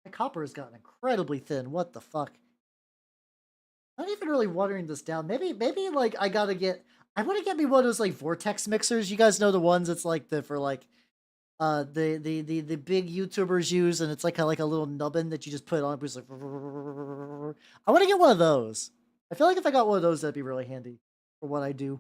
My copper has gotten incredibly thin. What the fuck? I'm not even really watering this down. Maybe like I gotta get. I want to get me one of those like vortex mixers. You guys know the ones that's like the for like the big YouTubers use, and it's like a little nubbin that you just put on. It's like I want to get one of those. I feel like if I got one of those, that'd be really handy for what I do.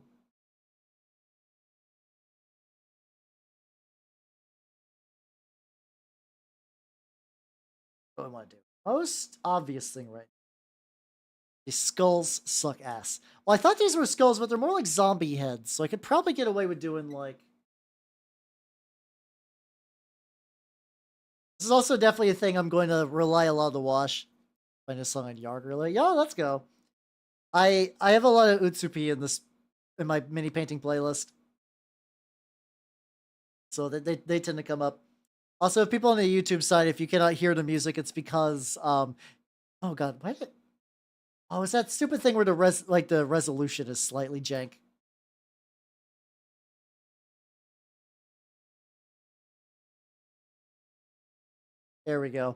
What do I want to do? Most obvious thing, right? These skulls suck ass. Well, I thought these were skulls, but they're more like zombie heads, so I could probably get away with doing like. This is also definitely a thing I'm going to rely a lot on the wash. Find a song on Yard really. Yeah, let's go. I have a lot of Utsupi in my mini painting playlist, so they tend to come up. Also, if people on the YouTube side, if you cannot hear the music, it's because oh god, why did oh it's that stupid thing where the resolution is slightly jank. There we go.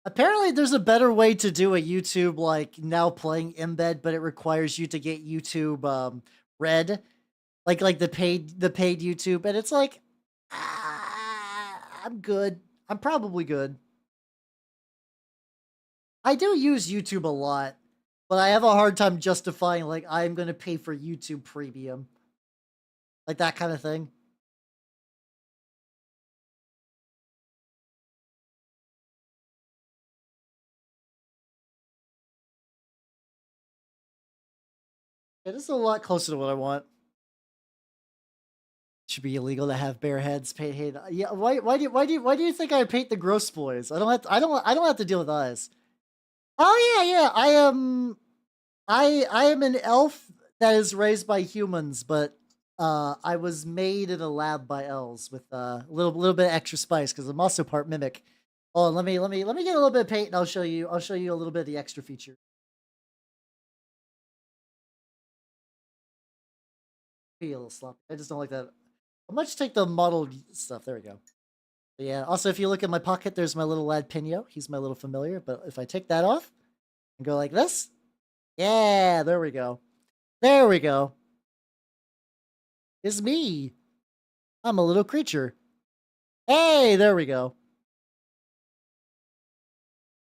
Apparently, there's a better way to do a YouTube like now playing embed, but it requires you to get YouTube Red, like the paid YouTube, and it's like, I'm good. I'm probably good. I do use YouTube a lot, but I have a hard time justifying like I'm gonna pay for YouTube Premium, like that kind of thing. It is a lot closer to what I want. Should be illegal to have bare heads. Paint hate. Yeah. Why do you think I paint the gross boys? I don't have to deal with eyes. Oh yeah, yeah. I am an elf that is raised by humans, but I was made in a lab by elves with a little bit of extra spice because I'm also part mimic. Oh, let me get a little bit of paint and I'll show you a little bit of the extra feature. Be a little sloppy. I just don't like that. I'll much take the modeled stuff. There we go. But yeah. Also, if you look at my pocket, there's my little lad Pino. He's my little familiar. But if I take that off and go like this, yeah, there we go. There we go. It's me. I'm a little creature. Hey, there we go.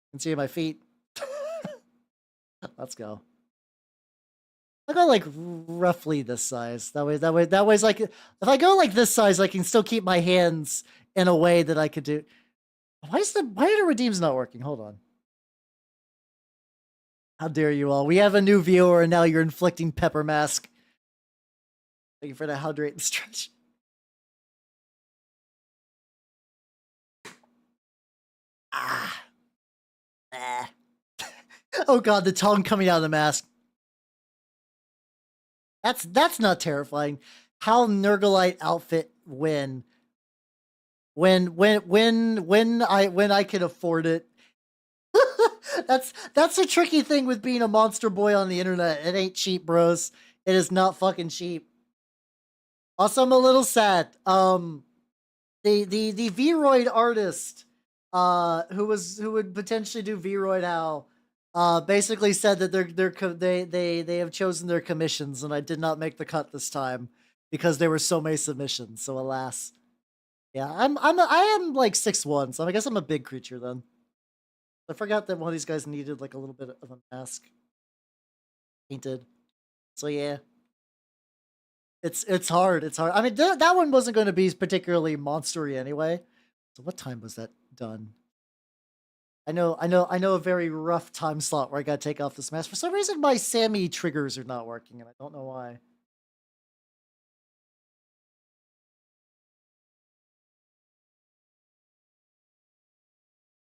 You can see my feet. Let's go. I go like roughly this size. That way's like if I go like this size, I can still keep my hands in a way that I could do. Why are the redeems not working? Hold on. How dare you all? We have a new viewer and now you're inflicting pepper mask. Thank you for that hydrate and stretch. Ah. Ah. Oh god, the tongue coming out of the mask. That's not terrifying. How Nurglite outfit when I can afford it. That's a tricky thing with being a monster boy on the internet. It ain't cheap, bros. It is not fucking cheap. Also, I'm a little sad. The Vroid artist, who would potentially do Vroid How, basically said that they have chosen their commissions, and I did not make the cut this time because there were so many submissions. So alas, yeah, I am like 6'1", so I guess I'm a big creature then. I forgot that one of these guys needed like a little bit of a mask painted. So yeah, it's hard. It's hard. I mean, that one wasn't going to be particularly monstery anyway. So what time was that done? I know a very rough time slot where I gotta take off this mask. For some reason, my Sammy triggers are not working, and I don't know why.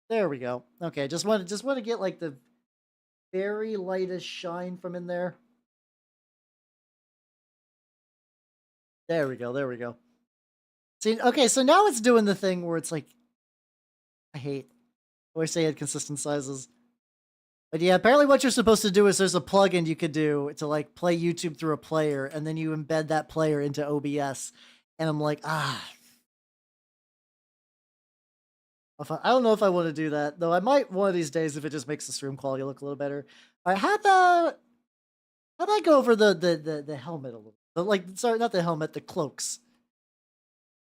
There we go. Okay, just want to get like the very lightest shine from in there. There we go. There we go. See, okay, so now it's doing the thing where it's like, I hate. I wish they had consistent sizes. But yeah, apparently what you're supposed to do is there's a plugin you could do to like play YouTube through a player, and then you embed that player into OBS. And I'm like, I don't know if I want to do that, though I might one of these days if it just makes the stream quality look a little better. All right, how about I go over the helmet a little? Like, sorry, not the helmet, the cloaks.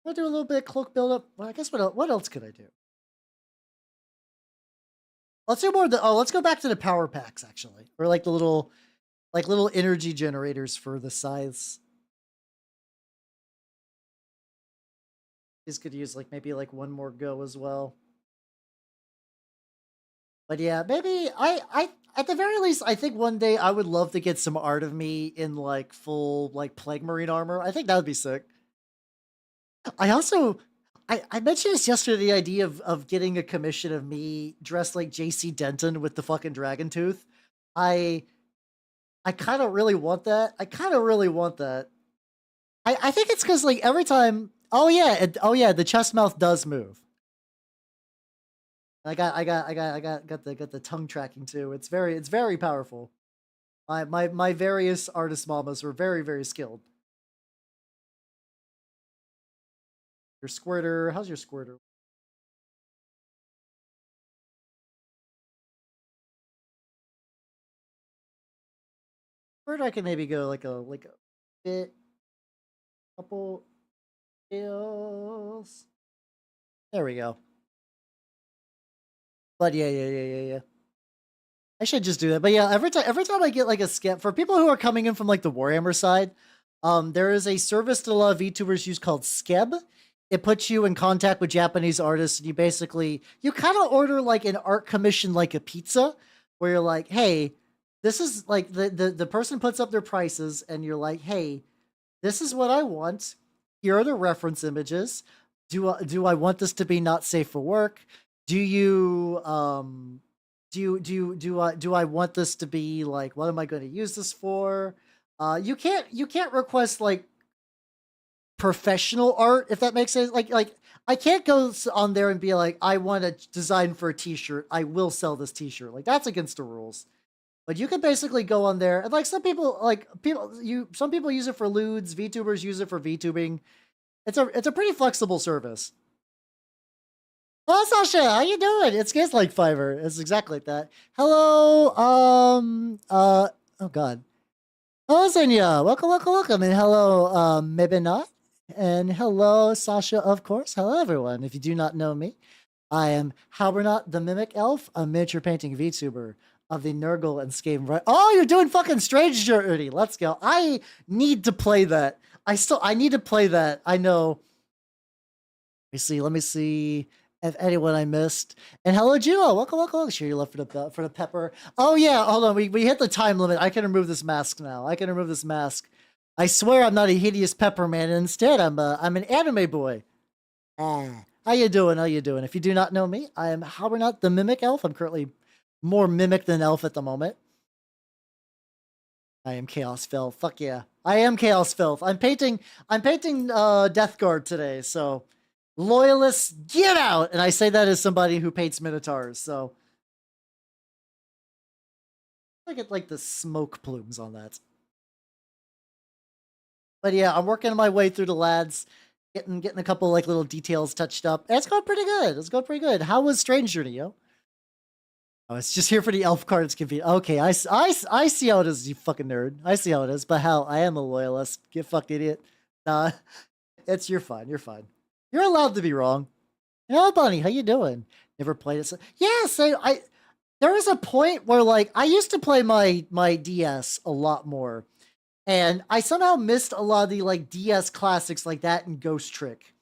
I'll do a little bit of cloak buildup. Well, I guess what else could I do? Let's do more of the. Oh, let's go back to the power packs actually, or like the little energy generators for the scythes. These could use like maybe like one more go as well. But yeah, maybe I at the very least, I think one day I would love to get some art of me in like full like plague marine armor. I think that would be sick. I also I mentioned this yesterday, the idea of getting a commission of me dressed like JC Denton with the fucking dragon tooth. I I kind of really want that. I kind of really want that. I think it's because like every time. Oh yeah, the chest mouth does move. I got the tongue tracking too. It's very powerful. My various artist mamas were very skilled. Your squirter, how's your squirter? Where I can maybe go like a bit, couple deals. There we go. But yeah. I should just do that. But yeah, every time I get like a skip for people who are coming in from like the Warhammer side, there is a service that a lot of VTubers use called Skeb. It puts you in contact with Japanese artists, and you kind of order like an art commission, like a pizza, where you're like, hey, this is like the person puts up their prices, and you're like, hey, this is what I want. Here are the reference images. Do I want this to be not safe for work? Do you do I want this to be like, what am I going to use this for? You can't request like professional art, if that makes sense. Like I can't go on there and be like, I want a design for a t-shirt, I will sell this t-shirt. Like that's against the rules. But you can basically go on there, and like some people use it for lewds, VTubers use it for VTubing. It's a pretty flexible service. Oh, Sasha, how you doing? It's guys like Fiverr. It's exactly like that. Hello, oh god. Hello, Zenya. Welcome. And hello, maybe not. And hello, Sasha, of course. Hello, everyone. If you do not know me, I am Halbernot the Mimic Elf, a miniature painting VTuber of the Nurgle and Skaven. Right? Oh, you're doing fucking Strange Journey. Let's go. I need to play that. I need to play that. I know. Let me see if anyone I missed. And hello, Juno. Welcome. Sure, you left for the pepper. Oh yeah, hold on. We hit the time limit. I can remove this mask now. I can remove this mask. I swear I'm not a hideous pepper man. Instead, I'm an anime boy. How you doing? If you do not know me, I am Halbernot the Mimic Elf. I'm currently more mimic than elf at the moment. I am Chaos Filth. Fuck yeah. I am Chaos Filth. I'm painting Death Guard today, so loyalists, get out! And I say that as somebody who paints Minotaurs, so I get like the smoke plumes on that. But yeah, I'm working my way through the lads, getting a couple like little details touched up. And it's going pretty good. How was Strange Journey, yo? Oh, it's just here for the elf card. It's convenient. Okay, I see how it is, you fucking nerd. I see how it is. But hell, I am a loyalist. Get fucked, idiot. Nah, you're fine. You're allowed to be wrong. Hello, Bunny. How you doing? Never played it. Yeah, so there was a point where like I used to play my DS a lot more, and I somehow missed a lot of the like DS classics like that and Ghost Trick.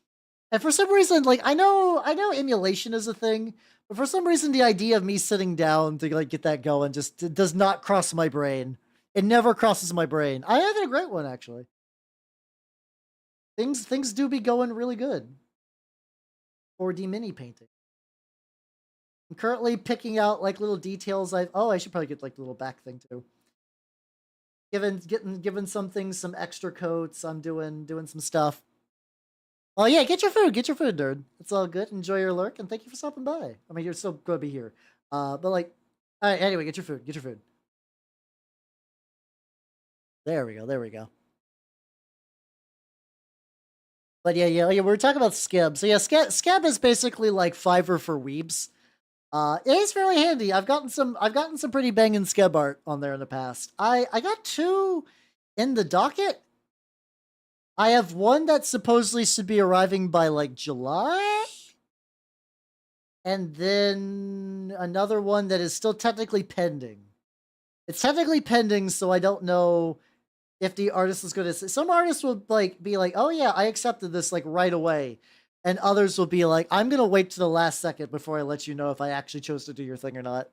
And for some reason, like I know emulation is a thing, but for some reason the idea of me sitting down to like get that going just does not cross my brain. It never crosses my brain. I had a great one actually. Things do be going really good. 4D mini painting. I'm currently picking out like little details. I should probably get like the little back thing too. Given some things some extra coats. I'm doing some stuff. Oh yeah, get your food, nerd. It's all good. Enjoy your lurk, and thank you for stopping by. I mean, you're still going to be here. But like, all right. Anyway, get your food. There we go. But yeah, we were talking about Skeb. So yeah, Skeb is basically like Fiverr for weebs. It is fairly handy. I've gotten some pretty banging Skeb art on there in the past. I got 2 in the docket. I have one that supposedly should be arriving by like July. And then another one that is still technically pending. It's technically pending, so I don't know if the artist is going to... Some artists will like be like, oh yeah, I accepted this like right away. And others will be like, I'm going to wait to the last second before I let you know if I actually chose to do your thing or not.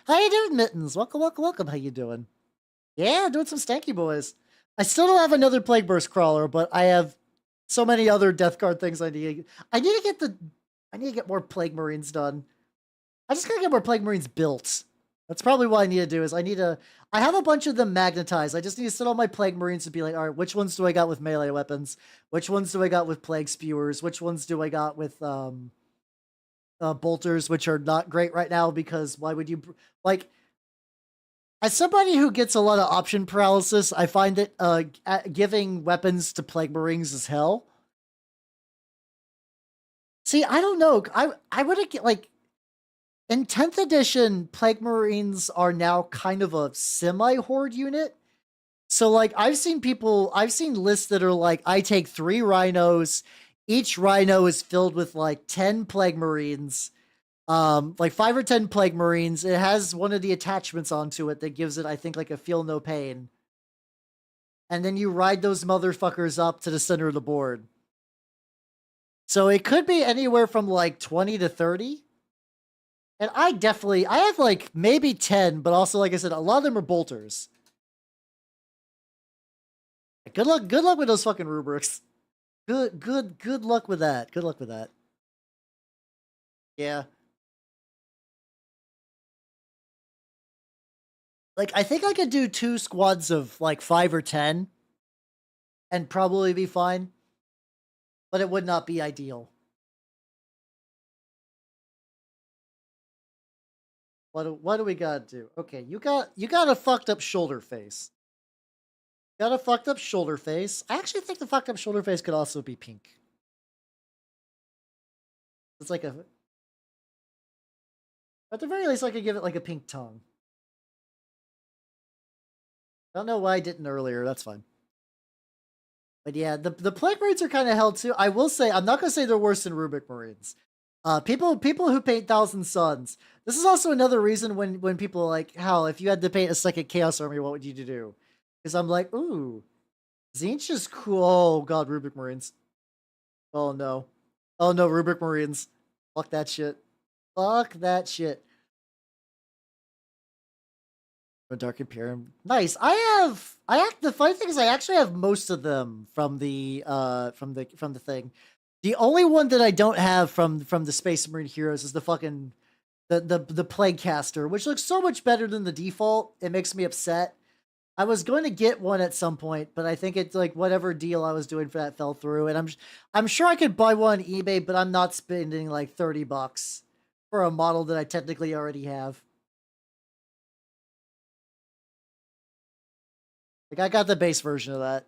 How you doing, Mittens? Welcome. How you doing? Yeah, doing some stanky boys. I still don't have another Plague Burst crawler, but I have so many other Death Guard things I need to get more Plague Marines done. I just gotta get more Plague Marines built. That's probably what I need to do is I have a bunch of them magnetized. I just need to sit on my Plague Marines and be like, all right, which ones do I got with melee weapons? Which ones do I got with Plague Spewers? Which ones do I got with bolters, which are not great right now because why would you... Like, as somebody who gets a lot of option paralysis, I find that giving weapons to Plague Marines is hell. See, I don't know. I would get like... In 10th edition, Plague Marines are now kind of a semi-horde unit. So like I've seen lists that are like, I take 3 rhinos, each rhino is filled with like 10 plague marines, like 5 or 10 plague marines. It has one of the attachments onto it that gives it, I think, like a feel no pain. And then you ride those motherfuckers up to the center of the board. So it could be anywhere from like 20 to 30. And I have like maybe 10, but also, like I said, a lot of them are bolters. Good luck with those fucking rubrics. Good luck with that. Good luck with that. Yeah. Like, I think I could do 2 squads of like 5 or 10 and probably be fine. But it would not be ideal. What do we gotta do? Okay, you got a fucked up shoulder face. Got a fucked up shoulder face. I actually think the fucked up shoulder face could also be pink. It's like a, at the very least, I could give it like a pink tongue. I don't know why I didn't earlier. That's fine. But yeah, the plague marines are kind of held too. I will say, I'm not gonna say they're worse than Rubik marines. People who paint Thousand Suns. This is also another reason when people are like, how if you had to paint a second Chaos Army, what would you do? Because I'm like, ooh, Tzeentch is cool. Oh god, Rubik marines. Oh no, oh no, Rubik marines. Fuck that shit. Fuck that shit. A Dark Imperium. Nice. The funny thing is I actually have most of them from the thing. The only one that I don't have from the Space Marine Heroes is the fucking the Plague Caster, which looks so much better than the default. It makes me upset. I was going to get one at some point, but I think it's like whatever deal I was doing for that fell through, and I'm sure I could buy one on eBay, but I'm not spending like $30 for a model that I technically already have. Like, I got the base version of that.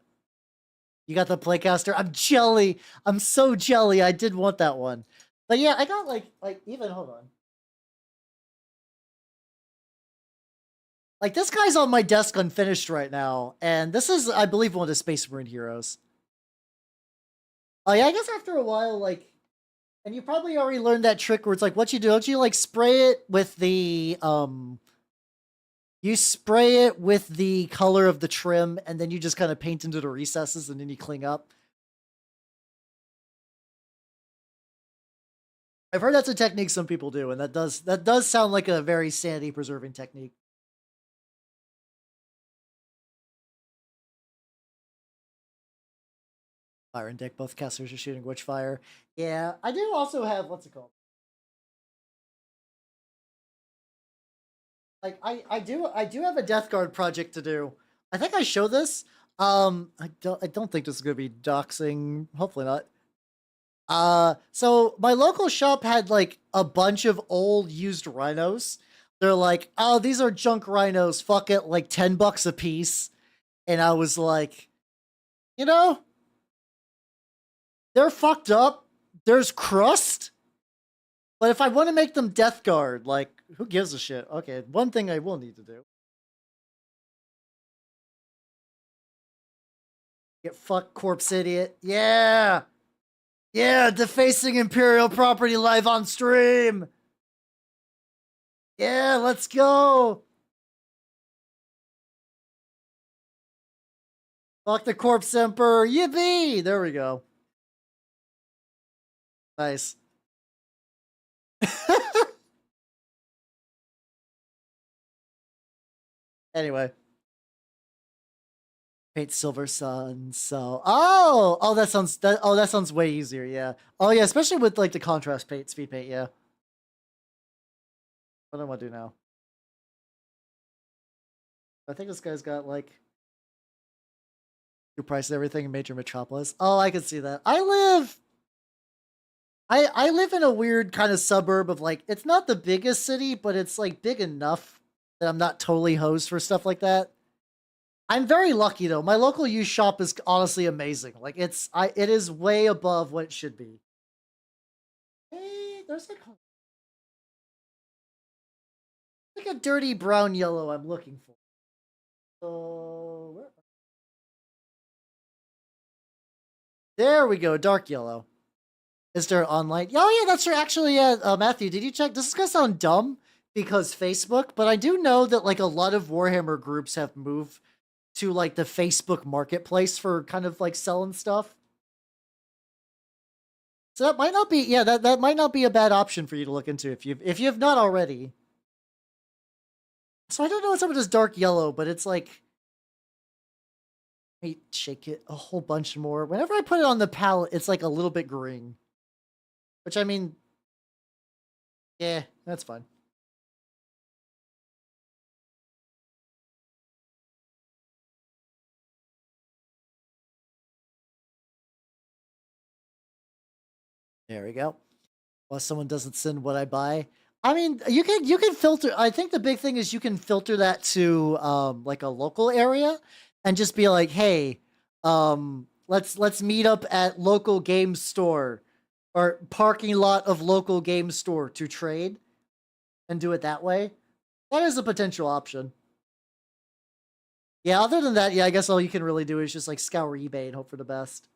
You got the Playcaster? I'm jelly. I'm so jelly. I did want that one. But yeah, I got like even, hold on. Like, this guy's on my desk unfinished right now, and this is, I believe, one of the Space Marine heroes. Oh yeah, I guess after a while, like, and you probably already learned that trick where it's like, what you do, don't you like spray it with the you spray it with the color of the trim, and then you just kind of paint into the recesses, and then you clean up. I've heard that's a technique some people do, and that does sound like a very sanity preserving technique. Fire and deck, both casters are shooting Witchfire. Yeah, I do also have, what's it called? Like, I do have a Death Guard project to do. I think I show this. I don't think this is gonna be doxing. Hopefully not. So my local shop had like a bunch of old used rhinos. They're like, oh, these are junk rhinos. Fuck it, like $10 a piece. And I was like, you know, they're fucked up. There's crust. But if I want to make them Death Guard, like, who gives a shit? Okay, one thing I will need to do. Get fucked, corpse idiot. Yeah! Yeah, defacing Imperial property live on stream! Yeah, let's go! Fuck the corpse emperor, yippee! There we go. Nice. Anyway. Paint Silver Sun, so that sounds way easier, yeah. Oh yeah, especially with like the contrast paint, speed paint, yeah. What do I want to do now? I think this guy's got like your price and everything in Major Metropolis. Oh, I can see that. I live in a weird kind of suburb of like, it's not the biggest city, but it's like big enough that I'm not totally hosed for stuff like that. I'm very lucky though. My local used shop is honestly amazing. Like, it is way above what it should be. Hey, there's like a dirty brown yellow I'm looking for. So There we go, dark yellow. Is there online? Oh yeah, that's true. Actually, Matthew, did you check? This is gonna sound dumb because Facebook, but I do know that like a lot of Warhammer groups have moved to like the Facebook marketplace for kind of like selling stuff. So that might not be, yeah, that might not be a bad option for you to look into if you have not already. So I don't know what's up with this dark yellow, but it's like, let me shake it a whole bunch more. Whenever I put it on the palette, it's like a little bit green, which I mean, yeah, that's fine. There we go. Well, someone doesn't send what I buy. I mean, you can filter. I think the big thing is you can filter that to like a local area, and just be like, hey, let's meet up at local game store or parking lot of local game store to trade, and do it that way. That is a potential option. Yeah. Other than that, yeah, I guess all you can really do is just like scour eBay and hope for the best.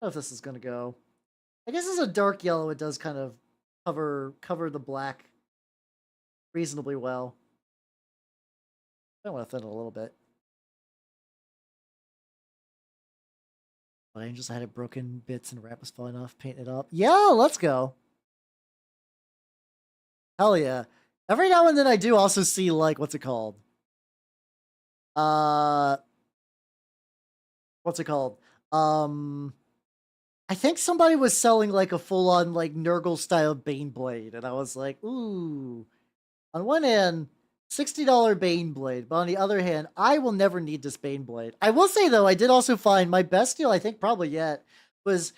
I don't know if this is gonna go. I guess as a dark yellow, it does kind of cover the black reasonably well. I want to thin it a little bit. But Angels had it broken bits and wrap was falling off, paint it up. Yeah, let's go. Hell yeah. Every now and then I do also see like what's it called? Uh what's it called? Um I think somebody was selling like a full-on like Nurgle style Baneblade, and I was like, ooh. On one hand, $60 Baneblade, but on the other hand, I will never need this Baneblade. I will say though, I did also find my best deal, I think probably yet, was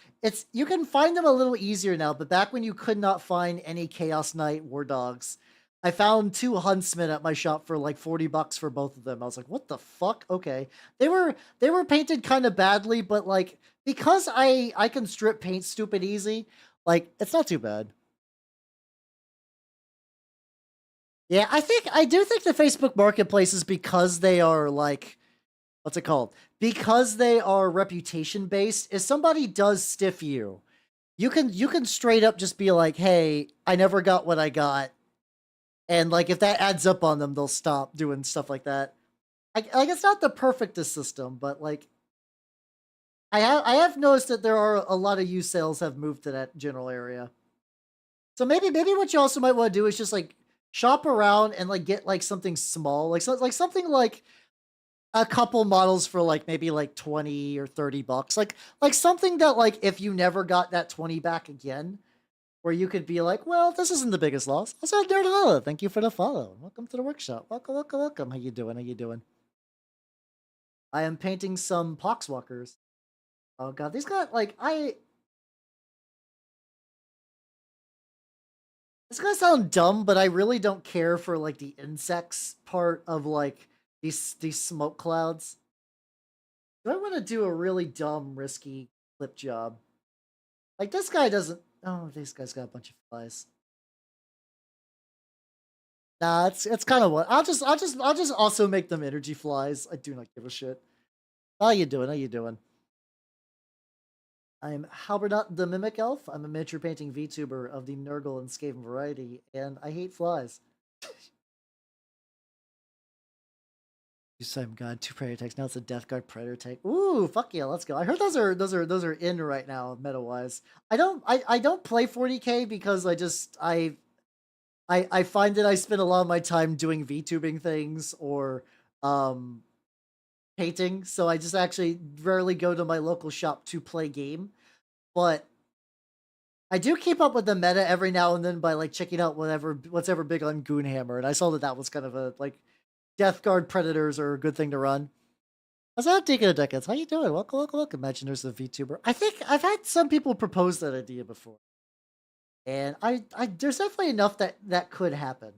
you can find them a little easier now, but back when you could not find any Chaos Knight War Dogs, I found 2 Huntsmen at my shop for like $40 for both of them. I was like, what the fuck? Okay. They were painted kind of badly, but like because I can strip paint stupid easy, like it's not too bad. Yeah, I do think the Facebook Marketplace is because they are like what's it called? Because they are reputation based. If somebody does stiff you, you can straight up just be like, "Hey, I never got what I got," and like if that adds up on them, they'll stop doing stuff like that. Like it's not the perfectest system, but like I have noticed that there are a lot of used sales have moved to that general area. So maybe what you also might want to do is just like shop around and like get like something small, like something like a couple models for like maybe like 20 or $30. Like something that like if you never got that 20 back again, where you could be like, well, this isn't the biggest loss. Also, Nerdella, thank you for the follow. Welcome to the workshop. Welcome, welcome, welcome. How you doing? How you doing? I am painting some poxwalkers. Oh god, these got like it's gonna sound dumb, but I really don't care for like the insects part of like these smoke clouds. Do I want to do a really dumb, risky flip job? Like this guy doesn't. Oh, this guy's got a bunch of flies. Nah, it's kind of what I'll just also make them energy flies. I do not give a shit. How you doing? How you doing? I'm Halberdot the Mimic Elf. I'm a miniature painting VTuber of the Nurgle and Skaven variety, and I hate flies. You said I'm god 2 predator tanks. Now it's a Death Guard predator tank. Ooh, fuck yeah, let's go. I heard those are in right now meta wise. I don't play 40k because I find that I spend a lot of my time doing VTubing things or um painting, so I just actually rarely go to my local shop to play game. But I do keep up with the meta every now and then by like checking out what's ever big on Goonhammer, and I saw that that was kind of a like Death Guard Predators are a good thing to run. How's that taking a decades? How you doing? Welcome, welcome, welcome. Imagine there's a VTuber. I think I've had some people propose that idea before, and I there's definitely enough that could happen.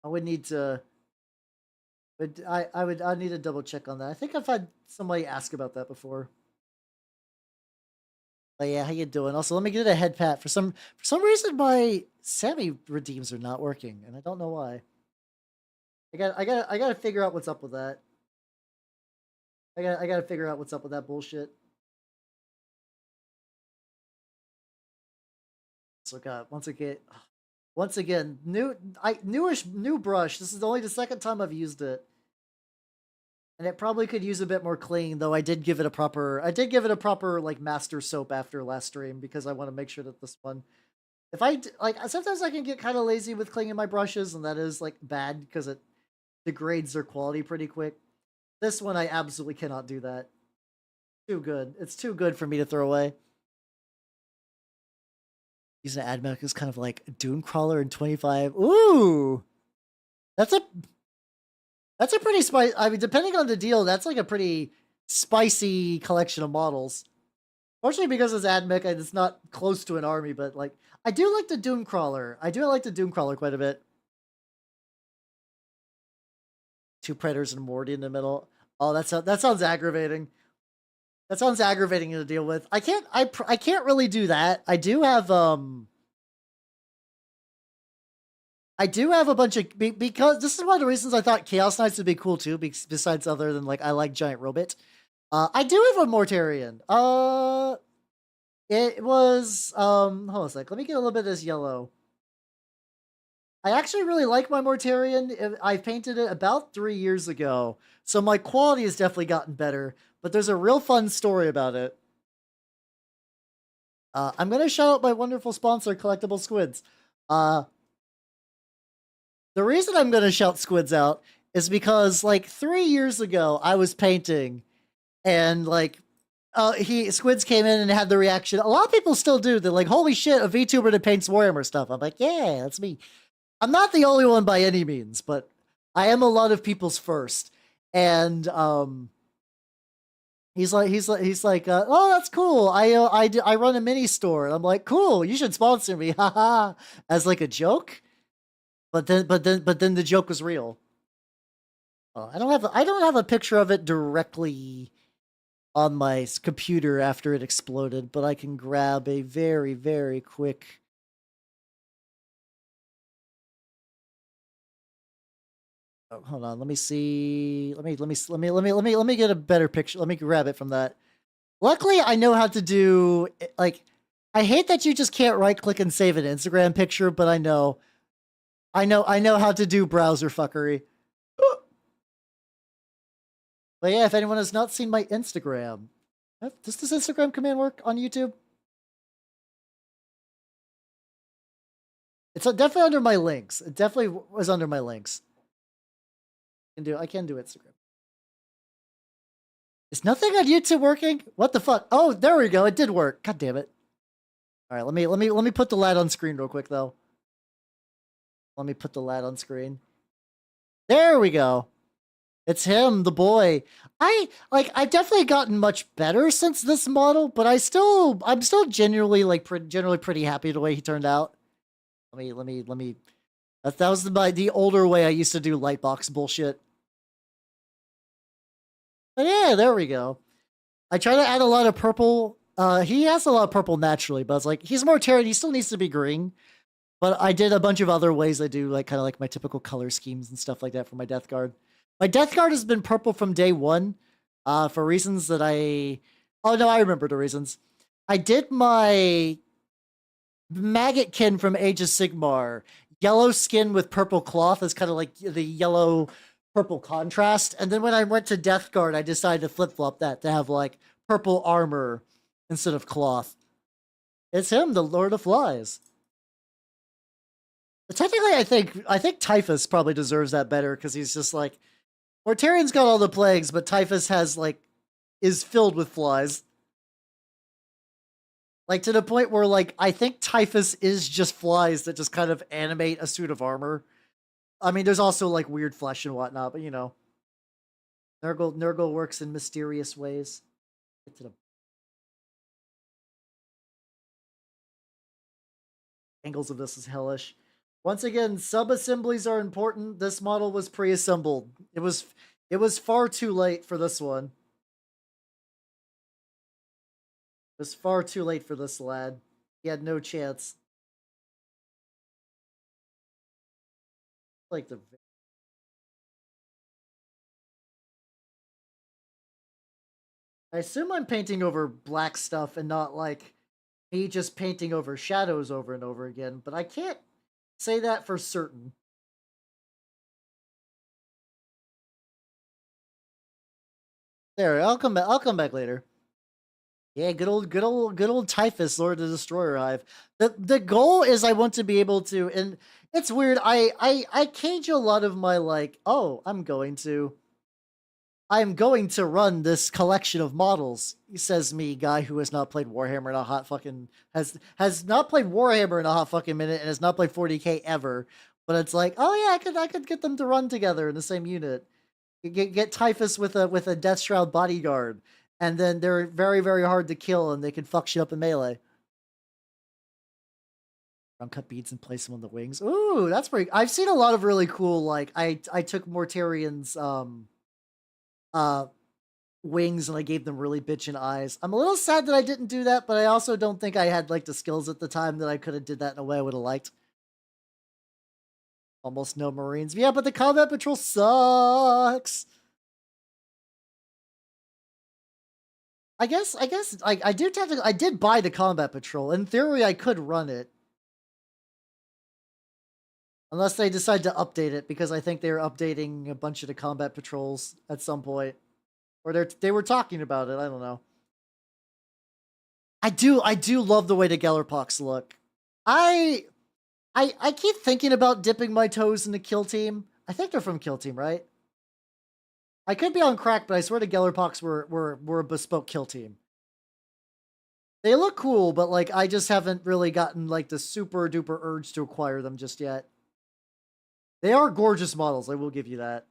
I would need to, but I need to double check on that. I think I've had somebody ask about that before. But yeah, how you doing? Also, let me get a head pat. For some reason, my Sammy redeems are not working, and I don't know why. I got to figure out what's up with that. I gotta figure out what's up with that bullshit. So God, once again, new brush. This is only the second time I've used it. And it probably could use a bit more clean, though I did give it a proper like master soap after last stream because I want to make sure that this one, if I like, sometimes I can get kind of lazy with cleaning my brushes, and that is like bad because it degrades their quality pretty quick. This one I absolutely cannot do that. Too good. It's too good for me to throw away. Using an admech is kind of like Dune Crawler in 25. Ooh, that's a that's a pretty spicy. I mean, depending on the deal, that's like a pretty spicy collection of models. Fortunately, because it's admech, it's not close to an army, but like I do like the Doom Crawler. I do like the Doom Crawler quite a bit. Two Predators and Morty in the middle. Oh, that sounds aggravating. That sounds aggravating to deal with. I can't really do that. I do have a bunch of because this is one of the reasons I thought Chaos Knights would be cool too. Besides other than like I like Giant Robot. I do have a Mortarion. It was hold on a sec. Let me get a little bit of this yellow. I actually really like my Mortarion. I painted it about 3 years ago, so my quality has definitely gotten better. But there's a real fun story about it. I'm gonna shout out my wonderful sponsor, Collectible Squids. The reason I'm gonna shout Squids out is because like 3 years ago I was painting, and like Squids came in and had the reaction. A lot of people still do. They're like, "Holy shit, a VTuber that paints Warhammer stuff." I'm like, "Yeah, that's me." I'm not the only one by any means, but I am a lot of people's first. And he's like, "Oh, that's cool. I run a mini store." And I'm like, "Cool, you should sponsor me." Haha, as like a joke. But then the joke was real. I don't have a picture of it directly on my computer after it exploded, but I can grab a very, very quick. Oh, hold on, let me see. Let me get a better picture. Let me grab it from that. Luckily, I know how to do like. I hate that you just can't right click and save an Instagram picture, but I know how to do browser fuckery. But yeah, if anyone has not seen my Instagram, does this Instagram command work on YouTube? It's definitely under my links. It definitely was under my links. I can do Instagram. Is nothing on YouTube working? What the fuck? Oh, there we go. It did work. God damn it. All right, let me put the lad on screen real quick though. Let me put the lad on screen. There we go. It's him, the boy. I've definitely gotten much better since this model, but I'm still generally pretty happy the way he turned out. Let me. That was the older way I used to do lightbox bullshit. But yeah, there we go. I try to add a lot of purple. He has a lot of purple naturally, but it's like he's more Terran. He still needs to be green. But I did a bunch of other ways I do like kind of like my typical color schemes and stuff like that for my Death Guard. My Death Guard has been purple from day one, for reasons that I. Oh no, I remember the reasons. I did my Maggotkin from Age of Sigmar, yellow skin with purple cloth as kind of like the yellow purple contrast. And then when I went to Death Guard, I decided to flip flop that to have like purple armor instead of cloth. It's him, the Lord of Flies. But technically, I think Typhus probably deserves that better because he's just like Mortarion's got all the plagues, but Typhus has like is filled with flies. Like to the point where like I think Typhus is just flies that just kind of animate a suit of armor. I mean, there's also like weird flesh and whatnot, but you know, Nurgle works in mysterious ways. Get to the angles of this is hellish. Once again, sub-assemblies are important. This model was pre-assembled. It was far too late for this one. It was far too late for this lad. He had no chance. Like the I assume I'm painting over black stuff and not like me just painting over shadows over and over again, but I can't say that for certain. There, I'll come back later. Yeah, good old Typhus, Lord of the Destroyer Hive. The goal is I want to be able to, and it's weird. I cage a lot of my like, oh, I'm going to run this collection of models. Says me, guy who has not played Warhammer in a hot fucking has not played Warhammer in a hot fucking minute and has not played 40k ever. But it's like, oh yeah, I could get them to run together in the same unit. Get Typhus with a Deathshroud Bodyguard, and then they're very hard to kill, and they can fuck shit up in melee. Uncut beads and place them on the wings. Ooh, that's pretty. I've seen a lot of really cool. Like I took Mortarian's uh wings and I gave them really bitchin' eyes. I'm a little sad that I didn't do that, but I also don't think I had like the skills at the time that I could have did that in a way I would have liked. Almost no Marines. Yeah, but the combat patrol sucks. I guess I do technically I did buy the combat patrol. In theory, I could run it. Unless they decide to update it, because I think they're updating a bunch of the combat patrols at some point. Or they were talking about it, I don't know. I do love the way the Gellerpox look. I keep thinking about dipping my toes in the Kill Team. I think they're from Kill Team, right? I could be on crack, but I swear the Gellerpox were a bespoke Kill Team. They look cool, but like I just haven't really gotten like the super duper urge to acquire them just yet. They are gorgeous models, I will give you that.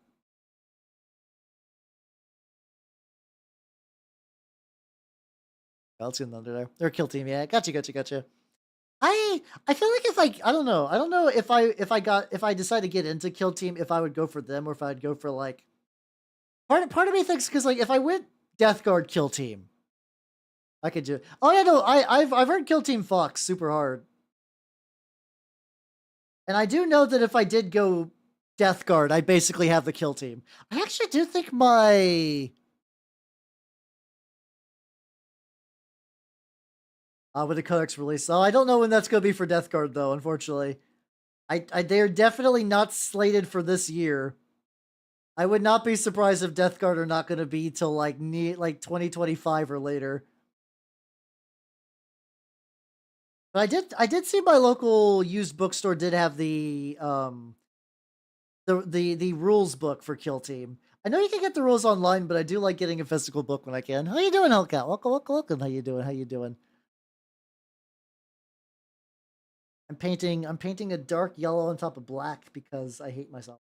I'll see them under there. They're a Kill Team, yeah. Gotcha. I feel like I don't know if I decide to get into Kill Team, if I would go for them or if I'd go for like part of me thinks, because like if I went Death Guard Kill Team, I could do. Oh yeah, no, I've heard Kill Team Fox super hard, and I do know that if I did go Death Guard, I basically have the Kill Team. I actually do think my with the Codex release. Oh, I don't know when that's gonna be for Death Guard though. Unfortunately, they're definitely not slated for this year. I would not be surprised if Death Guard are not going to be till like 2025 or later. But I did see my local used bookstore did have the rules book for Kill Team. I know you can get the rules online, but I do like getting a physical book when I can. How you doing, Hellcat? Welcome. How you doing? How you doing? I'm painting a dark yellow on top of black because I hate myself.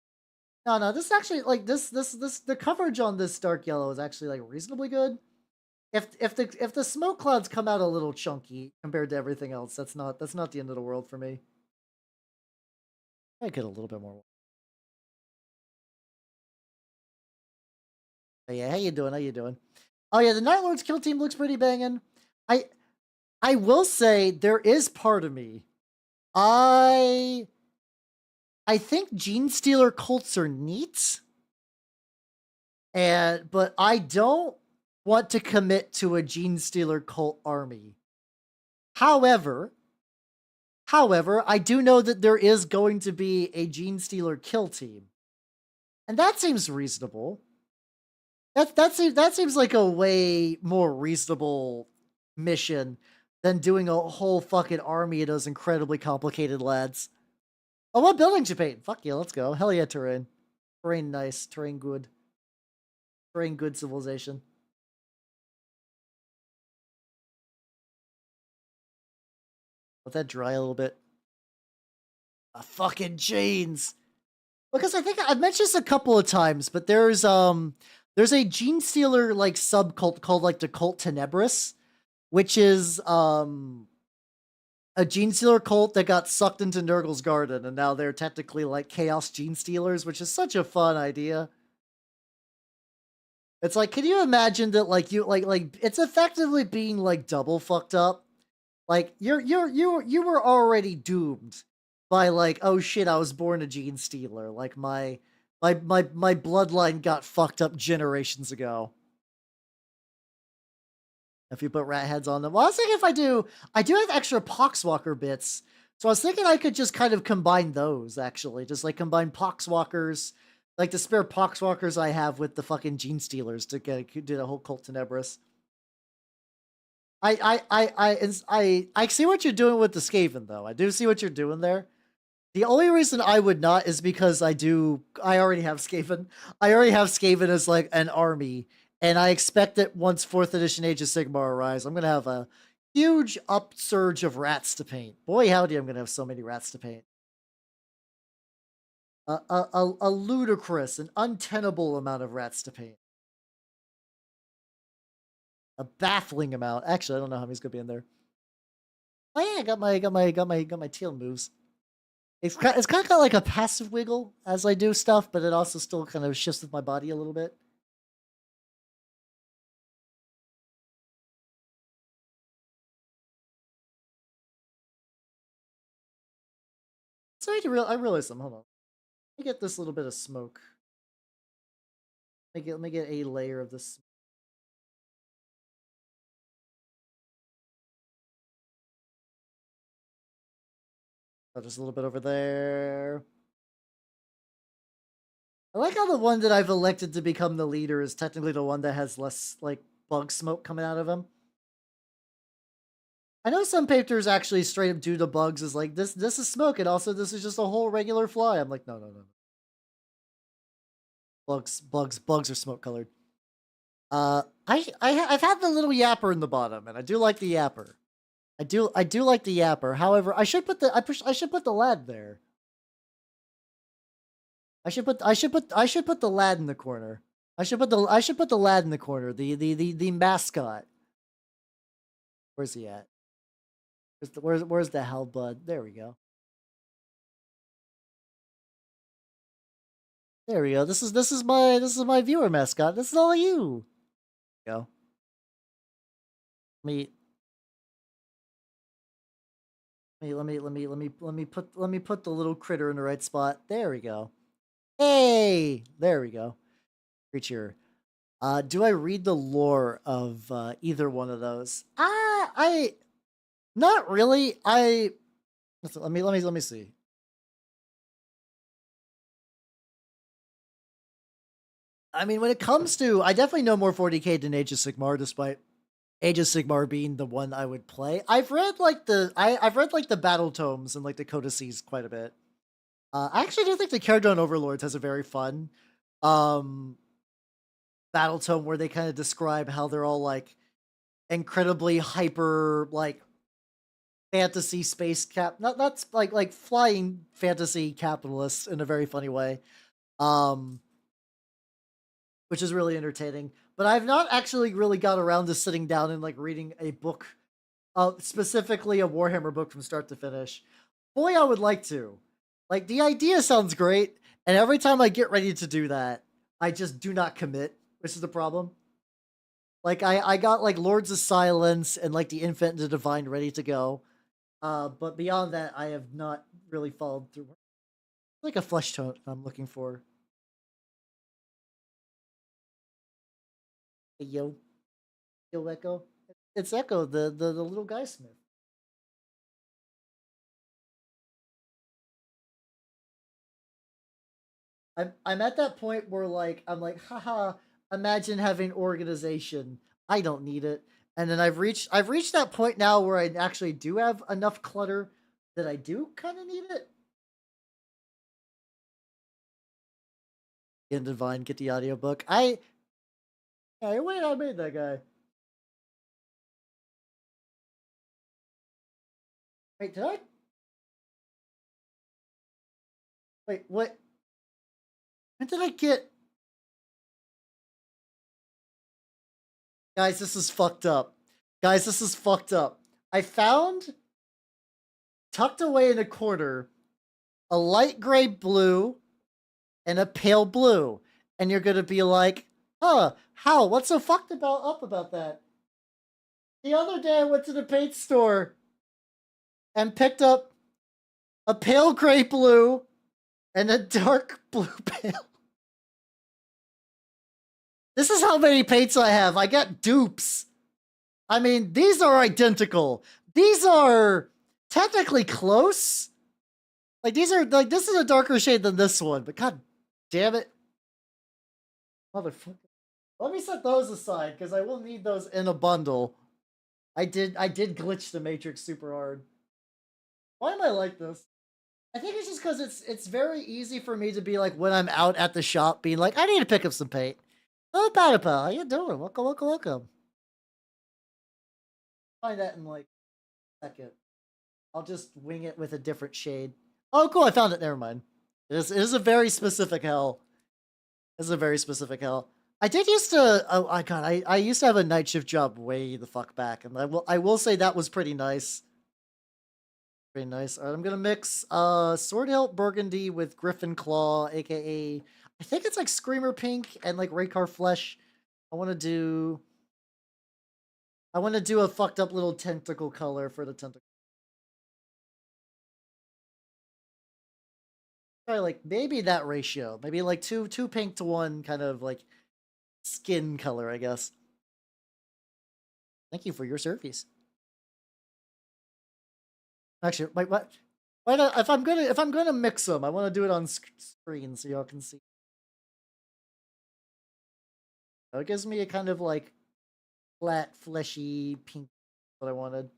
No, this is actually like this the coverage on this dark yellow is actually like reasonably good. If the smoke clouds come out a little chunky compared to everything else, that's not the end of the world for me. I get a little bit more. But yeah, how you doing? How you doing? Oh yeah, the Night Lord's kill team looks pretty banging. I will say there is part of me. I think Gene Stealer cults are neat. But I don't want to commit to a Gene Stealer cult army. However, I do know that there is going to be a Gene Stealer kill team. And that seems reasonable. That seems like a way more reasonable mission than doing a whole fucking army of those incredibly complicated lads. Oh, what building you paint? Fuck yeah, let's go. Hell yeah, terrain. Terrain nice. Terrain good. Terrain good civilization. Let that dry a little bit. Fucking chains. Because I think I've mentioned this a couple of times, but there's a Gene Stealer like subcult called like the Cult Tenebris, which is a Gene Stealer cult that got sucked into Nurgle's garden, and now they're technically like Chaos Gene Stealers, which is such a fun idea. It's like, can you imagine that like you like it's effectively being like double fucked up? Like you were already doomed by like, oh shit, I was born a Gene Stealer. Like my bloodline got fucked up generations ago. if you put rat heads on them. Well, I was thinking if I do have extra Poxwalker bits. So I was thinking I could just kind of combine those, actually. Just like combine Poxwalkers, like the spare Poxwalkers I have with the fucking Gene Stealers to do the whole Cult Tenebris. I see what you're doing with the Skaven, though. I do see what you're doing there. The only reason I would not is because I already have Skaven. I already have Skaven as like an army, and I expect that once 4th edition Age of Sigmar arrives, I'm gonna have a huge upsurge of rats to paint. Boy, howdy, I'm gonna have so many rats to paint. A ludicrous and untenable amount of rats to paint. A baffling amount. Actually, I don't know how many's gonna be in there. Oh yeah, I got my teal moves. It's kind of got like a passive wiggle as I do stuff, but it also still kind of shifts with my body a little bit. So I realize something. Hold on. Let me get this little bit of smoke. Let me get a layer of this. Oh, just a little bit over there. I like how the one that I've elected to become the leader is technically the one that has less like bug smoke coming out of him. I know some painters actually straight up do the bugs as like this is smoke, and also this is just a whole regular fly. I'm like, no. Bugs are smoke colored. I've had the little yapper in the bottom, and I do like the yapper. I do like the yapper. However, I should put the lad there. I should put the lad in the corner. I should put the lad in the corner. The mascot. Where's he at? Where's the hellbud? There we go. There we go. This is my viewer mascot. This is all you. Go. Let me put the little critter in the right spot. There we go. Hey, there we go. Creature. Do I read the lore of either one of those? Not really. Let me see. I mean, when it comes to, I definitely know more 40k than Age of Sigmar, despite Age of Sigmar being the one I would play. I've read like I've read like the battle tomes and like the codices quite a bit. I actually do think the Caradon Overlords has a very fun battle tome where they kind of describe how they're all like incredibly hyper like fantasy space cap not like flying fantasy capitalists in a very funny way. Which is really entertaining. But I've not actually really got around to sitting down and like reading a book, specifically a Warhammer book from start to finish. Boy, I would like to. Like, the idea sounds great, and every time I get ready to do that, I just do not commit, which is the problem. Like, I got like Lords of Silence and like the Infinite and the Divine ready to go. But beyond that, I have not really followed through. Like a flesh tone I'm looking for. Hey, yo. Yo, Echo. It's Echo, the little guy smith. I'm at that point where like I'm like, haha, imagine having organization. I don't need it. And then I've reached that point now where I actually do have enough clutter that I do kind of need it. In Divine, get the audiobook. Hey, wait, I made that guy. Wait, did I? Wait, what? When did I get? Guys, this is fucked up. Guys, this is fucked up. I found, tucked away in a corner, a light gray blue and a pale blue. And you're gonna be like, huh, how? What's so fucked up about that? The other day I went to the paint store and picked up a pale gray blue and a dark blue pale. This is how many paints I have. I got dupes. I mean, these are identical. These are technically close. Like these are like this is a darker shade than this one, but god damn it. Motherfucker. Let me set those aside because I will need those in a bundle. I did glitch the Matrix super hard. Why am I like this? I think it's just because it's very easy for me to be like when I'm out at the shop being like, I need to pick up some paint. Oh, Powder Pal, how you doing? Welcome, welcome, welcome. Find that in like a second. I'll just wing it with a different shade. Oh, cool, I found it. Never mind. It is a very specific hell. It's a very specific hell. I did used to. Oh, I god, I used to have a night shift job way the fuck back, and I will say that was pretty nice. Pretty nice. All right, I'm gonna mix Sword Hilt Burgundy with Griffin Claw, aka I think it's like Screamer Pink and like Raycar Flesh. I want to do. I want to do a fucked up little tentacle color for the tentacle. Probably like maybe that ratio, maybe like two pink to one kind of like skin color, I guess. Thank you for your service. Actually, wait, what? Why not? If I'm gonna mix them, I want to do it on screen so y'all can see. So it gives me a kind of like flat, fleshy pink. What I wanted.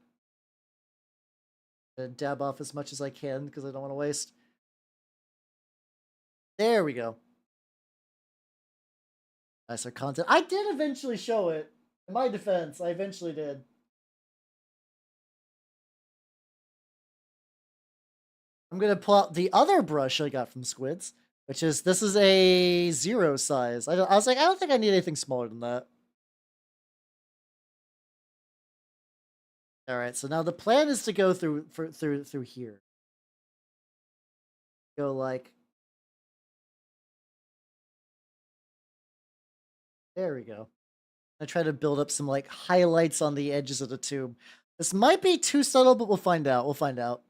To dab off as much as I can because I don't want to waste. There we go. Nicer content. I did eventually show it. In my defense, I eventually did. I'm gonna pull out the other brush I got from Squids, which is this is a 0 size. I was like, I don't think I need anything smaller than that. All right, so now the plan is to go through here. Go like there we go. I try to build up some like highlights on the edges of the tube. This might be too subtle, but we'll find out. We'll find out.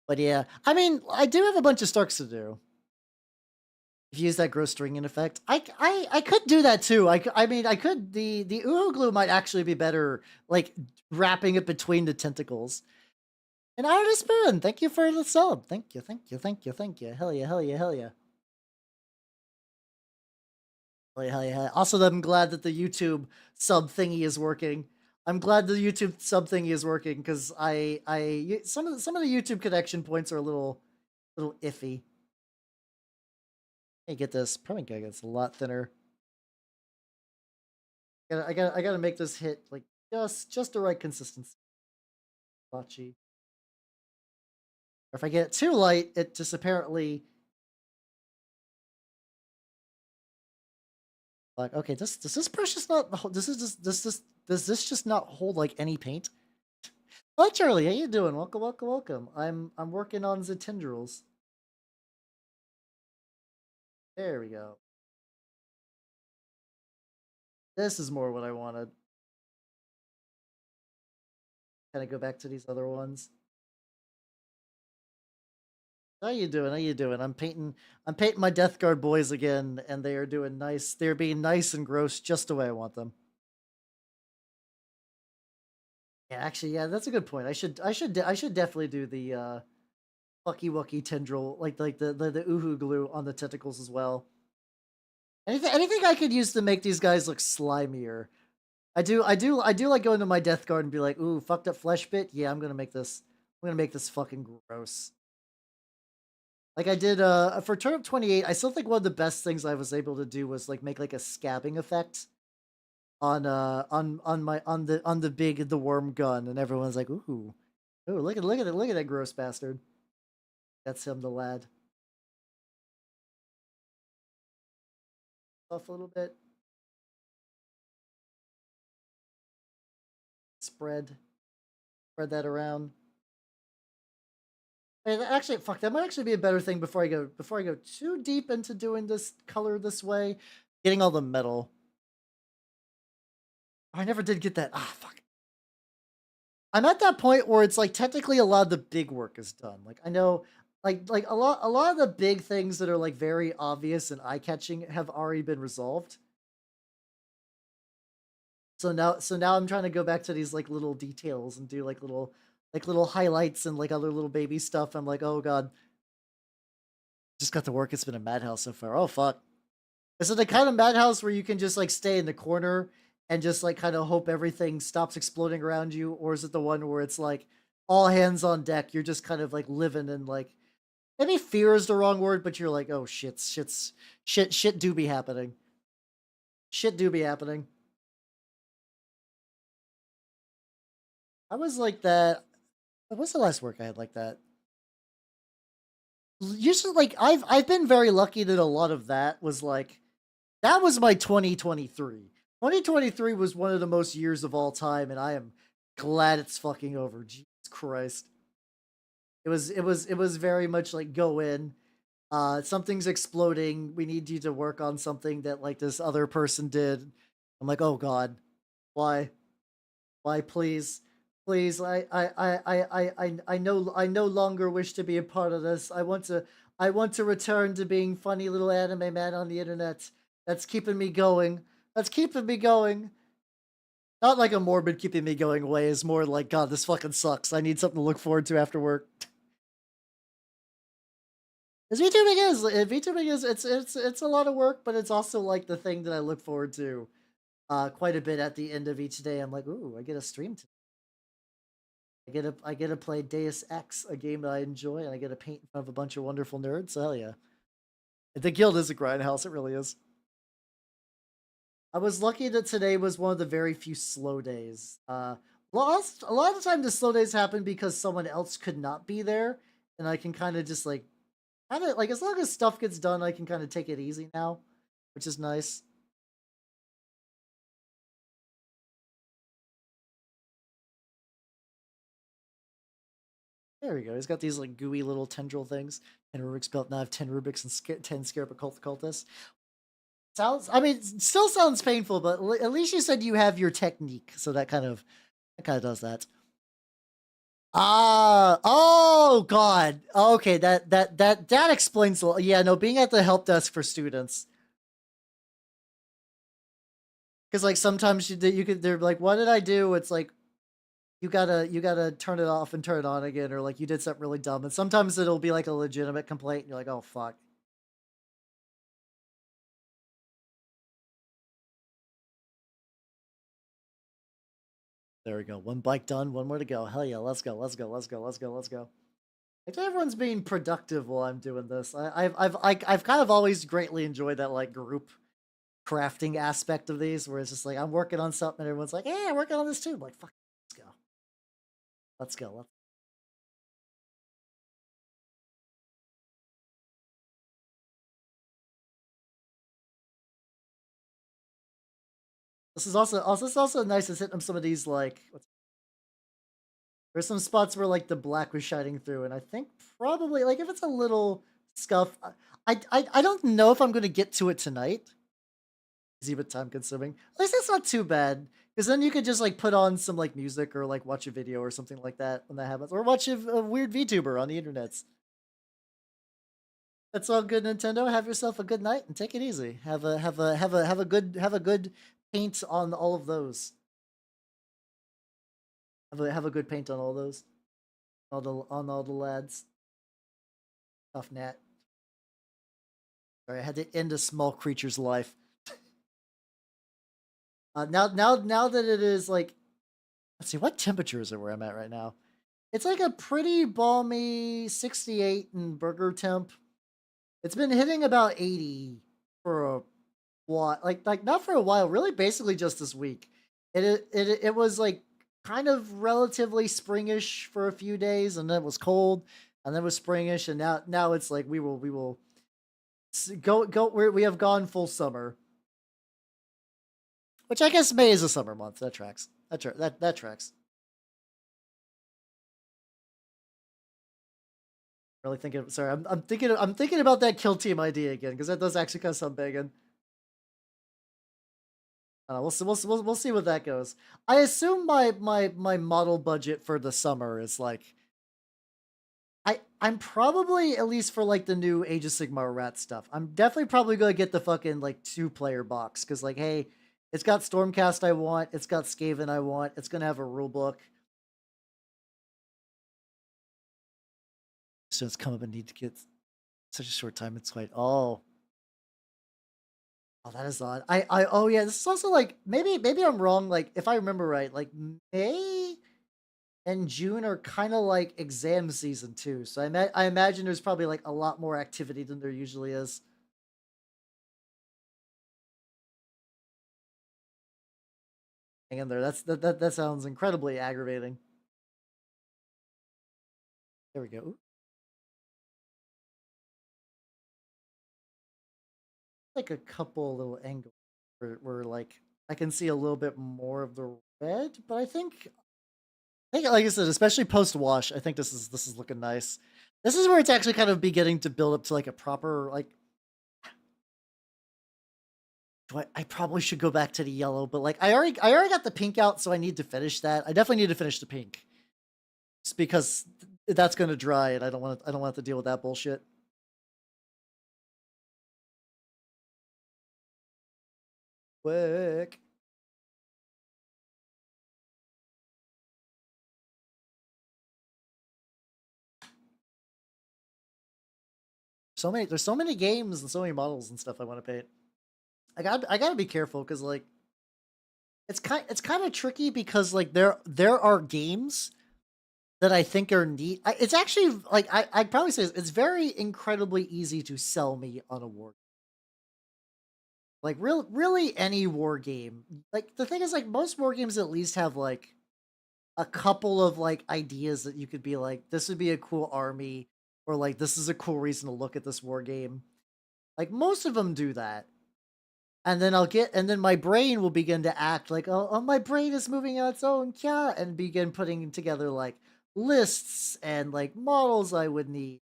But yeah, I mean, I do have a bunch of Starks to do. If you use that gross stringing effect, I could do that too. I mean, I could. The Uhu glue might actually be better, like wrapping it between the tentacles. And Iron Spoon, thank you for the sub. Thank you, thank you, thank you, thank you. Hell yeah, hell yeah, hell yeah. Hell yeah, hell yeah. Also, I'm glad that the YouTube sub thingy is working. I'm glad the YouTube sub thingy is working because some of the YouTube connection points are a little iffy. Hey, get this. Probably gonna get this a lot thinner. I gotta make this hit like just the right consistency. Botchy. Or if I get it too light, it just apparently like okay. Does this brush just not? Does this just not hold like any paint? Hi Charlie, how you doing? Welcome, welcome, welcome. I'm working on the tendrils. There we go. This is more what I wanted. Kind of go back to these other ones. How you doing? How you doing? I'm painting my Death Guard boys again, and they are doing nice. They're being nice and gross just the way I want them. Yeah, actually, yeah, that's a good point. I should definitely do the Fucky Wucky tendril, like the Uhu glue on the tentacles as well. Anything I could use to make these guys look slimier. I do like going to my Death Guard and be like, ooh, fucked up flesh bit. Yeah, I'm gonna make this fucking gross. Like I did for Turnip 28, I still think one of the best things I was able to do was like make like a scabbing effect on the worm gun, and everyone's like, ooh, look at that gross bastard. That's him, the lad. Off a little bit. Spread that around. And actually, fuck, that might actually be a better thing before I go too deep into doing this color this way. Getting all the metal. Oh, I never did get that. Ah, fuck. I'm at that point where it's like technically a lot of the big work is done. Like I know, like a lot of the big things that are like very obvious and eye catching have already been resolved. So now I'm trying to go back to these like little details and do like little highlights and like other little baby stuff. I'm like, oh god, just got to work. It's been a madhouse so far. Oh fuck. Is it the kind of madhouse where you can just like stay in the corner and just like kind of hope everything stops exploding around you, or is it the one where it's like all hands on deck? You're just kind of like living in like, maybe fear is the wrong word, but you're like, oh shit do be happening. Shit do be happening. I was like that. What's the last work I had like that? Usually, like I've been very lucky that a lot of that was like, that was my 2023. 2023 was one of the most years of all time, and I am glad it's fucking over. Jesus Christ. It was very much like, go in. Something's exploding. We need you to work on something that like this other person did. I'm like, oh god, why? Why, please? Please, I no longer wish to be a part of this. I want to return to being funny little anime man on the internet. That's keeping me going. That's keeping me going. Not like a morbid keeping me going way, is more like, god, this fucking sucks. I need something to look forward to after work. As VTubing is it's a lot of work, but it's also like the thing that I look forward to quite a bit at the end of each day. I'm like, ooh, I get a stream today. I get to play Deus Ex, a game that I enjoy, and I get to paint in front of a bunch of wonderful nerds. So hell yeah. The guild is a grindhouse, it really is. I was lucky that today was one of the very few slow days. A lot of the time the slow days happen because someone else could not be there, and I can kind of just like, as long as stuff gets done, I can kind of take it easy now, which is nice. There we go. He's got these like gooey little tendril things. And Rubik's belt. Now I have 10 Rubik's and 10 Scarab cultists. Sounds. I mean, it still sounds painful, but at least you said you have your technique, so that kind of does that. Ah, oh god. Okay, that explains a lot. Yeah, no, being at the help desk for students, because like sometimes you could, they're like, what did I do? It's like, you gotta turn it off and turn it on again, or like you did something really dumb, and sometimes it'll be like a legitimate complaint, and you're like, oh fuck. There we go. One bike done, one more to go. Hell yeah, let's go, let's go, let's go, let's go, let's go. Like everyone's being productive while I'm doing this. I've kind of always greatly enjoyed that like group crafting aspect of these, where it's just like I'm working on something and everyone's like, "Hey, I'm working on this too." I'm like, "Fuck, let's go, let's go." This is also nice to hit on some of these like. There's some spots where like the black was shining through, and I think probably like if it's a little scuff, I don't know if I'm gonna get to it tonight. It's even time consuming. At least it's not too bad, because then you could just like put on some like music or like watch a video or something like that when that happens, or watch a weird VTuber on the internet. That's all good, Nintendo. Have yourself a good night and take it easy. Have a good paint on all of those. Have a good paint on all those. On all the lads. Tough Nat. Sorry, I had to end a small creature's life. Now that it is like, let's see, what temperature is it where I'm at right now? It's like a pretty balmy 68 in burger temp. It's been hitting about 80 for a while, like not for a while, really, basically just this week. It was like kind of relatively springish for a few days, and then it was cold, and then it was springish, and now it's like we will we have gone full summer, which I guess May is a summer month. That tracks. That tracks. Really thinking. Sorry, I'm thinking about that kill team idea again, because that does actually kind of sound banging. We'll see what that goes. I assume my model budget for the summer is like, I'm probably, at least for like the new Age of Sigmar rat stuff, I'm definitely probably gonna get the fucking like 2-player box, because like, hey, It's got Stormcast I want. It's got Skaven I want. It's gonna have a rule book. So it's come up and need to get such a short time. It's quite oh that is odd. Oh yeah, this is also like maybe I'm wrong. Like if I remember right, like May and June are kind of like exam season too. So I imagine there's probably like a lot more activity than there usually is. Hang in there. That sounds incredibly aggravating. There we go. Like a couple little angles where like I can see a little bit more of the red, but I think like I said, especially post wash, I think this is looking nice. This is where it's actually kind of beginning to build up to like a proper like. I probably should go back to the yellow, but like I already got the pink out, so I need to finish that. I definitely need to finish the pink, just because that's gonna dry, and I don't want to deal with that bullshit. Quick. There's so many games and so many models and stuff I want to paint. I gotta be careful because like it's kind of tricky because like there are games that I think are neat. It's actually like I'd probably say it's very incredibly easy to sell me on a war. Like really any war game. Like the thing is like most war games at least have like a couple of like ideas that you could be like this would be a cool army or like this is a cool reason to look at this war game. Like most of them do that. And then my brain will begin to act like, oh, my brain is moving on its own, yeah, and begin putting together like lists and like models I would need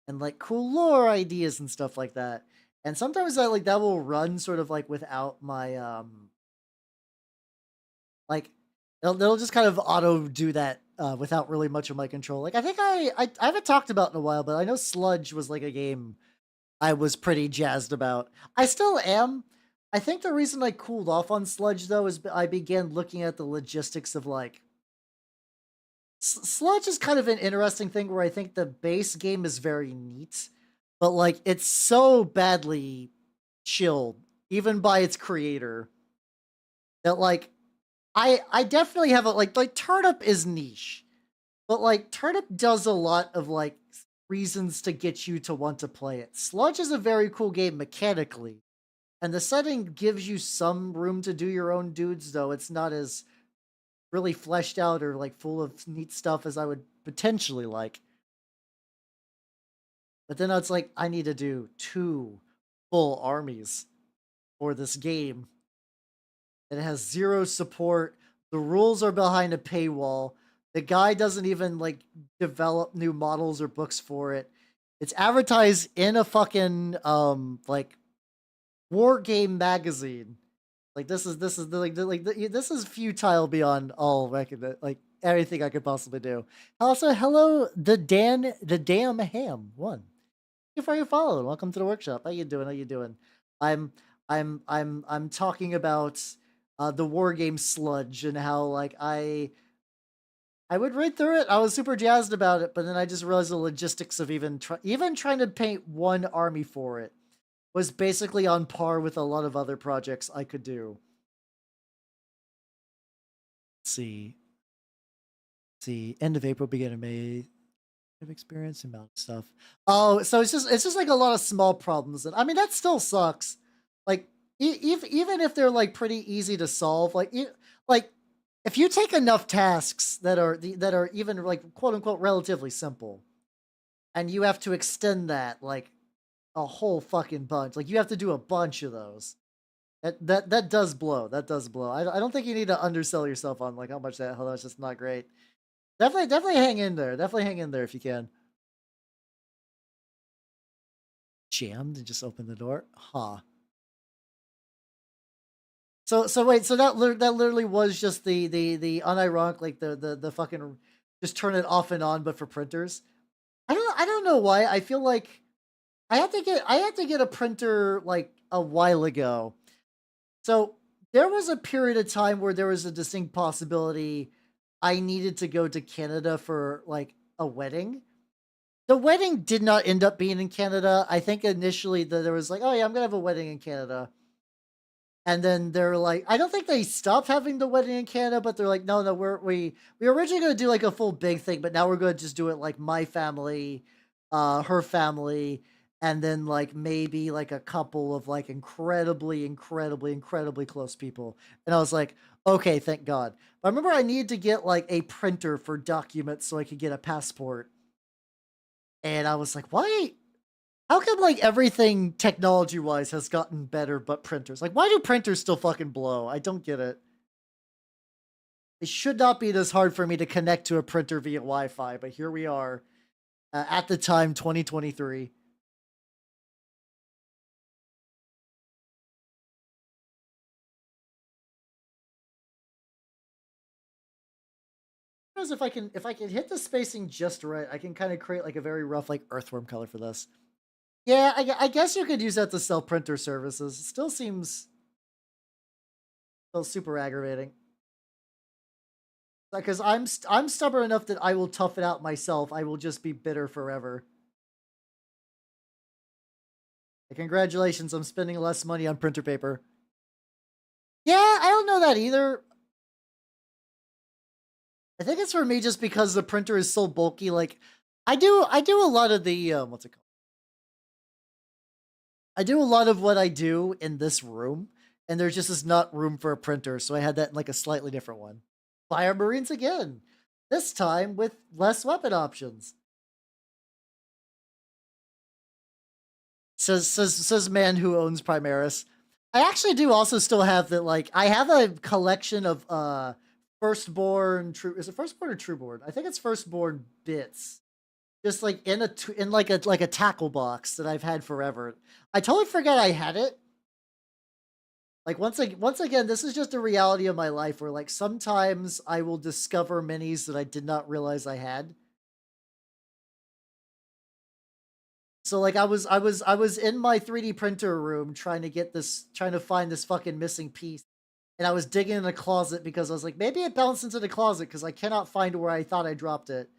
and like cool lore ideas and stuff like that. And sometimes that will run sort of like without my like they'll just kind of auto do that without really much of my control. Like I think I haven't talked about in a while, but I know Sludge was like a game I was pretty jazzed about. I still am. I think the reason I cooled off on Sludge though is I began looking at the logistics of like Sludge is kind of an interesting thing where I think the base game is very neat, but like it's so badly chilled even by its creator that like I definitely have a like Turnip is niche, but like Turnip does a lot of like reasons to get you to want to play it. Sludge is a very cool game mechanically, and the setting gives you some room to do your own dudes, though it's not as really fleshed out or like full of neat stuff as I would potentially like. But then it's like I need to do 2 full armies for this game. And it has 0 support. The rules are behind a paywall. The guy doesn't even like develop new models or books for it. It's advertised in a fucking like war game magazine. Like this is this is futile beyond all recognition. Like everything I could possibly do. Also, hello, the damn ham one. Thank you for your follow. Welcome to the workshop. How you doing? How you doing? I'm I'm talking about the war game Sludge and how like I would read through it. I was super jazzed about it, but then I just realized the logistics of even trying to paint one army for it was basically on par with a lot of other projects I could do. Let's see, end of April, beginning of May. Of experience amount of stuff. Oh, so it's just like a lot of small problems, and I mean that still sucks. Like even if they're like pretty easy to solve, like if you take enough tasks that are even like quote unquote relatively simple, and you have to extend that like a whole fucking bunch, like you have to do a bunch of those. That does blow. That does blow. I don't think you need to undersell yourself on like how much that's just not great. Definitely hang in there. Definitely hang in there if you can. Jammed and just open the door. Huh. So wait. So that literally was just the unironic like the fucking just turn it off and on, but for printers. I don't know why. I feel like I had to get a printer like a while ago. So there was a period of time where there was a distinct possibility I needed to go to Canada for like a wedding. The wedding did not end up being in Canada. I think initially there was like, oh yeah, I'm gonna have a wedding in Canada. And then they're like, I don't think they stopped having the wedding in Canada, but they're like, no, we were originally gonna do like a full big thing, but now we're gonna just do it like my family, her family, and then like maybe like a couple of like incredibly close people. And I was like, okay, thank God. But I remember I needed to get like a printer for documents so I could get a passport. And I was like, why? How come like everything technology wise has gotten better but printers? Like, why do printers still fucking blow? I don't get it. It should not be this hard for me to connect to a printer via Wi-Fi, but here we are at the time, 2023. Because if I can hit the spacing just right, I can kind of create like a very rough like earthworm color for this. Yeah, I guess you could use that to sell printer services. It still seems still super aggravating. Because I'm stubborn enough that I will tough it out myself. I will just be bitter forever. Congratulations, I'm spending less money on printer paper. Yeah, I don't know that either. I think it's for me just because the printer is so bulky. Like, I do a lot of the what's it called? I do a lot of what I do in this room, and there's just is not room for a printer, so I had that in like a slightly different one. Fire Marines again, this time with less weapon options. Says man who owns Primaris. I actually do also still have that. Like, I have a collection of firstborn true. Is it firstborn or trueborn? I think it's firstborn bits. Just like in like a tackle box that I've had forever. I totally forgot I had it. Like once again, this is just a reality of my life where like sometimes I will discover minis that I did not realize I had. So like I was in my 3D printer room trying to find this fucking missing piece. And I was digging in a closet because I was like, maybe it bounced into the closet because I cannot find where I thought I dropped it.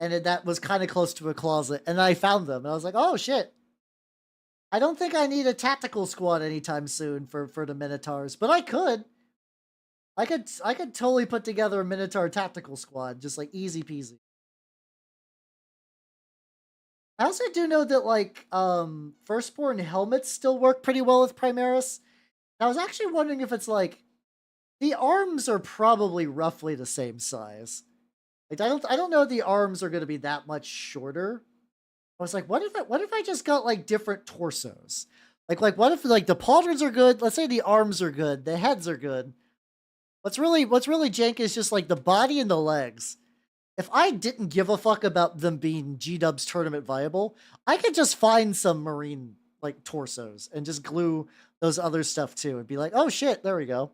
And that was kind of close to a closet. And I found them. And I was like, oh shit. I don't think I need a tactical squad anytime soon for the Minotaurs, but I could. I could totally put together a Minotaur tactical squad, just like easy peasy. I also do know that like firstborn helmets still work pretty well with Primaris. I was actually wondering if it's like the arms are probably roughly the same size. Like I don't know if the arms are gonna be that much shorter. I was like, what if I just got like different torsos? Like what if like the pauldrons are good? Let's say the arms are good, the heads are good. What's really jank is just like the body and the legs. If I didn't give a fuck about them being G-Dub's tournament viable, I could just find some marine like torsos and just glue those other stuff too and be like, oh shit, there we go.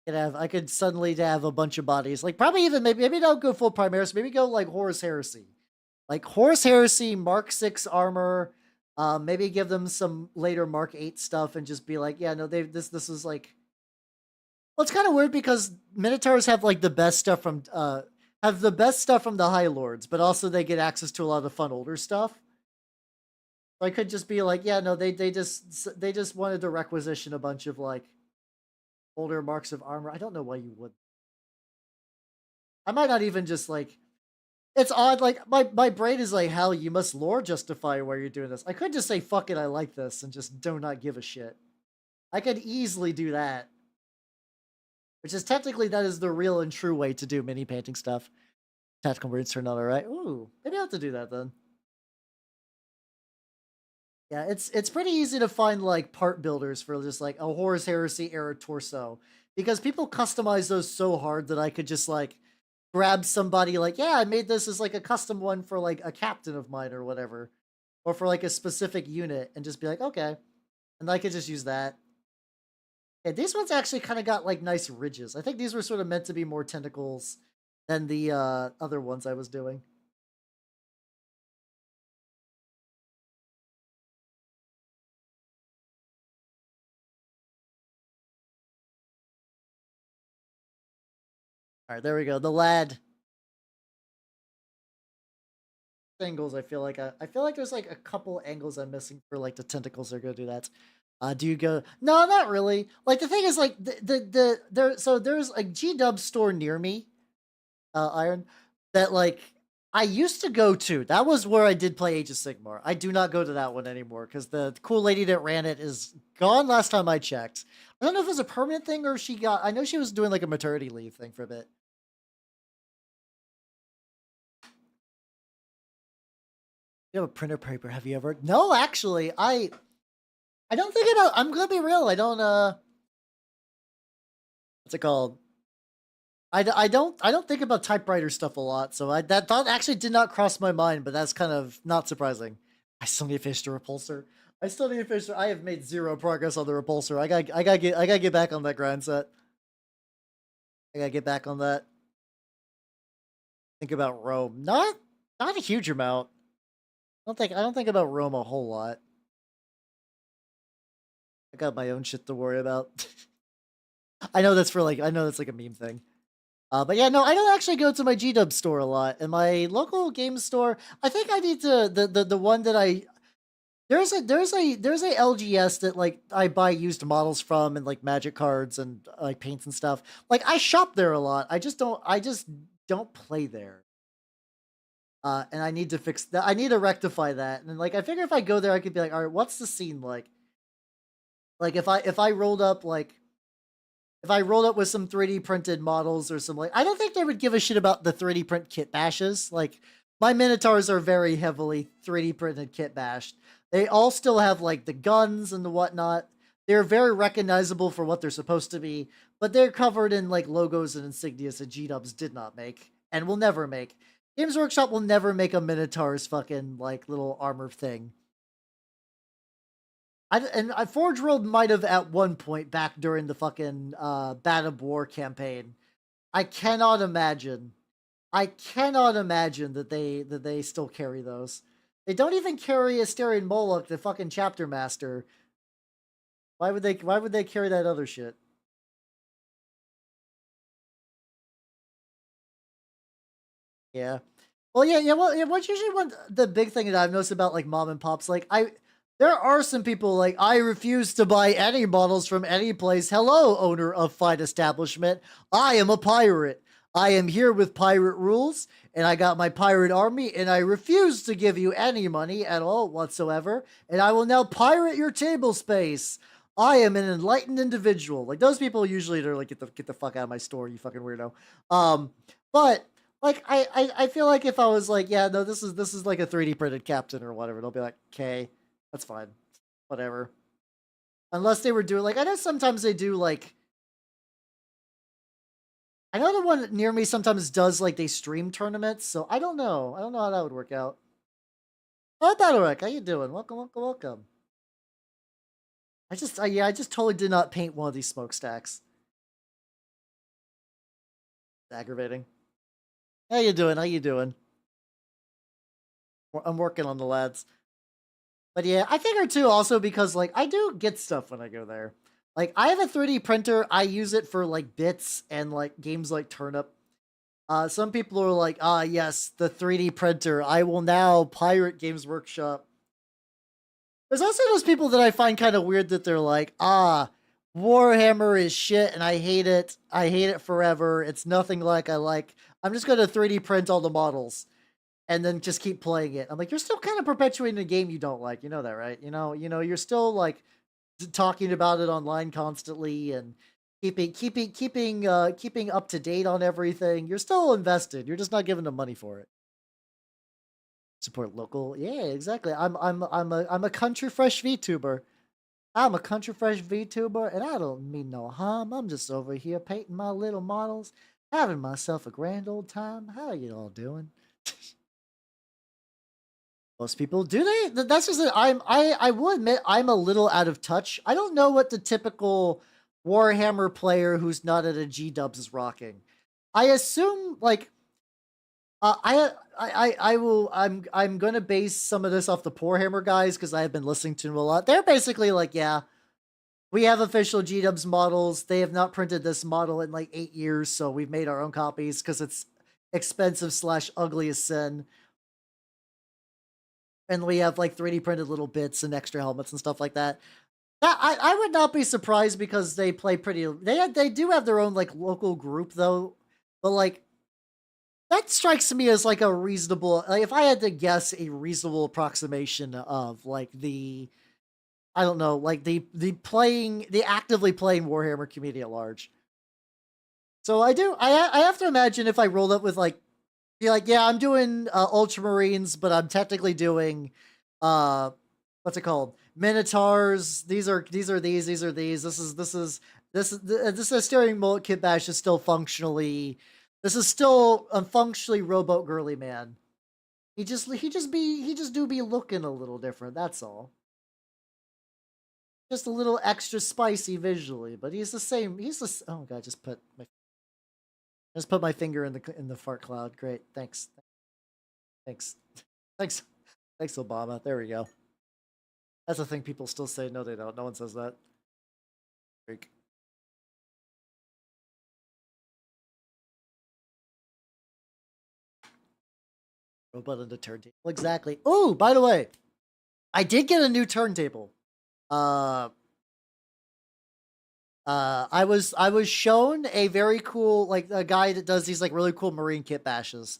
I could suddenly have a bunch of bodies. Like probably even maybe don't go full Primaris, maybe go like Horus Heresy. Like Horus Heresy, Mark 6 armor, maybe give them some later Mark 8 stuff and just be like, yeah, no, this is like, well, it's kind of weird because Minotaurs have like the best stuff from the High Lords, but also they get access to a lot of the fun older stuff. So I could just be like, yeah, no, they just wanted to requisition a bunch of like older marks of armor. I don't know why you would. I might not even just like. It's odd. Like my brain is like, hell, you must lore justify why you're doing this. I could just say, fuck it, I like this, and just do not give a shit. I could easily do that. Which is technically that is the real and true way to do mini painting stuff. Tactical Marines turned out alright. Ooh, maybe I'll have to do that then. Yeah, it's pretty easy to find like part builders for just like a Horus Heresy era torso. Because people customize those so hard that I could just like grab somebody like, yeah, I made this as like a custom one for like a captain of mine or whatever. Or for like a specific unit and just be like, okay. And I could just use that. Yeah, these ones actually kind of got like nice ridges. I think these were sort of meant to be more tentacles than the other ones I was doing. All right, there we go. The lad angles. I feel like there's like a couple angles I'm missing for like the tentacles are gonna do that. Do you go? No, not really. Like the thing is like there's a G-Dub store near me, Iron, that like I used to go to. That was where I did play Age of Sigmar. I do not go to that one anymore because the cool lady that ran it is gone last time I checked. I don't know if it was a permanent thing or she got. I know she was doing like a maternity leave thing for a bit. You have a printer paper? Have you ever? No, actually, I don't think about. I'm gonna be real. I don't. What's it called? I don't think about typewriter stuff a lot. So that thought actually did not cross my mind. But that's kind of not surprising. I still need to finish the repulsor. I still need to finish. I have made zero progress on the repulsor. I gotta get back on that grind set. I gotta get back on that. Think about Rome. Not a huge amount. I don't think about Rome a whole lot. I got my own shit to worry about. I know that's like a meme thing. But yeah, no, I don't actually go to my G-Dub store a lot. And my local game store, I think I need to the one that there's a LGS that like I buy used models from and like magic cards and like paints and stuff. Like I shop there a lot. I just don't play there. And I need to fix that. I need to rectify that. And like I figure if I go there, I could be like, all right, what's the scene like? Like if I rolled up with some 3D printed models or some like, I don't think they would give a shit about the 3D print kit bashes. Like my Minotaurs are very heavily 3D printed kit bashed. They all still have like the guns and the whatnot. They're very recognizable for what they're supposed to be, but they're covered in like logos and insignias that G-Dubs did not make and will never make. Games Workshop will never make a Minotaur's fucking like little armor thing. Forge World might have at one point back during the fucking Bat of War campaign. I cannot imagine. I cannot imagine that they still carry those. They don't even carry Asterion Moloch, the fucking chapter master. Why would they carry that other shit? Yeah. Well, yeah. Well, yeah. What's usually the big thing that I've noticed about like mom and pops, like there are some people like I refuse to buy any models from any place. Hello, owner of fine establishment. I am a pirate. I am here with pirate rules, and I got my pirate army, and I refuse to give you any money at all whatsoever, and I will now pirate your table space. I am an enlightened individual. Like those people usually they're like get the fuck out of my store, you fucking weirdo. But like I feel like if I was like, yeah, no, this is like a 3D printed captain or whatever, they'll be like, okay, that's fine, whatever. Unless they were doing like I know sometimes they do like I know the one near me sometimes does like they stream tournaments, so I don't know. I don't know how that would work out. Oh, Battlerek, how you doing? Welcome, welcome, welcome. I just totally did not paint one of these smokestacks. It's aggravating. How you doing? How you doing? I'm working on the lads. But yeah, I figure too also because like I do get stuff when I go there. Like I have a 3D printer. I use it for like bits and like games like Turnip. Some people are like, ah, yes, the 3D printer. I will now pirate Games Workshop. There's also those people that I find kind of weird that they're like, ah, Warhammer is shit and I hate it. I hate it forever. It's nothing like I like. I'm just going to 3D print all the models and then just keep playing it. I'm like, you're still kind of perpetuating a game you don't like. You know that, right? You're still like talking about it online constantly and keeping up to date on everything. You're still invested. You're just not giving them money for it. Support local. Yeah, exactly. I'm a country fresh VTuber. I'm a country fresh VTuber, and I don't mean no harm. I'm just over here painting my little models, having myself a grand old time. How are you all doing? Most people do they? That's just it. I will admit I'm a little out of touch. I don't know what the typical Warhammer player who's not at a G Dubs is rocking. I assume like I will I'm gonna base some of this off the Poor Hammer guys because I have been listening to them a lot. They're basically like, yeah, We have official GDubs models. They have not printed this model in like 8 years, so we've made our own copies because it's expensive slash ugly as sin. And we have like 3D printed little bits and extra helmets and stuff like that. I would not be surprised because they play pretty. They do have their own like local group though, but like that strikes me as like a reasonable. Like if I had to guess, a reasonable approximation of like the, I don't know, like the actively playing Warhammer community at large. So I have to imagine if I rolled up with like, be like, yeah, I'm doing Ultramarines, but I'm technically doing uh what's it called? Minotaurs. These are these. This is steering mullet kit bash is still functionally, this is still a functionally rowboat girly man. He just do be looking a little different, that's all. Just a little extra spicy visually, but he's the same. Oh god, just put my finger in the fart cloud. Great. Thanks. Thanks. Thanks. Thanks, Obama. There we go. That's a thing people still say. No, they don't. No one says that. Freak. Robot into turntable. Exactly. Oh, by the way, I did get a new turntable. I was shown a very cool, like, a guy that does these like really cool marine kit bashes,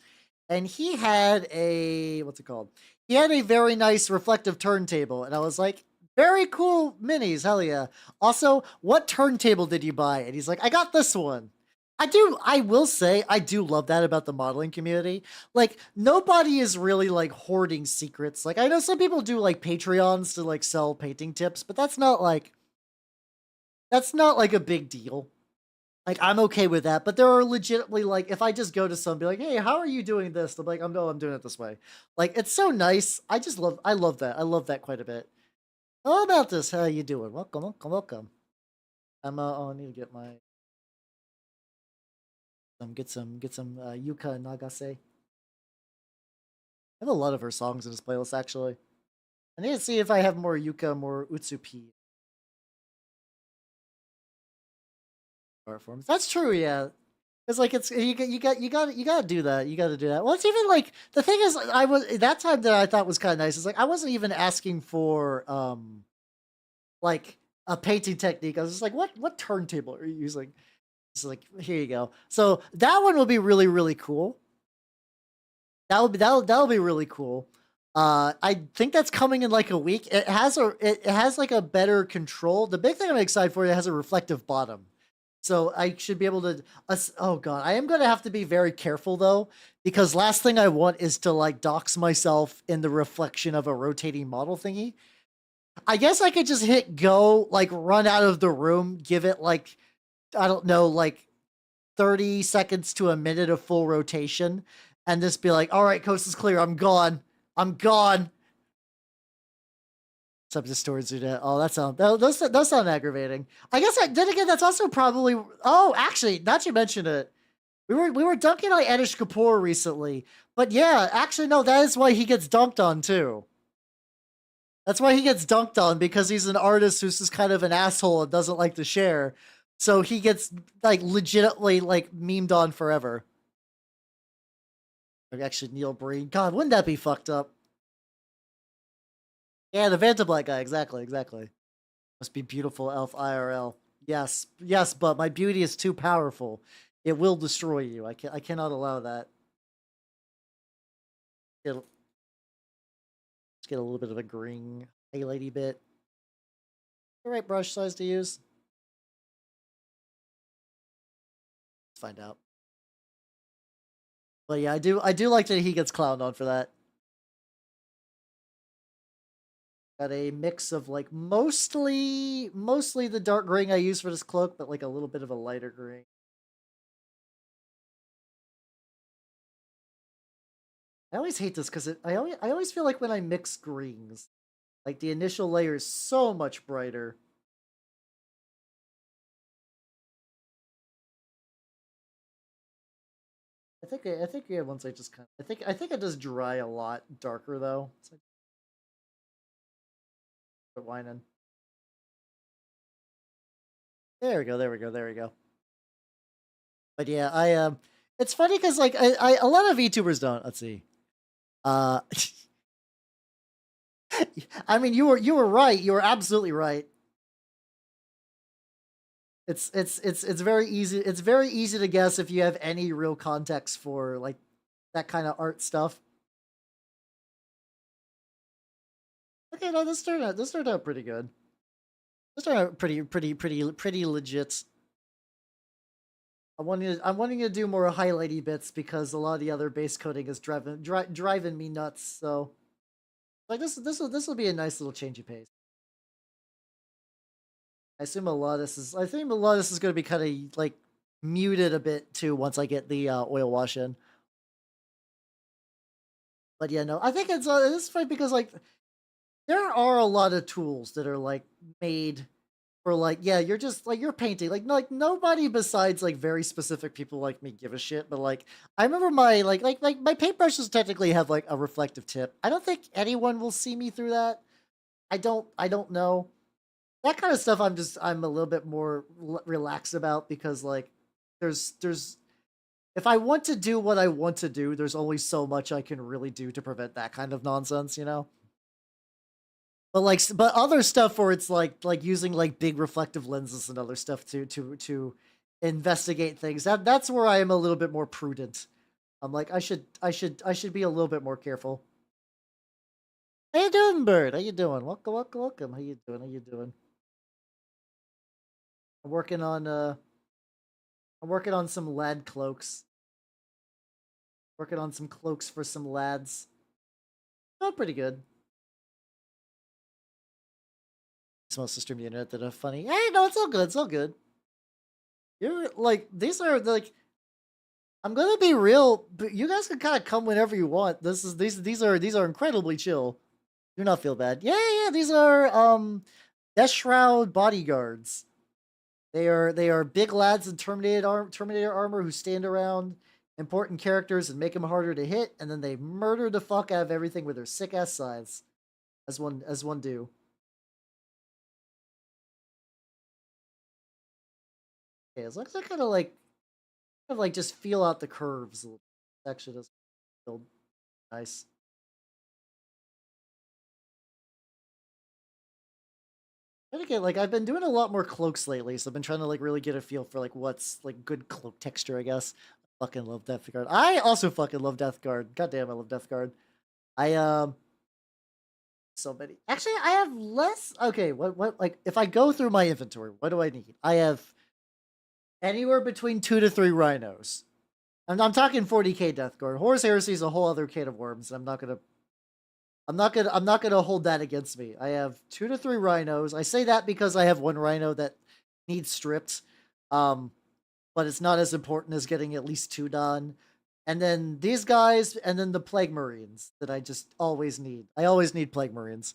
and he had a, what's it called? He had a very nice reflective turntable, and I was like, very cool minis, hell yeah. Also, what turntable did you buy? And he's like, I got this one. I will say, I do love that about the modeling community. Like, nobody is really like hoarding secrets. Like, I know some people do like Patreons to like sell painting tips, but that's not like a big deal. Like, I'm okay with that, but there are legitimately, like, if I just go to some, be like, hey, how are you doing this? They're like, no, I'm doing it this way. Like, it's so nice. I love that. I love that quite a bit. How about this? How you doing? Welcome, welcome, welcome. I need to get my, get some Yuka Nagase. I have a lot of her songs in this playlist, actually. I need to see if I have more Yuka, more Utsupi art forms. That's true, yeah. It's like you gotta do that. You gotta do that. Well, it's even like the thing is, I was that time that I thought was kind of nice. It's like I wasn't even asking for like a painting technique. I was just like, what turntable are you using? It's like, here you go. So that one will be really cool. That'll be really cool. I think that's coming in like a week. It has like a better control. The big thing I'm excited for, it has a reflective bottom. So I should be able to. Oh god, I am gonna have to be very careful though, because last thing I want is to like dox myself in the reflection of a rotating model thingy. I guess I could just hit go, like run out of the room, give it like, I don't know, like 30 seconds to a minute of full rotation, and just be like, all right, coast is clear. I'm gone. I'm gone. Subject towards you. Oh, those sound aggravating. I guess then again, that's also probably. Oh, actually, not to mention it, we were dunking on Anish Kapoor recently, but yeah, actually no, that is why he gets dunked on too. That's why he gets dunked on, because he's an artist who's just kind of an asshole and doesn't like to share. So he gets like legitimately like memed on forever. Like, actually, Neil Breen. God, wouldn't that be fucked up? Yeah, the Vanta Black guy. Exactly. Must be beautiful elf IRL. Yes, but my beauty is too powerful. It will destroy you. I cannot allow that. Let's get a little bit of a green highlighty bit. The right brush size to use. Let's find out. But yeah, I do like that he gets clowned on for that. Got a mix of like mostly the dark green I use for this cloak, but like a little bit of a lighter green. I always hate this because I always feel like when I mix greens, like the initial layer is so much brighter. I think yeah, once I just kind of, I think it does dry a lot darker though. It's like whining. There we go. There we go. There we go. But yeah, it's funny because like a lot of VTubers don't. Let's see. Uh, I mean, you were right. You were absolutely right. It's very easy. It's very easy to guess if you have any real context for like that kind of art stuff. Okay, no, this turned out pretty good. This turned out pretty legit. I'm wanting to do more highlighty bits because a lot of the other base coding is driving me nuts. So like this will be a nice little change of pace. I think a lot of this is going to be kind of like muted a bit too once I get the oil wash in. But yeah, no, I think it's fine because like there are a lot of tools that are like made for like yeah, you're just like you're painting like nobody besides like very specific people like me give a shit. But like I remember my like my paintbrushes technically have like a reflective tip. I don't think anyone will see me through that. I don't know. That kind of stuff I'm a little bit more relaxed about because like there's if I want to do what I want to do, there's only so much I can really do to prevent that kind of nonsense, you know? But like but other stuff where it's like using like big reflective lenses and other stuff to investigate things. That's where I am a little bit more prudent. I'm like I should be a little bit more careful. How you doing, Bird? How you doing? Welcome, welcome, welcome. How you doing? How you doing? I'm working on some lad cloaks. Working on some cloaks for some lads. Oh, pretty good. Smells to stream the internet that are funny. Hey, no, it's all good. It's all good. You're like these are like I'm gonna be real, but you guys can kind of come whenever you want. These are incredibly chill. Do not feel bad. Yeah, yeah. These are Deathshroud bodyguards. They are big lads in Terminator armor who stand around important characters and make them harder to hit, and then they murder the fuck out of everything with their sick ass scythes, as one do. Okay, as long as I kind of like just feel out the curves. Actually, does feel nice. And again, like I've been doing a lot more cloaks lately, so I've been trying to like really get a feel for like what's like good cloak texture, I guess. I fucking love Death Guard. I also fucking love Death Guard. God damn, I love Death Guard. I so many. Actually, I have less. Okay, what like if I go through my inventory, what do I need? I have anywhere between 2 to 3 rhinos. I'm talking 40k Death Guard. Horus Heresy is a whole other can of worms. I'm not gonna hold that against me. I have 2 to 3 rhinos. I say that because I have one rhino that needs stripped. Um, but it's not as important as getting at least 2 done. And then these guys, and then the Plague Marines that I just always need. I always need Plague Marines.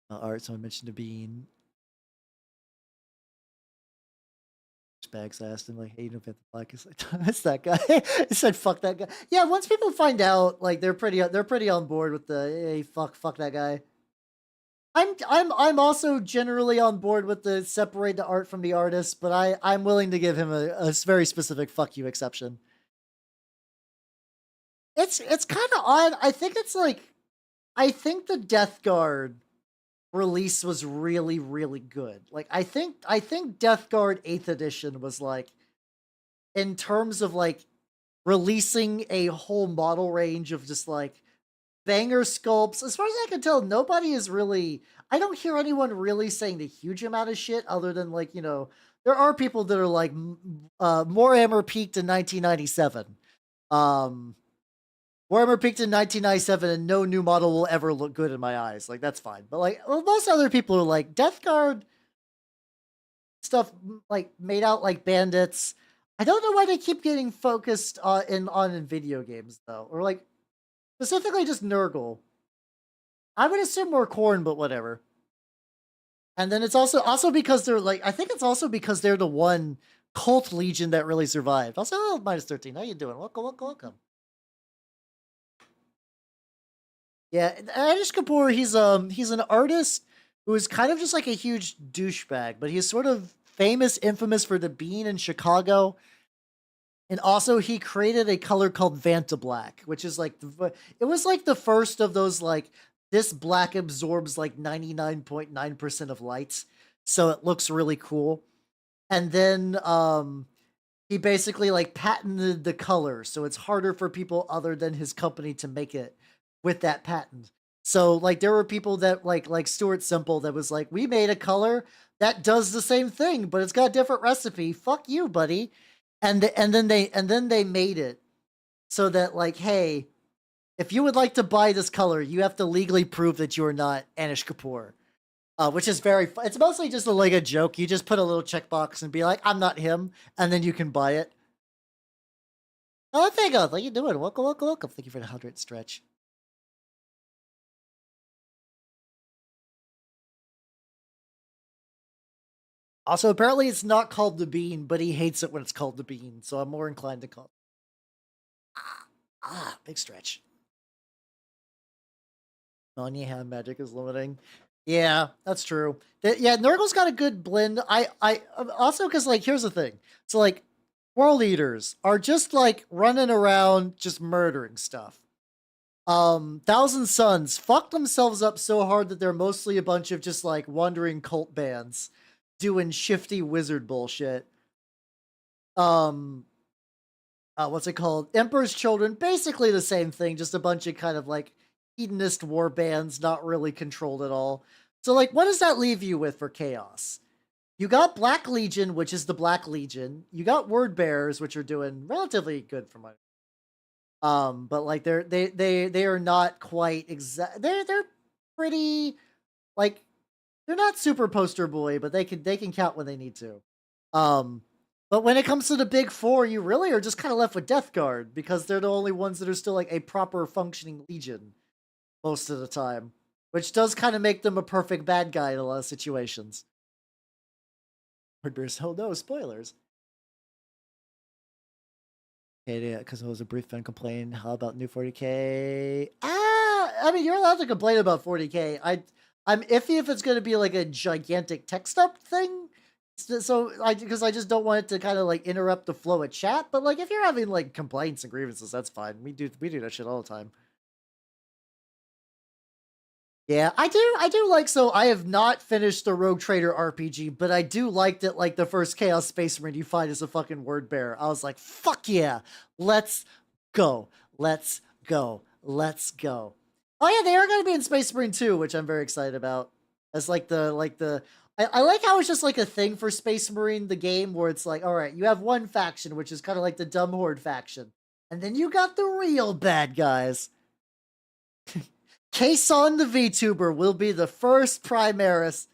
Art, someone mentioned a bean. Bags asked him like, "Hey, you know about the podcast?" Like, it's that guy. He said, "Fuck that guy." Yeah, once people find out, like they're pretty on board with the hey, fuck that guy. I'm also generally on board with the separate the art from the artist, but I'm willing to give him a very specific fuck you exception. It's kind of odd. I think the Death Guard release was really really good. Like I think Death Guard 8th edition was like in terms of like releasing a whole model range of just like banger sculpts. As far as I can tell, nobody is really. I don't hear anyone really saying the huge amount of shit other than like there are people that are like Warhammer peaked in 1997. Um, Warhammer peaked in 1997, and no new model will ever look good in my eyes. Like that's fine, but like most other people are like Death Guard stuff like made out like bandits. I don't know why they keep getting focused in video games though, or like specifically just Nurgle. I would assume more corn, but whatever. And then it's also because they're like I think it's also because they're the one cult legion that really survived. Also, oh, -13. How you doing? Welcome, welcome, welcome. Yeah, Anish Kapoor. He's an artist who is kind of just like a huge douchebag, but he's sort of infamous for the bean in Chicago. And also, he created a color called Vanta Black, which is like it was like the first of those like this black absorbs like 99.9% of light, so it looks really cool. And then he basically like patented the color, so it's harder for people other than his company to make it with that patent. So like there were people that like Stuart Simple that was like, we made a color that does the same thing, but it's got a different recipe. Fuck you, buddy. And then they made it so that like, hey, if you would like to buy this color, you have to legally prove that you are not Anish Kapoor. Which is it's mostly just like a joke. You just put a little checkbox and be like, I'm not him, and then you can buy it. Oh, thank God. How you doing? Welcome, welcome, welcome. Thank you for the 100 stretch. Also, apparently it's not called the bean, but he hates it when it's called the bean, so I'm more inclined to call it. Big stretch. Anya hand magic is limiting. Yeah, that's true. Yeah, Nurgle's got a good blend. I also because like here's the thing. So like world eaters are just like running around just murdering stuff. Thousand Suns fucked themselves up so hard that they're mostly a bunch of just like wandering cult bands doing shifty wizard bullshit. What's it called? Emperor's Children, basically the same thing, just a bunch of kind of like hedonist war bands, not really controlled at all. So like, what does that leave you with for chaos? You got Black Legion, which is the Black Legion. You got Word Bearers, which are doing relatively good for my but like they are not quite exact. They're pretty like they're not super poster boy, but they can count when they need to. But when it comes to the big four, you really are just kind of left with Death Guard because they're the only ones that are still like a proper functioning legion most of the time, which does kind of make them a perfect bad guy in a lot of situations. Hardbear's, oh no, spoilers. Okay, yeah, because it was a brief fan complaint. How about new 40k? I mean, you're allowed to complain about 40k. I'm iffy if it's going to be like a gigantic text up thing. So because I just don't want it to kind of like interrupt the flow of chat. But like if you're having like complaints and grievances, that's fine. We do that shit all the time. Yeah, I do like, so I have not finished the Rogue Trader RPG, but I do like that like the first Chaos Space Marine you find is a fucking word bearer. I was like, fuck yeah, let's go. Let's go. Let's go. Oh yeah, they are gonna be in Space Marine 2, which I'm very excited about. As like the I like how it's just like a thing for Space Marine, the game, where it's like, all right, you have one faction, which is kind of like the Dumb Horde faction. And then you got the real bad guys. Kason the VTuber will be the first Primaris.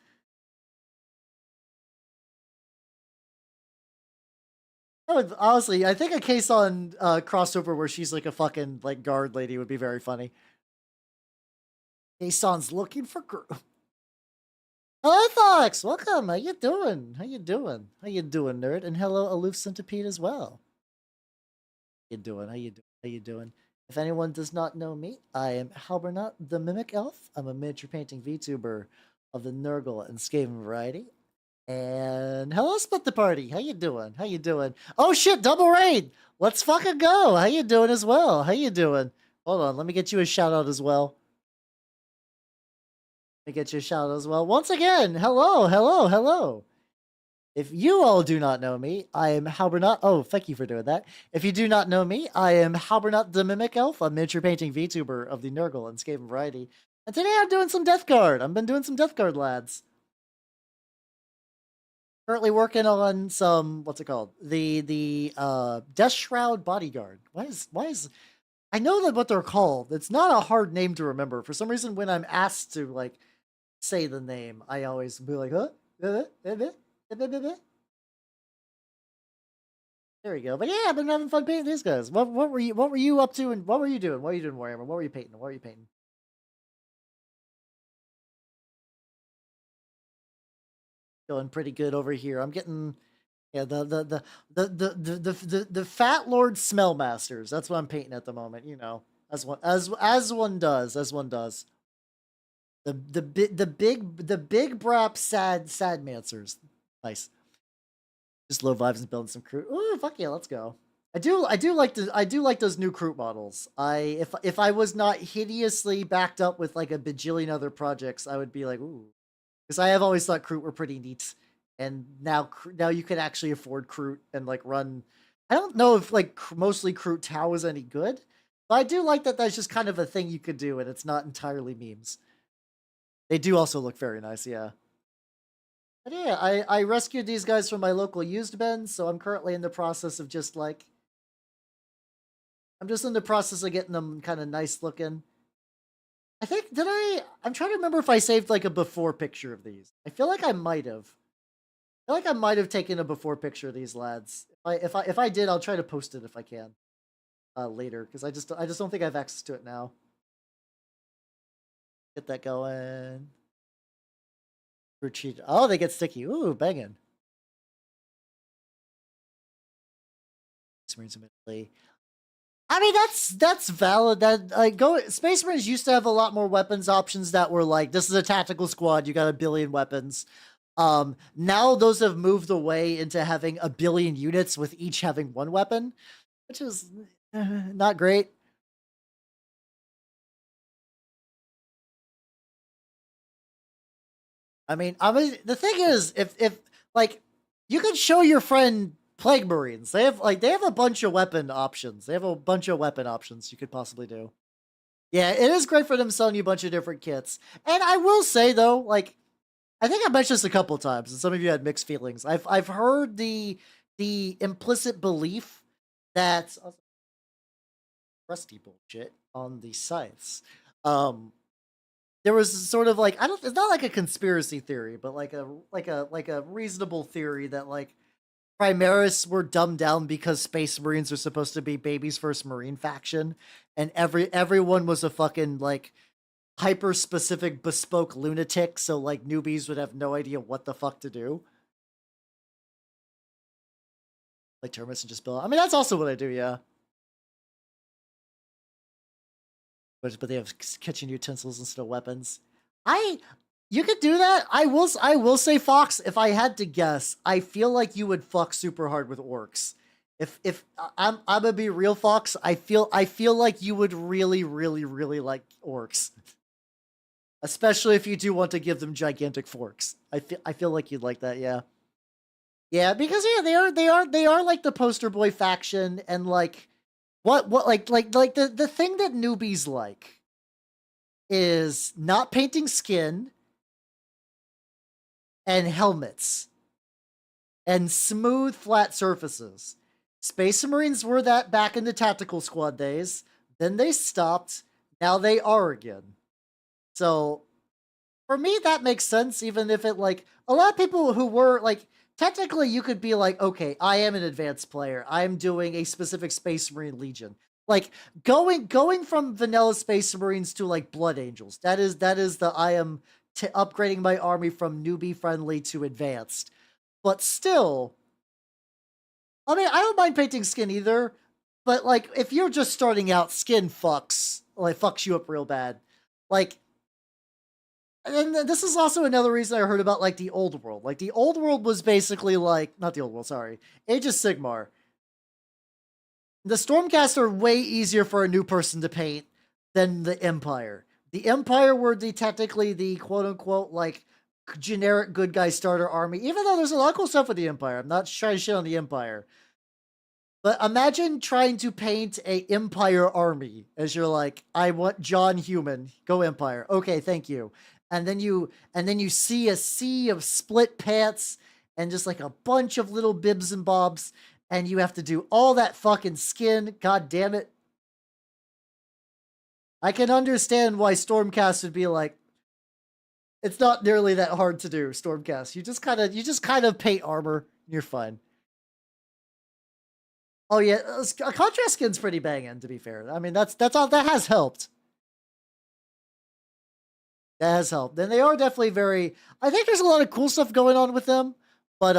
Honestly, I think a Kason crossover where she's like a fucking like guard lady would be very funny. Kason's looking for group. Hello, Fox. Welcome. How you doing? How you doing? How you doing, nerd? And hello, Aloof Centipede as well. How you doing? How you doing? How you doing? If anyone does not know me, I am Halbernut the Mimic Elf. I'm a miniature painting VTuber of the Nurgle and Skaven variety. And hello, Split the Party. How you doing? How you doing? Oh shit, double raid. Let's fucking go. How you doing as well? How you doing? Hold on, let me get you a shout out as well. Let me get you a shout out as well. Once again, hello, hello, hello. If you all do not know me, I am Halbernut. Oh, thank you for doing that. If you do not know me, I am Halbernut the Mimic Elf, a miniature painting VTuber of the Nurgle and Skaven variety. And today I'm doing some Death Guard. I've been doing some Death Guard lads. Currently working on some, what's it called? The Deathshroud Bodyguard. Why is I know that what they're called. It's not a hard name to remember. For some reason, when I'm asked to like say the name, I always be like, huh? There we go. But yeah, I've been having fun painting these guys. What were you up to, and what were you doing? What were you doing, Warhammer? What were you painting? What were you painting? Going pretty good over here. I'm getting yeah, the Fat Lord Smellmasters. That's what I'm painting at the moment, you know. As one does, as one does. The big brap sad mancers. Nice. Just low vibes and building some crew. Ooh, fuck yeah, let's go. I do like those new crew models. If I was not hideously backed up with like a bajillion other projects, I would be like, ooh. Because I have always thought crew were pretty neat. And now you can actually afford crew and like run. I don't know if like mostly crew Tau is any good, but I do like that that's just kind of a thing you could do and it's not entirely memes. They do also look very nice, yeah. But yeah, I rescued these guys from my local used bin, so I'm currently in the process of just like I'm just in the process of getting them kind of nice looking. I think I'm trying to remember if I saved like a before picture of these. I feel like I might have. I feel like I might have taken a before picture of these lads. If I did, I'll try to post it if I can later because I just don't think I have access to it now. Get that going. Retreat. Oh, they get sticky. Ooh, banging. I mean, that's valid. That like Space Marines used to have a lot more weapons options that were like, this is a tactical squad, you got a billion weapons. Now those have moved away into having a billion units with each having one weapon, which is not great. I mean, the thing is, if like you could show your friend Plague Marines, they have a bunch of weapon options. They have a bunch of weapon options you could possibly do. Yeah, it is great for them selling you a bunch of different kits. And I will say though, like I think I mentioned this a couple times, and some of you had mixed feelings. I've heard the implicit belief that rusty bullshit on the scythes. There was sort of like it's not like a conspiracy theory, but like a reasonable theory that like Primaris were dumbed down because Space Marines are supposed to be baby's first Marine faction, and everyone was a fucking like hyper specific bespoke lunatic, so like newbies would have no idea what the fuck to do. Like Terminus and just build. I mean, that's also what I do, yeah. But they have kitchen utensils instead of weapons. You could do that. I will say, Fox, if I had to guess, I feel like you would fuck super hard with orcs. If I'm gonna be real, Fox, I feel like you would really like orcs. Especially if you do want to give them gigantic forks. I feel like you'd like that, yeah. Yeah, because yeah, they are like the poster boy faction, and like what like the thing that newbies like is not painting skin and helmets and smooth flat surfaces. Space Marines were that back in the tactical squad days. Then they stopped. Now they are again. So for me, that makes sense, even if it like a lot of people who were like technically you could be like, okay, I am an advanced player. I'm doing a specific Space Marine Legion. Like going from vanilla Space Marines to like Blood Angels. That is the I am upgrading my army from newbie friendly to advanced. But still, I mean, I don't mind painting skin either. But like, if you're just starting out, skin fucks you up real bad. Like, and this is also another reason I heard about like the old world. Like the old world was basically like not the old world, sorry, Age of Sigmar. The Stormcast are way easier for a new person to paint than the Empire. The Empire were technically the quote unquote like generic good guy starter army, even though there's a lot of cool stuff with the Empire. I'm not trying to shit on the Empire. But imagine trying to paint a Empire army as you're like, I want John Human, go Empire. Okay, thank you. And then you see a sea of split pants and just like a bunch of little bibs and bobs, and you have to do all that fucking skin. God damn it. I can understand why Stormcast would be like, it's not nearly that hard to do, Stormcast. You just kind of paint armor, you're fine. Oh yeah, a contrast skin's pretty banging, to be fair. I mean, that's all that has helped. That has helped. Then they are definitely very. I think there's a lot of cool stuff going on with them, but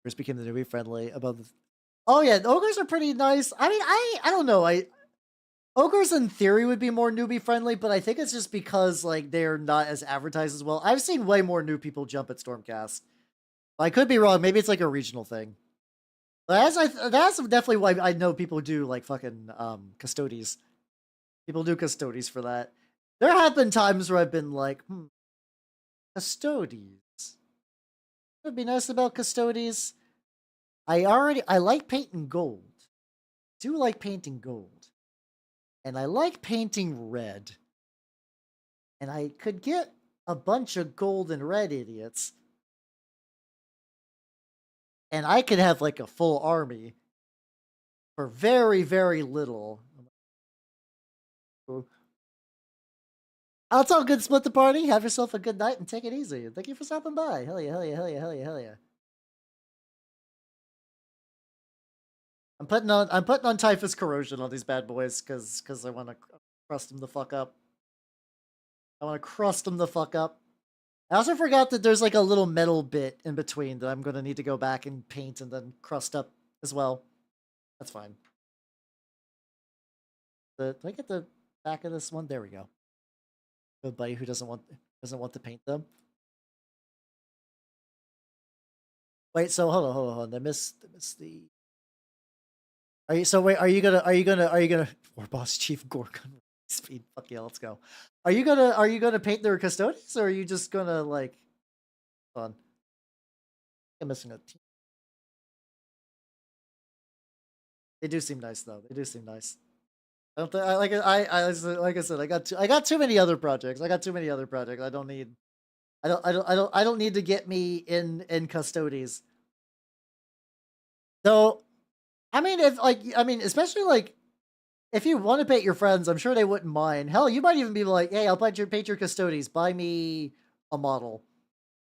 just became the newbie friendly about the. Oh yeah, the ogres are pretty nice. I mean, I don't know. Ogres in theory would be more newbie friendly, but I think it's just because like they're not as advertised as well. I've seen way more new people jump at Stormcast. I could be wrong. Maybe it's like a regional thing. But that's definitely why I know people do like fucking custodies. People do custodies for that. There have been times where I've been like, custodies. What would be nice about custodies? I like painting gold. Do like painting gold. And I like painting red. And I could get a bunch of gold and red idiots. And I could have like a full army for very, very little. That's all good. Split the party. Have yourself a good night and take it easy. Thank you for stopping by. Hell yeah, hell yeah, hell yeah, hell yeah, hell yeah. I'm putting on Typhus Corrosion on these bad boys because I want to crust them the fuck up. I want to crust them the fuck up. I also forgot that there's like a little metal bit in between that I'm gonna need to go back and paint and then crust up as well. That's fine. Do I get the back of this one? There we go. Good buddy who doesn't want to paint them. Wait, so hold on. I missed the. Are you gonna War Boss Chief Gorgon speed? Fuck yeah, let's go. Are you gonna paint their custodians, or are you just gonna like? Hold on. I'm missing a team. They do seem nice though. They do seem nice. I don't think like I said, I got too many other projects. I don't need. I don't need to get me in custodies. Though, I mean, especially like if you want to paint your friends, I'm sure they wouldn't mind. Hell, you might even be like, "Hey, I'll paint your custodies. Buy me a model."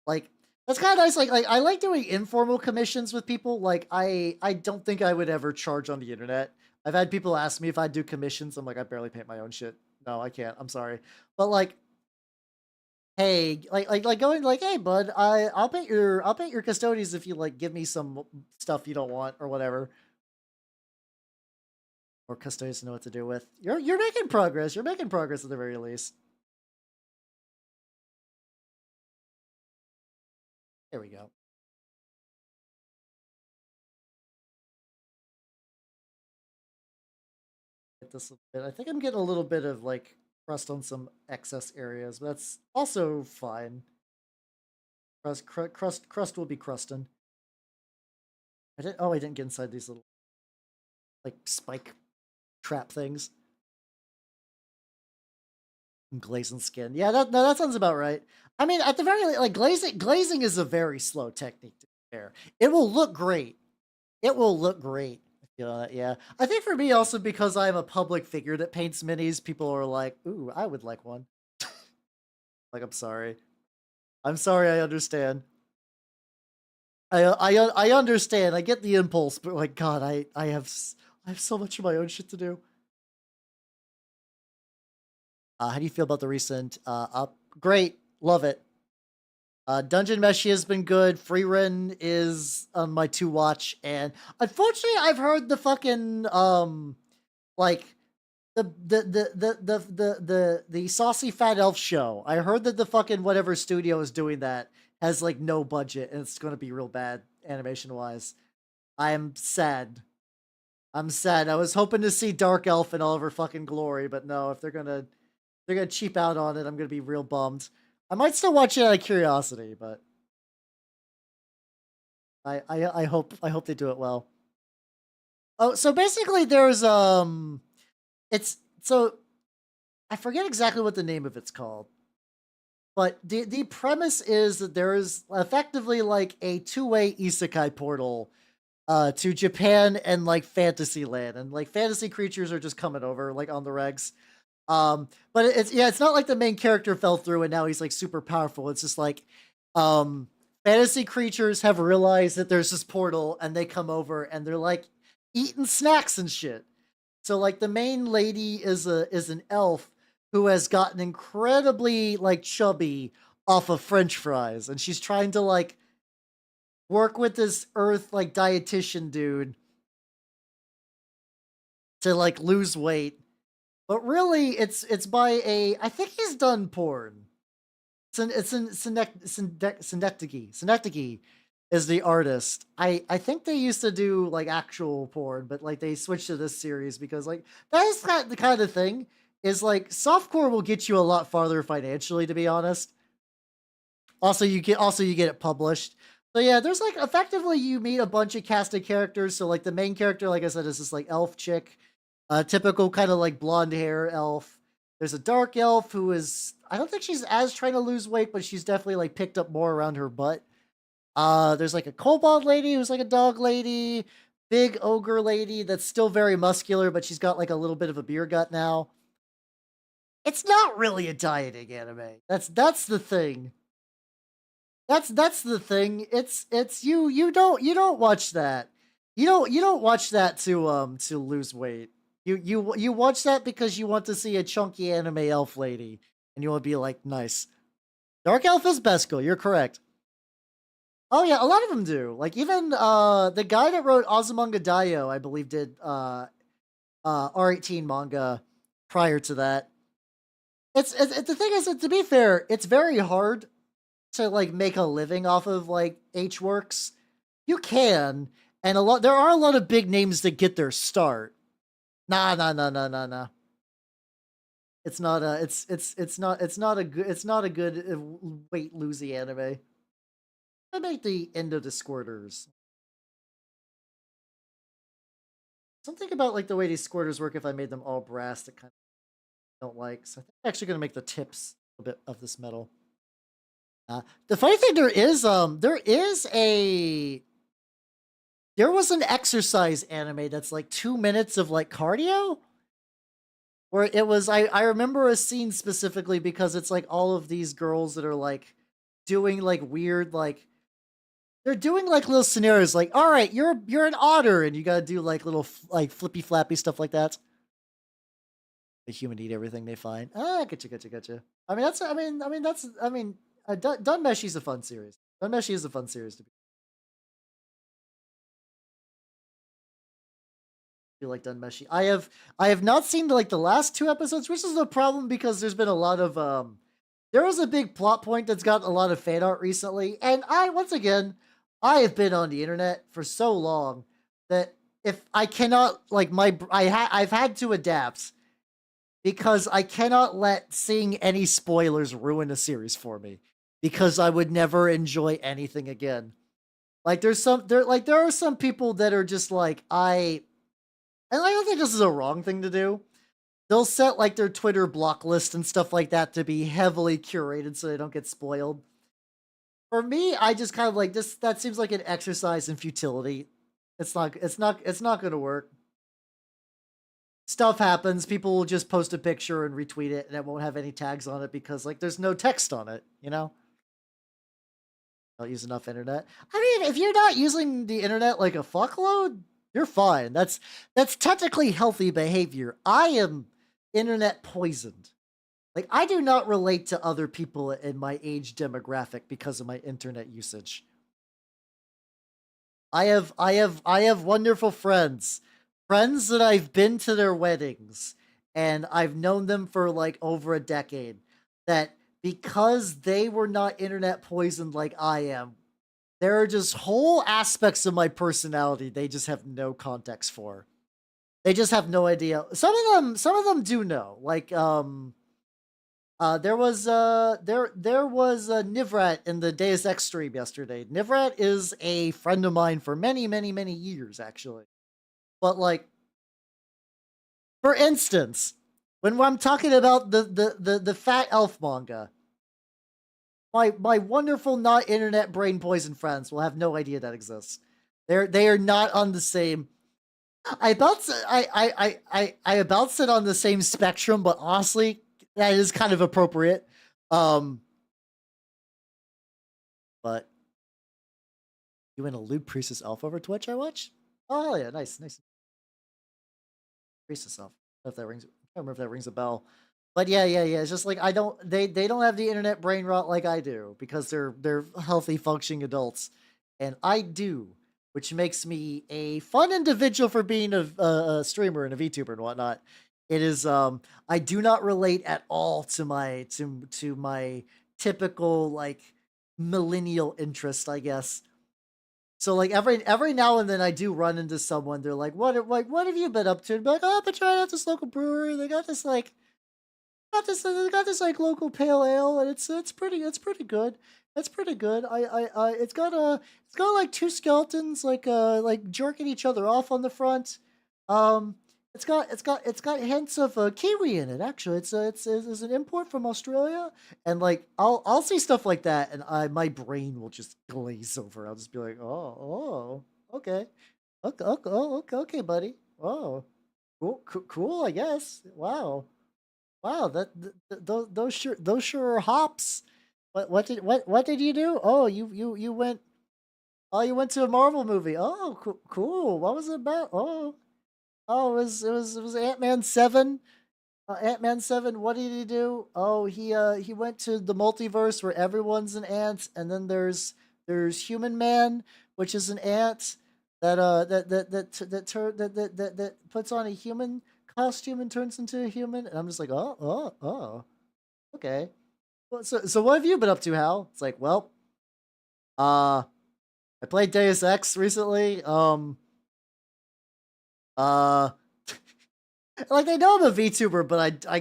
Like that's kind of nice. Like I like doing informal commissions with people. Like I don't think I would ever charge on the internet. I've had people ask me if I do commissions. I'm like, I barely paint my own shit. No, I can't. I'm sorry. But like, hey, like going like, hey, bud, I'll paint your custodians if you like give me some stuff you don't want or whatever. Or custodians know what to do with. You're making progress. You're making progress at the very least. There we go. Get this a bit. I think I'm getting a little bit of like crust on some excess areas, but that's also fine. Crust will be crusting. I didn't get inside these little like spike trap things. Glazing skin. Yeah, that sounds about right. I mean, at the very like glazing is a very slow technique to be fair. It will look great. It will look great. You know, yeah. I think for me also because I'm a public figure that paints minis, people are like, "Ooh, I would like one." Like, I'm sorry. I'm sorry. I understand. I understand. I get the impulse, but like, God, I have so much of my own shit to do. How do you feel about the recent up? Great, love it. Dungeon Meshi has been good. Freerun is on my to watch, and unfortunately, I've heard the fucking like the saucy fat elf show. I heard that the fucking whatever studio is doing that has like no budget, and it's going to be real bad animation wise. I am sad. I'm sad. I was hoping to see Dark Elf in all of her fucking glory, but no. If they're gonna cheap out on it, I'm gonna be real bummed. I might still watch it out of curiosity, but I hope they do it well. Oh, so basically there's it's so I forget exactly what the name of it's called. But the premise is that there is effectively like a two-way isekai portal to Japan and like Fantasyland, and like fantasy creatures are just coming over like on the regs. But it's not like the main character fell through and now he's like super powerful. It's just like fantasy creatures have realized that there's this portal and they come over and they're like eating snacks and shit. So like the main lady is an elf who has gotten incredibly like chubby off of French fries, and she's trying to like work with this earth like dietitian dude to like lose weight. but really it's by I think he's done porn. Synecdoche is the artist. I think they used to do like actual porn, but like they switched to this series because like that is the kind of thing is like softcore will get you a lot farther financially, to be honest. Also, you get it published. So yeah, there's like effectively you meet a bunch of casted characters. So like the main character, like I said, is this like elf chick, typical kind of like blonde hair elf. There's a dark elf who is I don't think she's as trying to lose weight, but she's definitely like picked up more around her butt. There's like a kobold lady who's like a dog lady, big ogre lady that's still very muscular, but she's got like a little bit of a beer gut now. It's not really a dieting anime. That's the thing. That's the thing. It's you don't watch that. You don't watch that to lose weight. You watch that because you want to see a chunky anime elf lady and you want to be like, nice. Dark Elf is best girl, you're correct. Oh yeah, a lot of them do. Like even the guy that wrote Azumanga Daioh, I believe did R18 manga prior to that. It's the thing is that to be fair, it's very hard to like make a living off of like H works. You can, and there are a lot of big names that get their start. Nah. It's not a good weight losing anime. I make the Endo Squirters. Something about like the way these squirters work if I made them all brass that kind of don't like. So I think I'm actually gonna make the tips a bit of this metal. The funny thing there was an exercise anime that's like 2 minutes of like cardio. Where it was I remember a scene specifically because it's like all of these girls that are like doing like weird like they're doing like little scenarios like, all right, you're an otter and you gotta do like little like flippy flappy stuff like that. The human eat everything they find. Gotcha. I mean Dunmeshi is a fun series. Dunmeshi is a fun series to be like Dunmeshi. I have not seen like the last 2 episodes, which is a problem because there's been a lot of there was a big plot point that's got a lot of fan art recently, and once again I have been on the internet for so long that if I cannot like I've had to adapt because I cannot let seeing any spoilers ruin a series for me because I would never enjoy anything again. Like there are some people that are just like and I don't think this is a wrong thing to do. They'll set like their Twitter block list and stuff like that to be heavily curated so they don't get spoiled. For me, I just kind of like this. That seems like an exercise in futility. It's not going to work. Stuff happens. People will just post a picture and retweet it, and it won't have any tags on it because like there's no text on it. You know. Don't use enough internet. I mean, if you're not using the internet like a fuckload, you're fine. That's technically healthy behavior. I am internet poisoned. Like I do not relate to other people in my age demographic because of my internet usage. I have wonderful friends. Friends that I've been to their weddings and I've known them for like over a decade that because they were not internet poisoned like I am, there are just whole aspects of my personality they just have no context for. They just have no idea. Some of them do know. Like there was Nivrat in the Deus Ex stream yesterday. Nivrat is a friend of mine for many years actually. But like for instance, when I'm talking about the Fat Elf manga, my wonderful not internet brain poison friends will have no idea that exists. They are not on the same. I about sit on the same spectrum, but honestly, that is kind of appropriate. But you win a Lewd Priestess Elf over Twitch, I watch? Oh hell yeah, nice. Priestess Elf. I don't know if that rings. I don't remember if that rings a bell. But yeah. It's just like they don't have the internet brain rot like I do because they're healthy, functioning adults, and I do, which makes me a fun individual for being a streamer and a VTuber and whatnot. It is I do not relate at all to my typical like millennial interest, I guess. So like every now and then I do run into someone. They're what have you been up to? And be like, oh, I've been trying out this local brewery. They got this like they got this like local pale ale, and it's pretty good. It's pretty good. It's got like two skeletons like jerking each other off on the front. Um, it's got hints of kiwi in it. Actually, it's an import from Australia, and like I'll see stuff like that, and my brain will just glaze over. I'll just be like, okay, okay, buddy. Oh, cool, I guess. Wow, those sure are hops. What did you do? Oh, you went. Oh, you went to a Marvel movie. Oh, cool. What was it about? It was Ant-Man 7. Ant-Man 7. What did he do? Oh, he went to the multiverse where everyone's an ant, and then there's Human Man, which is an ant that puts on a human costume and turns into a human. And I'm just like, okay. Well, so what have you been up to, Hal? It's like, well, I played Deus Ex recently. Uh, like they know I'm a VTuber, but I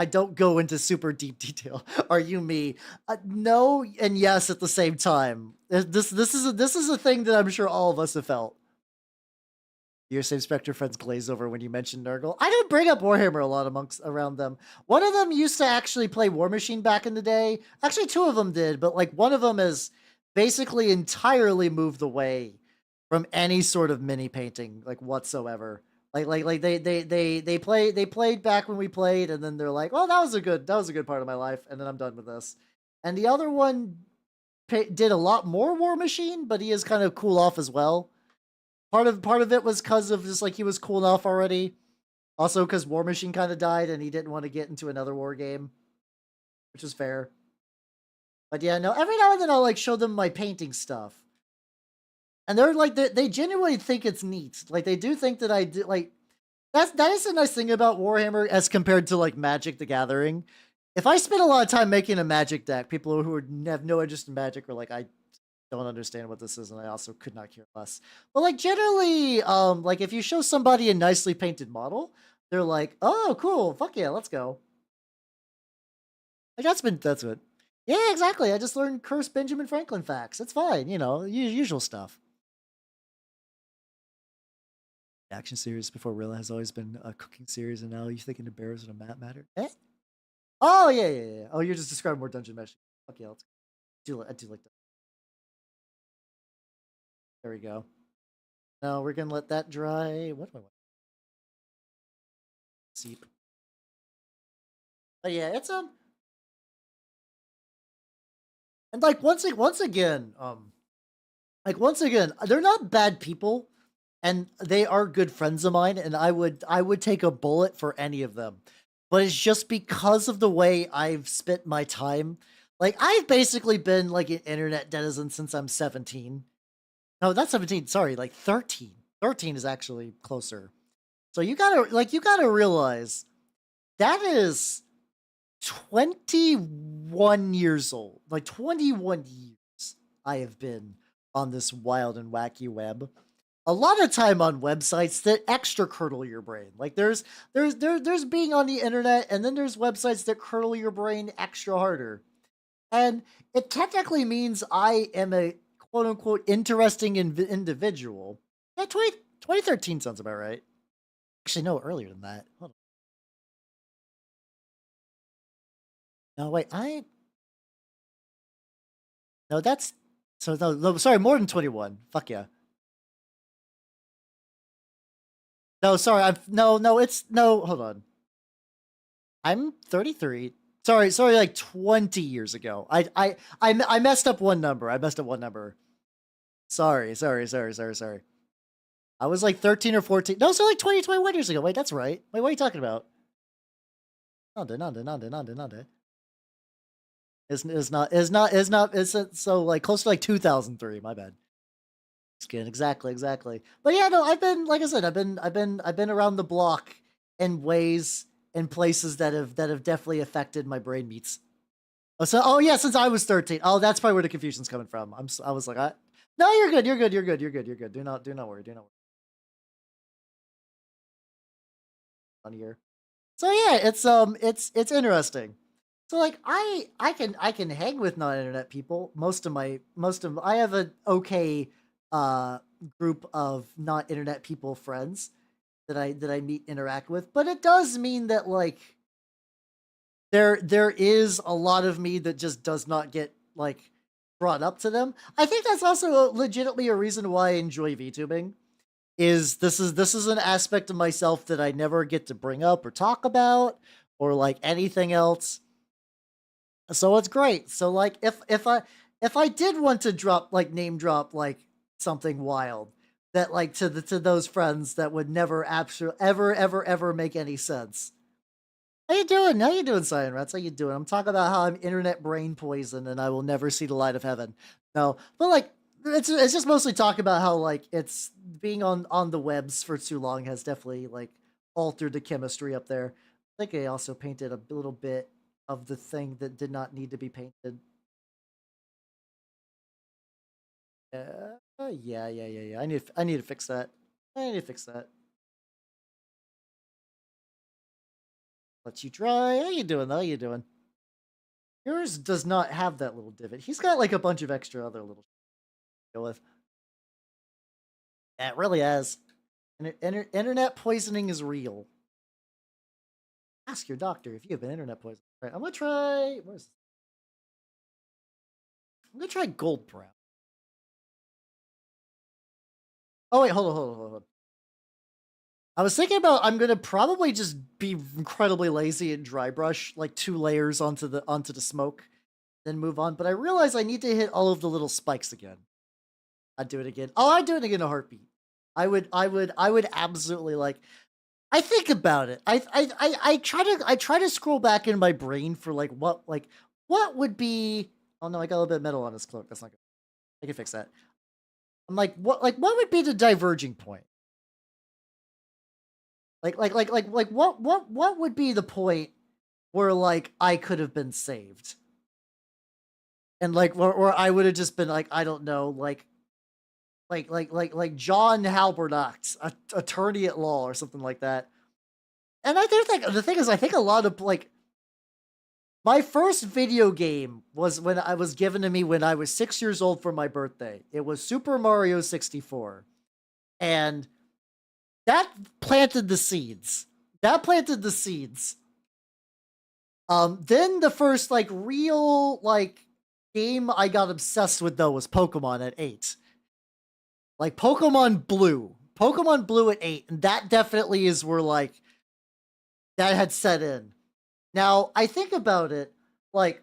don't go into super deep detail. Are you me? No and yes at the same time. This is a thing that I'm sure all of us have felt. Your same Spectre friends glaze over when you mention Nurgle. I don't bring up Warhammer a lot amongst around them. One of them used to actually play War Machine back in the day. Actually, two of them did, but like one of them has basically entirely moved away from any sort of mini painting, like whatsoever. Like they played back when we played, and then they're like, "Oh, that was a good part of my life," and then I'm done with this. And the other one did a lot more War Machine, but he is kind of cool off as well. Part of it was because of just like he was cool enough already. Also because War Machine kind of died and he didn't want to get into another war game, which is fair. But yeah, no. Every now and then I'll like show them my painting stuff, and they're like they genuinely think it's neat. Like they do think that I do like that is a nice thing about Warhammer as compared to like Magic the Gathering. If I spend a lot of time making a Magic deck, people who have no interest in Magic are like, I don't understand what this is, and I also could not care less. But like generally, like if you show somebody a nicely painted model, they're like, "Oh, cool, fuck yeah, let's go." Like that's been. Yeah, exactly. I just learned cursed Benjamin Franklin facts. It's fine, usual stuff. Action series before Rilla has always been a cooking series, and now you're thinking of bears and a map matter. Eh? Oh yeah. Oh, you're just describing more dungeon mesh. Okay, let's. I do like that. There we go. Now we're gonna let that dry. What do I want? Seep. But yeah, it's and like once again, they're not bad people, and they are good friends of mine, and I would take a bullet for any of them. But it's just because of the way I've spent my time. Like I've basically been like an internet denizen since I'm 17. No, not 17. Sorry, like 13. 13 is actually closer. So you gotta realize that is 21 years old. Like 21 years I have been on this wild and wacky web. A lot of time on websites that extra curdle your brain. Like there's being on the internet, and then there's websites that curdle your brain extra harder. And it technically means I am a quote unquote interesting individual. Yeah, 2013 sounds about right. Actually, no, earlier than that. Hold on. No, wait, no, that's so no, sorry, more than 21. Fuck yeah. No, sorry, it's no, hold on. I'm 33. Sorry, like 20 years ago. I messed up one number. Sorry. I was like 13 or 14. No, so like 20, 21 years ago. Wait, that's right. Wait, what are you talking about? Nande. It's so like close to like 2003. My bad. Skin, exactly. But yeah, no, I've been like I said, I've been around the block in ways and places that have definitely affected my brain meats. Oh yeah, since I was 13. Oh, that's probably where the confusion's coming from. I was like, no, you're good. You're good. You're good. You're good. You're good. Do not worry. Do not worry. On here. So yeah, it's interesting. So like I can hang with non-internet people. I have an okay group of not internet people friends that I meet interact with, but it does mean that like there is a lot of me that just does not get like brought up to them. I think that's also legitimately a reason why I enjoy VTubing. This is an aspect of myself that I never get to bring up or talk about or like anything else. So it's great. So like if I did want to name drop like something wild that like to those friends that would never ever make any sense. How you doing? How you doing, Cyan Rats? How you doing? I'm talking about how I'm internet brain poison and I will never see the light of heaven. No, but like it's just mostly talking about how like it's being on the webs for too long has definitely like altered the chemistry up there. I think I also painted a little bit of the thing that did not need to be painted. Yeah. I need to fix that. I need to fix that. Let you dry. How you doing? How you doing? Yours does not have that little divot. He's got like a bunch of extra other little to deal with. Yeah, it really has. Internet poisoning is real. Ask your doctor if you have been internet poisoned. All right, I'm gonna try. Where's this? I'm gonna try gold brown. Oh wait, hold on. I was thinking about I'm gonna probably just be incredibly lazy and dry brush like 2 layers onto the smoke, then move on. But I realize I need to hit all of the little spikes again. I'd do it again. Oh, I'd do it again in a heartbeat. I would absolutely like. I think about it. I try to scroll back in my brain for like what would be. Oh no, I got a little bit of metal on this cloak. That's not good. I can fix that. I'm like what would be the diverging point? What would be the point where like I could have been saved? And like where I would have just been like, I don't know, like John Halbernacht, attorney at law or something like that. And I do think the thing is I think a lot of like my first video game was when I was given to me when I was 6 years old for my birthday. It was Super Mario 64. And that planted the seeds. Then the first like real like game I got obsessed with though was Pokemon at 8. Like Pokemon Blue at 8, and that definitely is where like that had set in. Now I think about it, like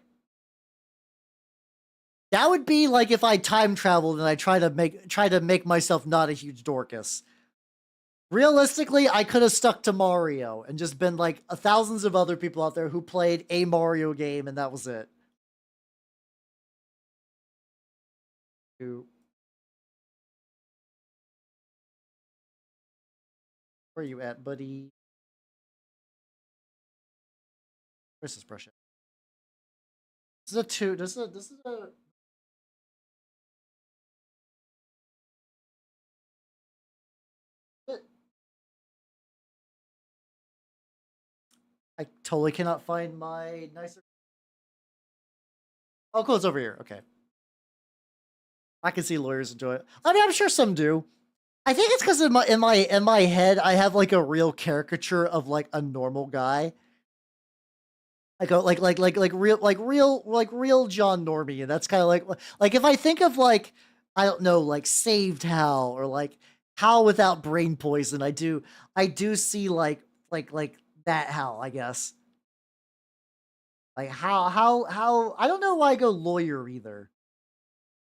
that would be like if I time traveled and I try to make myself not a huge Dorcas. Realistically, I could have stuck to Mario and just been like thousands of other people out there who played a Mario game and that was it. Where are you at, buddy? Where's this brush at? This is a 2. This is a I totally cannot find my nicer. Oh, cool, it's over here. Okay. I can see lawyers enjoy it. I mean, I'm sure some do. I think it's because in my head, I have like a real caricature of like a normal guy. Like real John Normie, and that's kind of like if I think of like I don't know like Saved Hal or like Hal without brain poison, I do see like that Hal, I guess. Like how I don't know why I go lawyer either.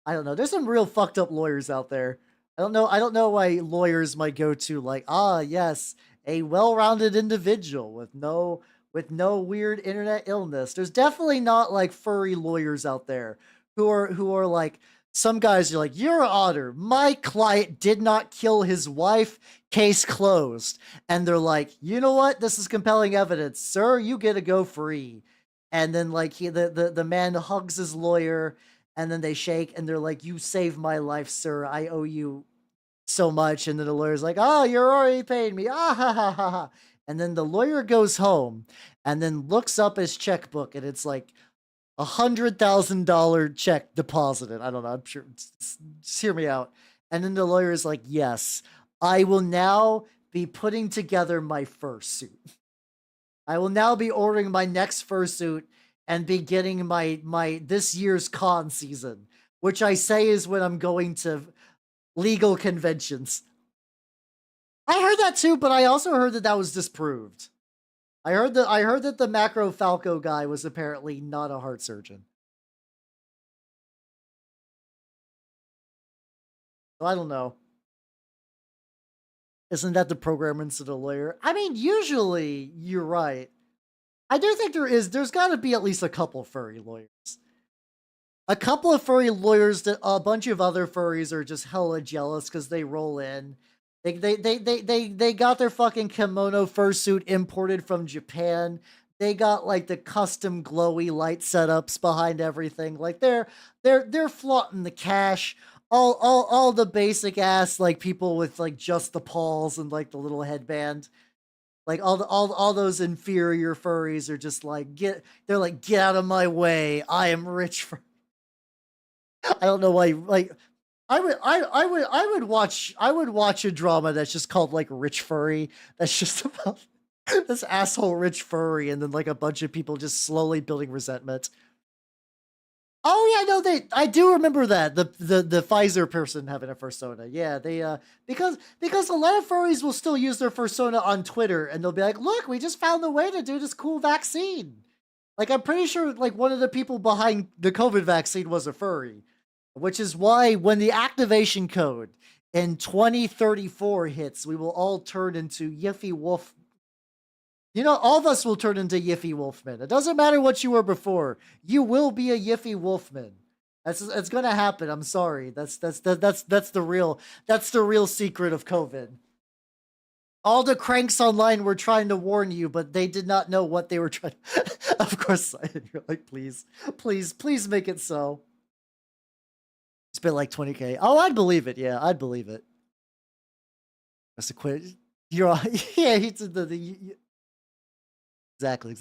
I don't know. There's some real fucked up lawyers out there. I don't know why lawyers might go to like, ah, yes, a well-rounded individual with no weird internet illness. There's definitely not like furry lawyers out there who are like some guys are like, Your Honor, my client did not kill his wife, case closed. And they're like, you know what? This is compelling evidence. Sir, you get to go free. And then like the man hugs his lawyer, and then they shake and they're like, you saved my life, sir. I owe you so much. And then the lawyer's like, oh, you're already paid me. Ah ha ha ha ha. And then the lawyer goes home and then looks up his checkbook, and it's like $100,000 check deposited. I don't know. I'm sure. Just hear me out. And then the lawyer is like, yes, I will now be putting together my fursuit. I will now be ordering my next fursuit and be getting my this year's con season, which I say is when I'm going to legal conventions. I heard that too, but I also heard that that was disproved. I heard that the Macro Falco guy was apparently not a heart surgeon. So I don't know. Isn't that the programmer instead of lawyer? I mean, usually you're right. I do think there's got to be at least a couple furry lawyers. A couple of furry lawyers that a bunch of other furries are just hella jealous because they roll in. They got their fucking kimono fursuit imported from Japan. They got like the custom glowy light setups behind everything. Like they're flaunting the cash. All the basic ass like people with like just the paws and like the little headband. Like all those inferior furries are just like they're like, get out of my way. I am rich for I don't know why like I would watch a drama that's just called like Rich Furry. That's just about this asshole rich furry, and then like a bunch of people just slowly building resentment. Oh yeah, no, I do remember that the Pfizer person having a persona. Yeah, they because a lot of furries will still use their persona on Twitter, and they'll be like, "Look, we just found the way to do this cool vaccine." Like I'm pretty sure like one of the people behind the COVID vaccine was a furry, which is why when the activation code in 2034 hits, we will all turn into Yiffy Wolf. You know, all of us will turn into Yiffy Wolfmen. It doesn't matter what you were before. You will be a Yiffy Wolfman. It's gonna happen. I'm sorry. That's the real secret of COVID. All the cranks online were trying to warn you, but they did not know what they were trying. Of course, you're like, please make it so. Spent like 20K. Oh, I'd believe it. Yeah, I'd believe it. That's a quit. You're yeah. He did the exactly. I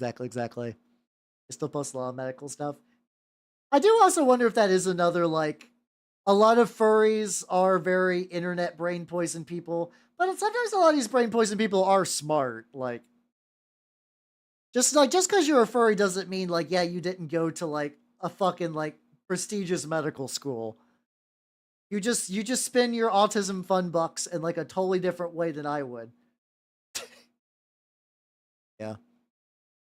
still post a lot of medical stuff. I do also wonder if that is another like. A lot of furries are very internet brain poison people, but sometimes a lot of these brain poison people are smart. Like, just because you're a furry doesn't mean like yeah you didn't go to like a fucking like prestigious medical school. You just spend your autism fund bucks in like a totally different way than I would. Yeah.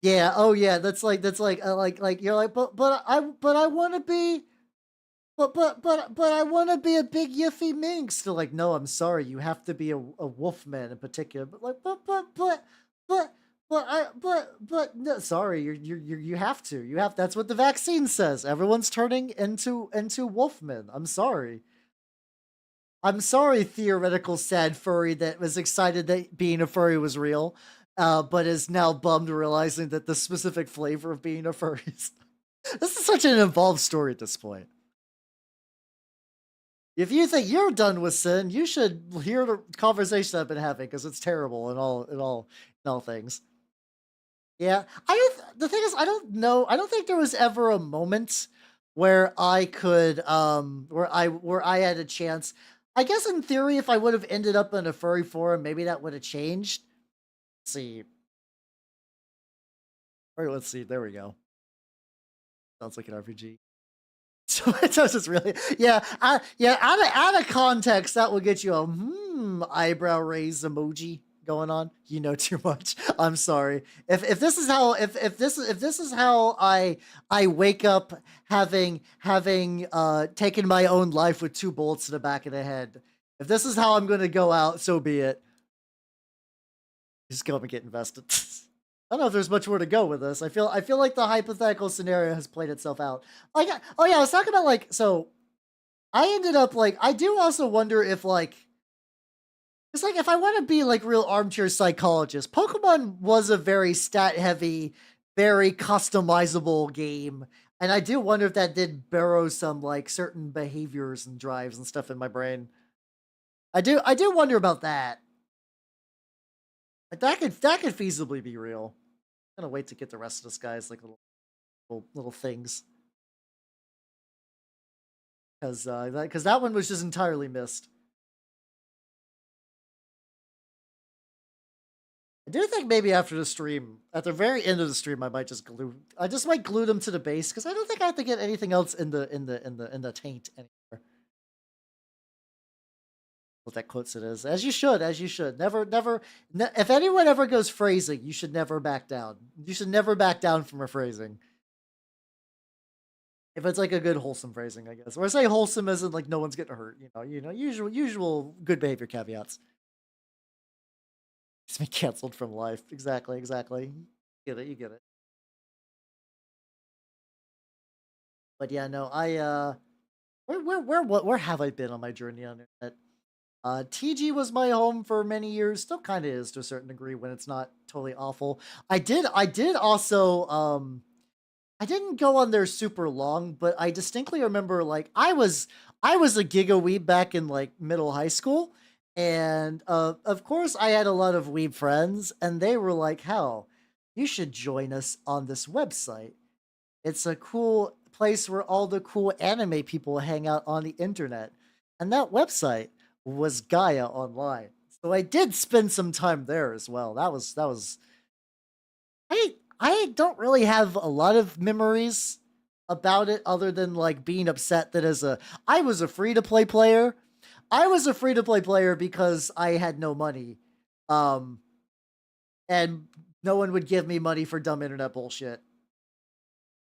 Yeah. Oh yeah. That's like you're like but I want to be but I want to be a big yiffy minx. They're like, no, I'm sorry, you have to be a wolfman in particular. But like but no, sorry, you have to. You have that's what the vaccine says. Everyone's turning into wolfmen. I'm sorry. I'm sorry, theoretical sad furry that was excited that being a furry was real, but is now bummed realizing that the specific flavor of being a furry is. This is such an involved story at this point. If you think you're done with sin, you should hear the conversation I've been having because it's terrible in all things. Yeah, the thing is, I don't know. I don't think there was ever a moment where I could where I had a chance. I guess in theory, if I would have ended up in a furry forum, maybe that would have changed. Let's see. All right, let's see. There we go. Sounds like an RPG. So it doesn't really, yeah, out of context, that will get you a eyebrow raise emoji going on. You know too much. I'm sorry. If this is how if this is how I wake up having taken my own life with 2 bullets in the back of the head. If this is how I'm going to go out, so be it. Just go up and get invested. I don't know if there's much more to go with this. I feel like the hypothetical scenario has played itself out. Like, oh yeah, I was talking about like, so I ended up like I do also wonder if like it's like if I want to be like real armchair psychologist, Pokemon was a very stat heavy, very customizable game. And I do wonder if that did burrow some like certain behaviors and drives and stuff in my brain. I do wonder about that. Like that could feasibly be real. I'm gonna wait to get the rest of this guy's like little things. Because that one was just entirely missed. I do think maybe after the stream, at the very end of the stream, I just might glue them to the base because I don't think I have to get anything else in the taint anymore. What that quotes it is, as you should. If anyone ever goes phrasing, you should never back down. You should never back down from a phrasing. If it's like a good wholesome phrasing, I guess. Or I say wholesome isn't like no one's getting hurt. Usual good behavior caveats. It's been canceled from life. Exactly. You get it. But yeah, no, where have I been on my journey on internet? TG was my home for many years. Still kind of is to a certain degree when it's not totally awful. I did also I didn't go on there super long, but I distinctly remember like I was a giga weeb back in like middle high school, and of course I had a lot of weeb friends, and they were like, "Hell, you should join us on this website. It's a cool place where all the cool anime people hang out on the internet." And that website was Gaia Online. So I did spend some time there as well. That was I don't really have a lot of memories about it other than like being upset that I was a free to play player. I was a free to play player because I had no money. Um and no one would give me money for dumb internet bullshit.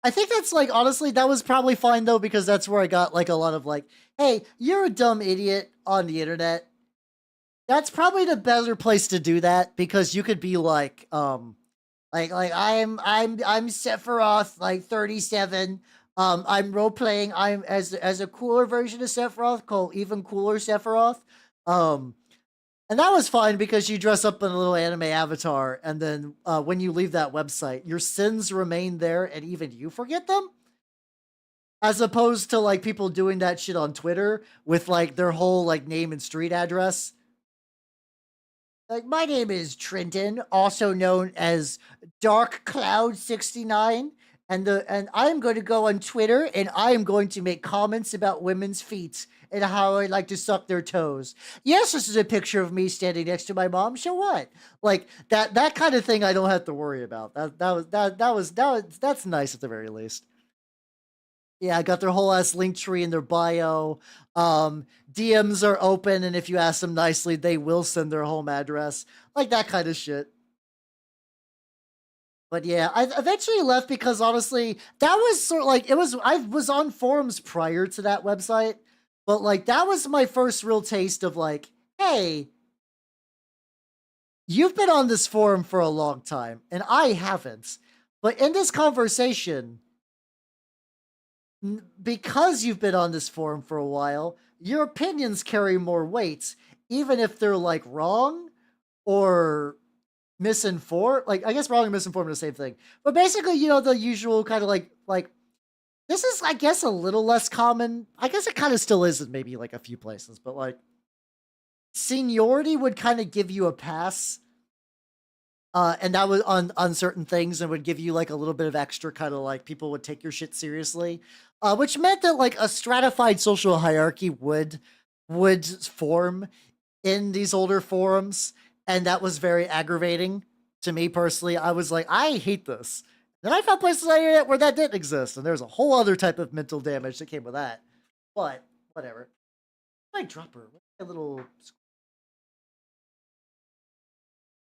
I think that's like honestly that was probably fine though because that's where I got like a lot of like, hey, you're a dumb idiot on the internet. That's probably the better place to do that because you could be like I'm Sephiroth like 37. I'm role playing. I'm as a cooler version of Sephiroth called even cooler Sephiroth. Um and that was fine because you dress up in a little anime avatar, and then when you leave that website, your sins remain there, and even you forget them. As opposed to like people doing that shit on Twitter with like their whole like name and street address. Like my name is Trenton, also known as Dark Cloud 69, and I'm going to go on Twitter and I am going to make comments about women's feet and how I like to suck their toes. Yes, this is a picture of me standing next to my mom. So what? Like that kind of thing I don't have to worry about. That's nice at the very least. Yeah, I got their whole ass link tree in their bio. DMs are open, and if you ask them nicely, they will send their home address. Like that kind of shit. But yeah, I eventually left because honestly, that was sort of like it was. I was on forums prior to that website, but like that was my first real taste of like, hey, you've been on this forum for a long time, and I haven't. But in this conversation, because you've been on this forum for a while, your opinions carry more weight, even if they're like wrong or misinformed. Like I guess wrong and misinformed are the same thing. But basically, the usual kind of like this is I guess a little less common. I guess it kind of still is in maybe like a few places, but like seniority would kind of give you a pass. And that was on certain things and would give you like a little bit of extra kind of like people would take your shit seriously, which meant that like a stratified social hierarchy would form in these older forums, and that was very aggravating to me personally. I was like, I hate this. Then I found places on the internet where that didn't exist, and there's a whole other type of mental damage that came with that. But whatever. My dropper, a little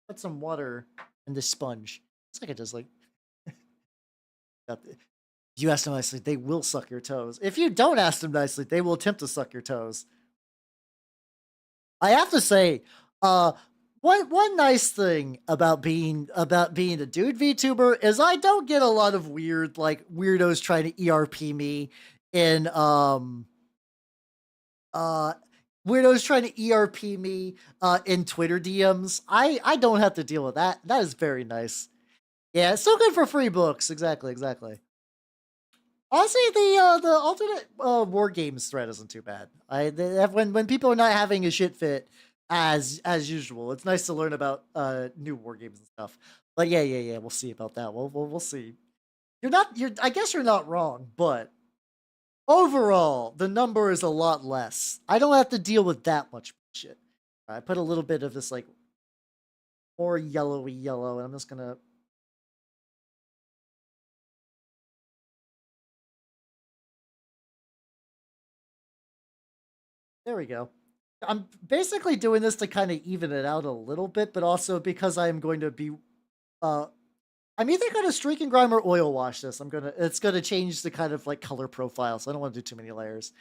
put some water in the sponge. It's like it just like you ask them nicely, they will suck your toes. If you don't ask them nicely, they will attempt to suck your toes. I have to say, one nice thing about being a dude VTuber is I don't get a lot of weird like weirdos trying to ERP me in uh weirdos trying to ERP me in Twitter DMs. I don't have to deal with that. That is very nice. Yeah, it's so good for free books. Exactly, exactly. Honestly, the alternate war games thread isn't too bad. When people are not having a shit fit as usual, it's nice to learn about new war games and stuff. But yeah, we'll see about that. We'll see. You're I guess you're not wrong, but overall the number is a lot less. I don't have to deal with that much shit. I put a little bit of this like more yellowy yellow, and I'm just gonna. There we go. I'm basically doing this to kind of even it out a little bit, but also because I am going to be, uh, I'm either going to streak and grime or oil wash this. It's gonna change the kind of like color profile, so I don't want to do too many layers.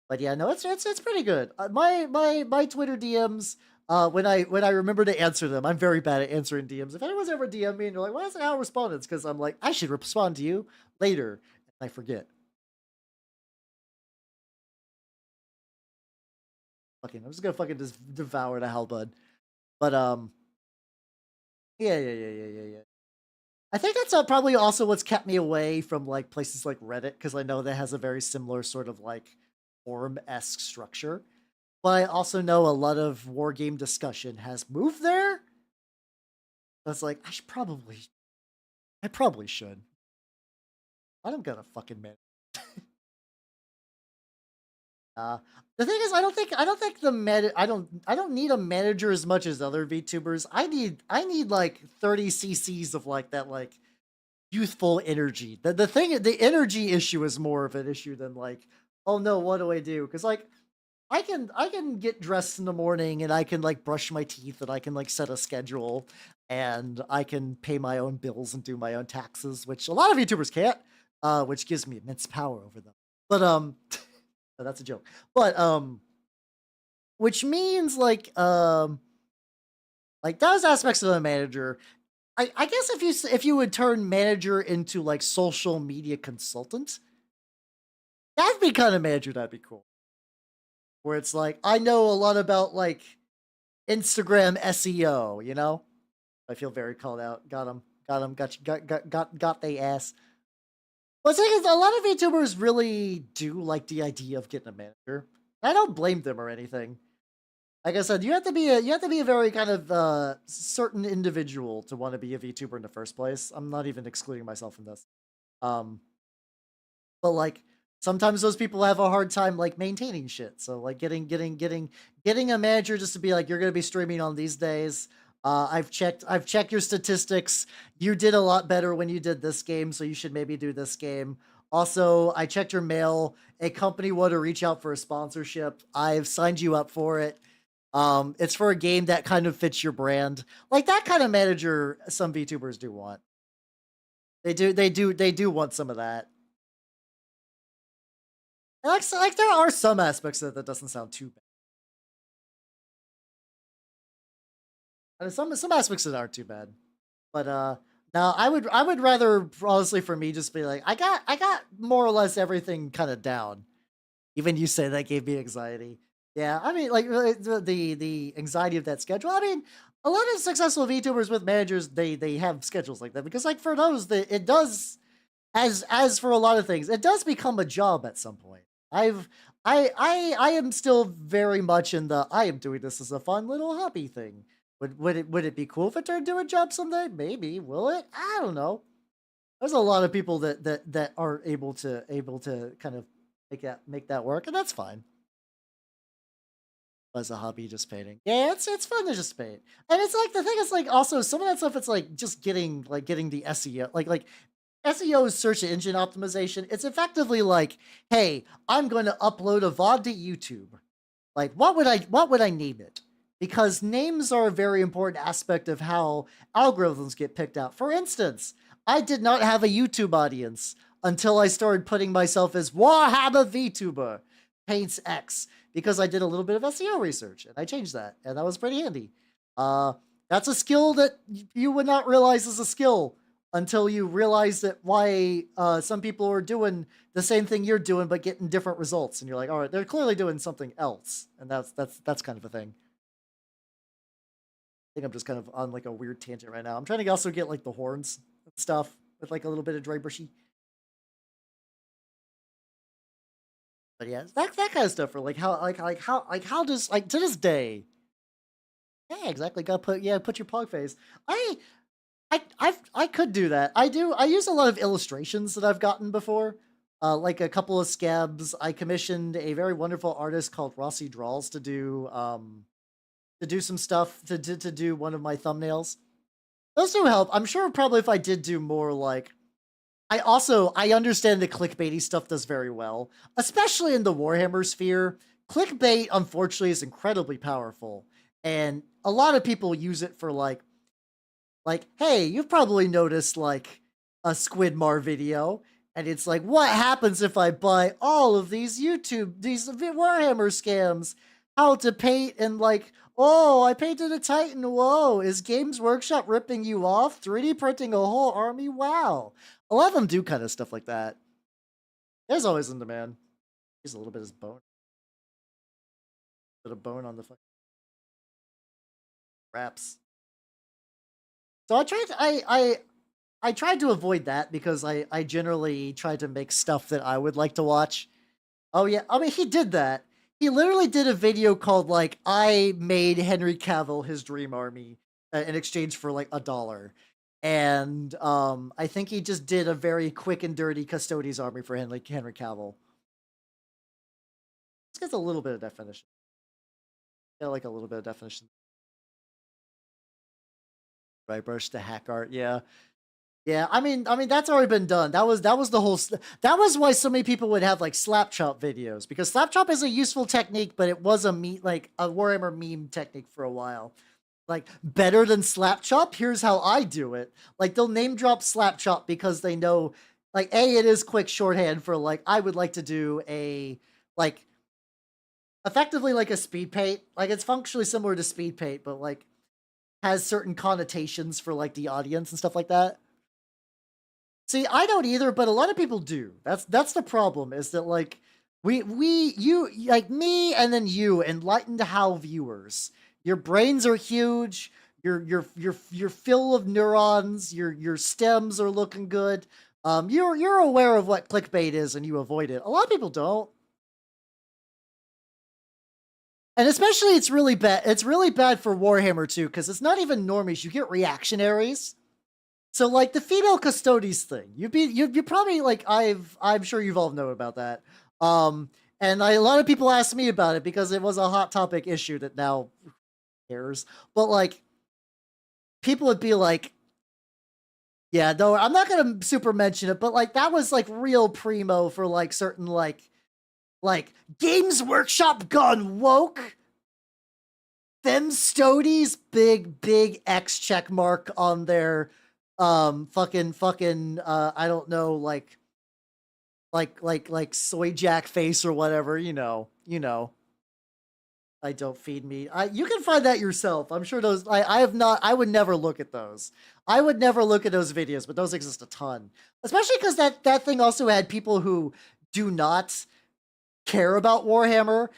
But yeah, no, it's pretty good. My Twitter DMs, when I remember to answer them, I'm very bad at answering DMs. If anyone's ever DM me and you're like, why isn't Al responding? It's because I'm like, I should respond to you later, and I forget. Fucking, I'm just gonna fucking just devour the halberd. But yeah. I think that's probably also what's kept me away from like places like Reddit, because I know that has a very similar sort of like forum-esque structure. But I also know a lot of war game discussion has moved there. That's like I probably should. I don't got a fucking man. Uh, the thing is, I don't think I don't need a manager as much as other VTubers. I need like 30 cc's of like that like youthful energy. The energy issue is more of an issue than like, oh no, what do I do? Because like I can get dressed in the morning and I can like brush my teeth and I can like set a schedule and I can pay my own bills and do my own taxes, which a lot of YouTubers can't, which gives me immense power over them. But that's a joke. But which means like those aspects of the manager. I guess if you would turn manager into like social media consultant, that'd be kind of manager. That'd be cool. Where it's like I know a lot about like Instagram SEO. You know, I feel very called out. Got him. Got him. Got you. Got they ass. Well, the thing is, a lot of YouTubers really do like the idea of getting a manager. I don't blame them or anything. Like I said, you have to be a very kind of certain individual to want to be a VTuber in the first place. I'm not even excluding myself from this. Um, but like sometimes those people have a hard time like maintaining shit. So like getting a manager just to be like, you're gonna be streaming on these days. I've checked your statistics. You did a lot better when you did this game, so you should maybe do this game. Also, I checked your mail. A company wanted to reach out for a sponsorship. I've signed you up for it. It's for a game that kind of fits your brand. Like that kind of manager some VTubers do want. They do want some of that. Like there are some aspects of it that doesn't sound too bad. And some aspects that aren't too bad. But now I would rather honestly for me just be like I got more or less everything kind of down. Even you say that gave me anxiety. Yeah, I mean like the anxiety of that schedule. I mean, a lot of successful VTubers with managers they have schedules like that because like for those it does as for a lot of things, it does become a job at some point. I am still very much in the I am doing this as a fun little hobby thing. Would it be cool if it turned into a job someday? Maybe. Will it? I don't know. There's a lot of people that aren't able to kind of make that work, and that's fine. As a hobby, just painting. Yeah, it's fun to just paint. And it's like the thing is like also some of that stuff it's like just getting the SEO like SEO is search engine optimization. It's effectively like, hey, I'm going to upload a VOD to YouTube. Like, what would I name it? Because names are a very important aspect of how algorithms get picked out. For instance, I did not have a YouTube audience until I started putting myself as Warhammer VTuber Paints X because I did a little bit of SEO research and I changed that, and that was pretty handy. That's a skill that you would not realize is a skill until you realize that why some people are doing the same thing you're doing but getting different results, and you're like, all right, they're clearly doing something else, and that's kind of a thing. I think I'm just kind of on like a weird tangent right now. I'm trying to also get like the horns and stuff with like a little bit of dry brushy. But yeah, that kind of stuff for like how does like to this day. Yeah, exactly. Gotta put your pog face. I could do that. I use a lot of illustrations that I've gotten before. Like a couple of scabs. I commissioned a very wonderful artist called Rossi Draws to do some stuff to do one of my thumbnails. Those do help. I'm sure probably if I did do more like I understand that clickbaity stuff does very well, especially in the Warhammer sphere. Clickbait, unfortunately, is incredibly powerful, and a lot of people use it for like, hey, you've probably noticed like a Squidmar video, and it's like, what happens if I buy all of these Warhammer scams? How to paint and like, oh, I painted a Titan. Whoa, is Games Workshop ripping you off? 3D printing a whole army? Wow. A lot of them do kind of stuff like that. There's always in demand. Here's a little bit of bone. Bit of bone on the fucking wraps. So I tried to avoid that because I generally try to make stuff that I would like to watch. Oh yeah, I mean he did that. He literally did a video called like I made Henry Cavill his dream army in exchange for like $1. And I think he just did a very quick and dirty Custodes army for Henry Cavill. This gets a little bit of definition. Yeah, like a little bit of definition. Right, brush to hack art. Yeah. Yeah, I mean that's already been done. That was the whole. That was why so many people would have like slap chop videos, because slap chop is a useful technique, but it was like a Warhammer meme technique for a while. Like better than slap chop. Here's how I do it. Like they'll name drop slap chop because they know, like it is quick shorthand for like I would like to do a like effectively like a speed paint. Like it's functionally similar to speed paint, but like has certain connotations for like the audience and stuff like that. See, I don't either, but a lot of people do. That's the problem, is that like you like me and then you enlightened how viewers. Your brains are huge. You're full of neurons. Your stems are looking good. You're aware of what clickbait is and you avoid it. A lot of people don't. And especially it's really bad. It's really bad for Warhammer too, because it's not even normies. You get reactionaries. So like the female Custodes thing, you'd probably like I'm sure you've all known about that. And a lot of people asked me about it because it was a hot topic issue that now cares. But like people would be like, yeah, no, I'm not gonna super mention it, but like that was like real primo for like certain like Games Workshop gone woke. Them Stodies, big X check mark on their fucking I don't know, like soy jack face or whatever, you know. I don't feed meat. You can find that yourself. I'm sure those I would never look at those. I would never look at those videos, but those exist a ton. Especially because that thing also had people who do not care about Warhammer,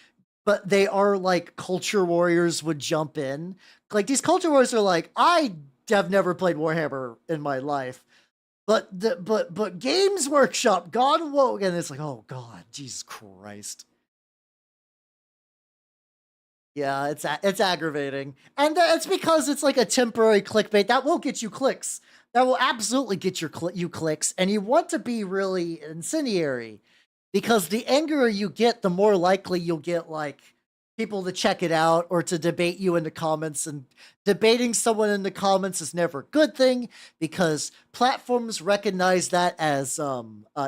but they are like culture warriors would jump in. Like these culture warriors are like, I have never played Warhammer in my life, but Games Workshop gone woke, and it's like, oh god, Jesus Christ. Yeah, it's aggravating, and it's because it's like a temporary clickbait that will get you clicks. That will absolutely get you clicks, and you want to be really incendiary, because the angrier you get, the more likely you'll get like people to check it out or to debate you in the comments. And debating someone in the comments is never a good thing, because platforms recognize that as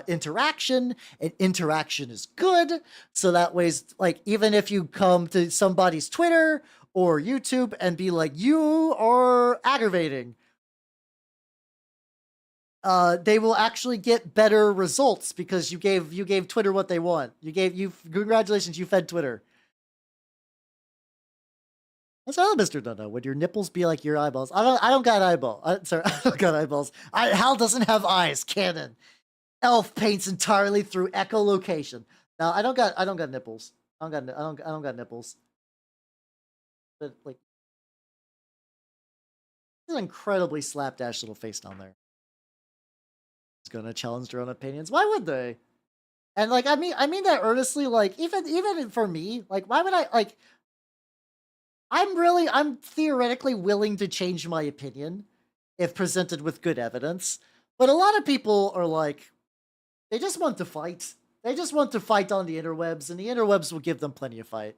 interaction, and interaction is good. So that way, like, even if you come to somebody's Twitter or YouTube and be like, you are aggravating, they will actually get better results because you gave Twitter what they want. Congratulations, you fed Twitter. That's all, Mr. Dono. Would your nipples be like your eyeballs? I don't got eyeball. Sorry, I don't got eyeballs. Hal doesn't have eyes. Canon. Elf paints entirely through echolocation. No, I don't got nipples. I don't got nipples. But like, an incredibly slapdash little face down there. It's gonna challenge their own opinions. Why would they? And like, I mean that earnestly. Like, even for me, like, why would I like? I'm theoretically willing to change my opinion if presented with good evidence. But a lot of people are like, they just want to fight. They just want to fight on the interwebs, and the interwebs will give them plenty of fight.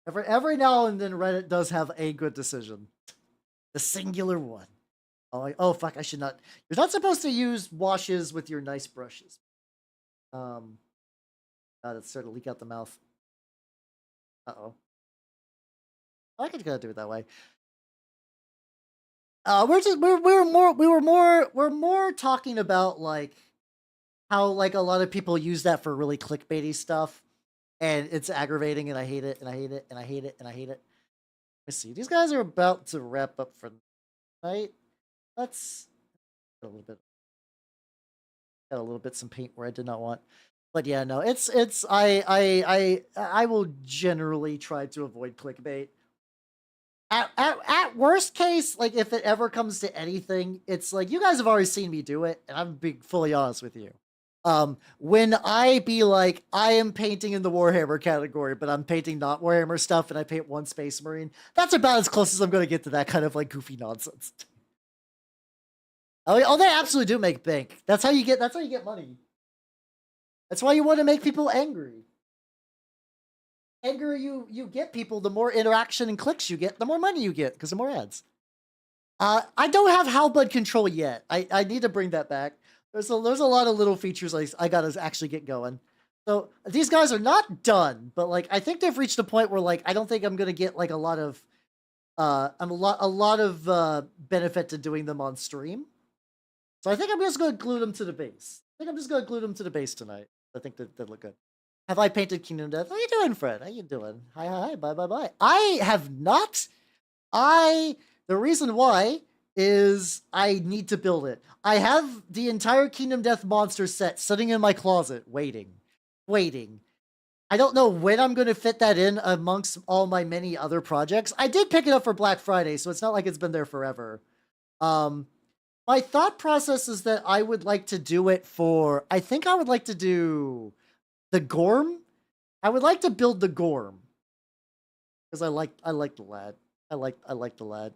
Every now and then, Reddit does have a good decision. The singular one. Oh, fuck, I should not. You're not supposed to use washes with your nice brushes. God, it's starting to leak out the mouth. Uh-oh. I could gotta do it that way. We're more talking about like how like a lot of people use that for really clickbaity stuff, and it's aggravating, and I hate it, and I hate it, and I hate it, and I hate it. Let's see. These guys are about to wrap up for the night. Let's get a little bit some paint where I did not want. But yeah, no, I will generally try to avoid clickbait. At worst case, like if it ever comes to anything, it's like you guys have already seen me do it, and I'm being fully honest with you. When I be like, I am painting in the Warhammer category, but I'm painting not Warhammer stuff, and I paint one Space Marine, that's about as close as I'm gonna get to that kind of like goofy nonsense. Oh, they absolutely do make bank. That's how you get money. That's why you want to make people angry. The angrier you get people, the more interaction and clicks you get, the more money you get, because the more ads. I don't have Halbud control yet. I need to bring that back. There's a lot of little features I gotta actually get going. So these guys are not done, but like I think they've reached a point where like I don't think I'm gonna get like a lot of benefit to doing them on stream. So I think I'm just gonna glue them to the base. I think I'm just gonna glue them to the base tonight. I think that look good. Have I painted Kingdom Death? How you doing, Fred? How you doing? Hi, bye. I have not. The reason why is I need to build it. I have the entire Kingdom Death monster set sitting in my closet, waiting. I don't know when I'm going to fit that in amongst all my many other projects. I did pick it up for Black Friday, so it's not like it's been there forever. My thought process is that I would like to do it for, I think I would like to do the Gorm. I would like to build the Gorm. Because I like the lad. I like the lad.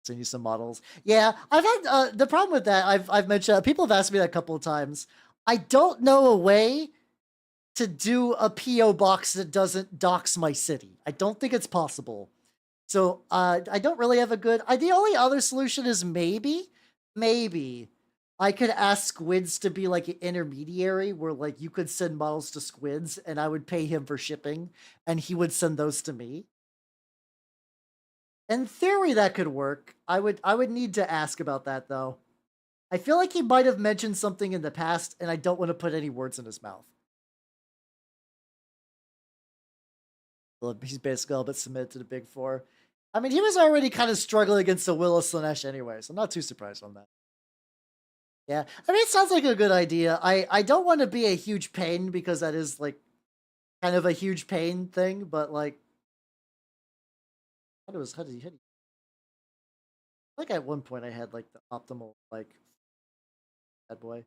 Send you some models. Yeah, I've had the problem with that. I've mentioned, people have asked me that a couple of times. I don't know a way to do a PO box that doesn't dox my city. I don't think it's possible. So I don't really have a good. The only other solution is maybe I could ask Squids to be like an intermediary where like you could send models to Squids and I would pay him for shipping and he would send those to me. In theory, that could work. I would need to ask about that though. I feel like he might have mentioned something in the past, and I don't want to put any words in his mouth. Well, he's basically all but submitted to the Big Four. I mean, he was already kind of struggling against the Will of Slanesh anyway, so I'm not too surprised on that. Yeah, I mean, it sounds like a good idea. I don't want to be a huge pain because that is like kind of a huge pain thing, but like, how do you like at one point I had like the optimal like bad boy.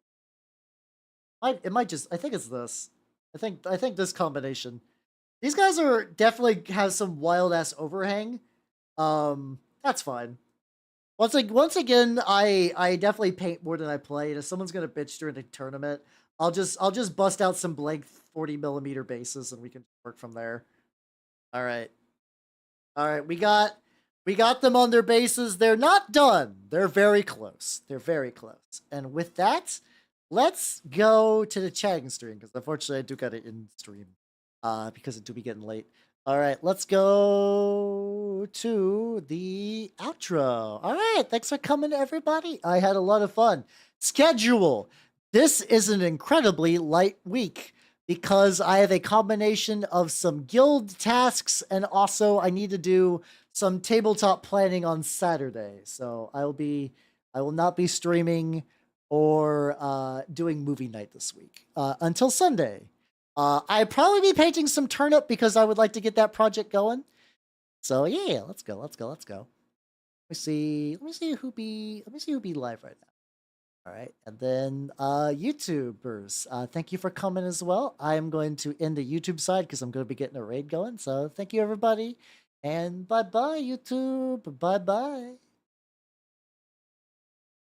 It might just, I think it's this. I think this combination. These guys are definitely have some wild ass overhang. That's fine. Once again, I definitely paint more than I play. And if someone's gonna bitch during the tournament, I'll just bust out some blank 40mm bases and we can work from there. All right, we got them on their bases. They're not done. They're very close. And with that, let's go to the chatting stream because unfortunately I do got it in stream because it do be getting late. All right, let's go to the outro. All right, thanks for coming, everybody. I had a lot of fun. Schedule. This is an incredibly light week. because I have a combination of some guild tasks and also I need to do some tabletop planning on Saturday. So I will not be streaming or doing movie night this week until Sunday. I'd probably be painting some turnip because I would like to get that project going. So yeah, let's go. Let me see who be live right now. All right, and then YouTubers, thank you for coming as well. I'm going to end the YouTube side because I'm going to be getting a raid going. So thank you everybody, and bye bye YouTube. Bye bye.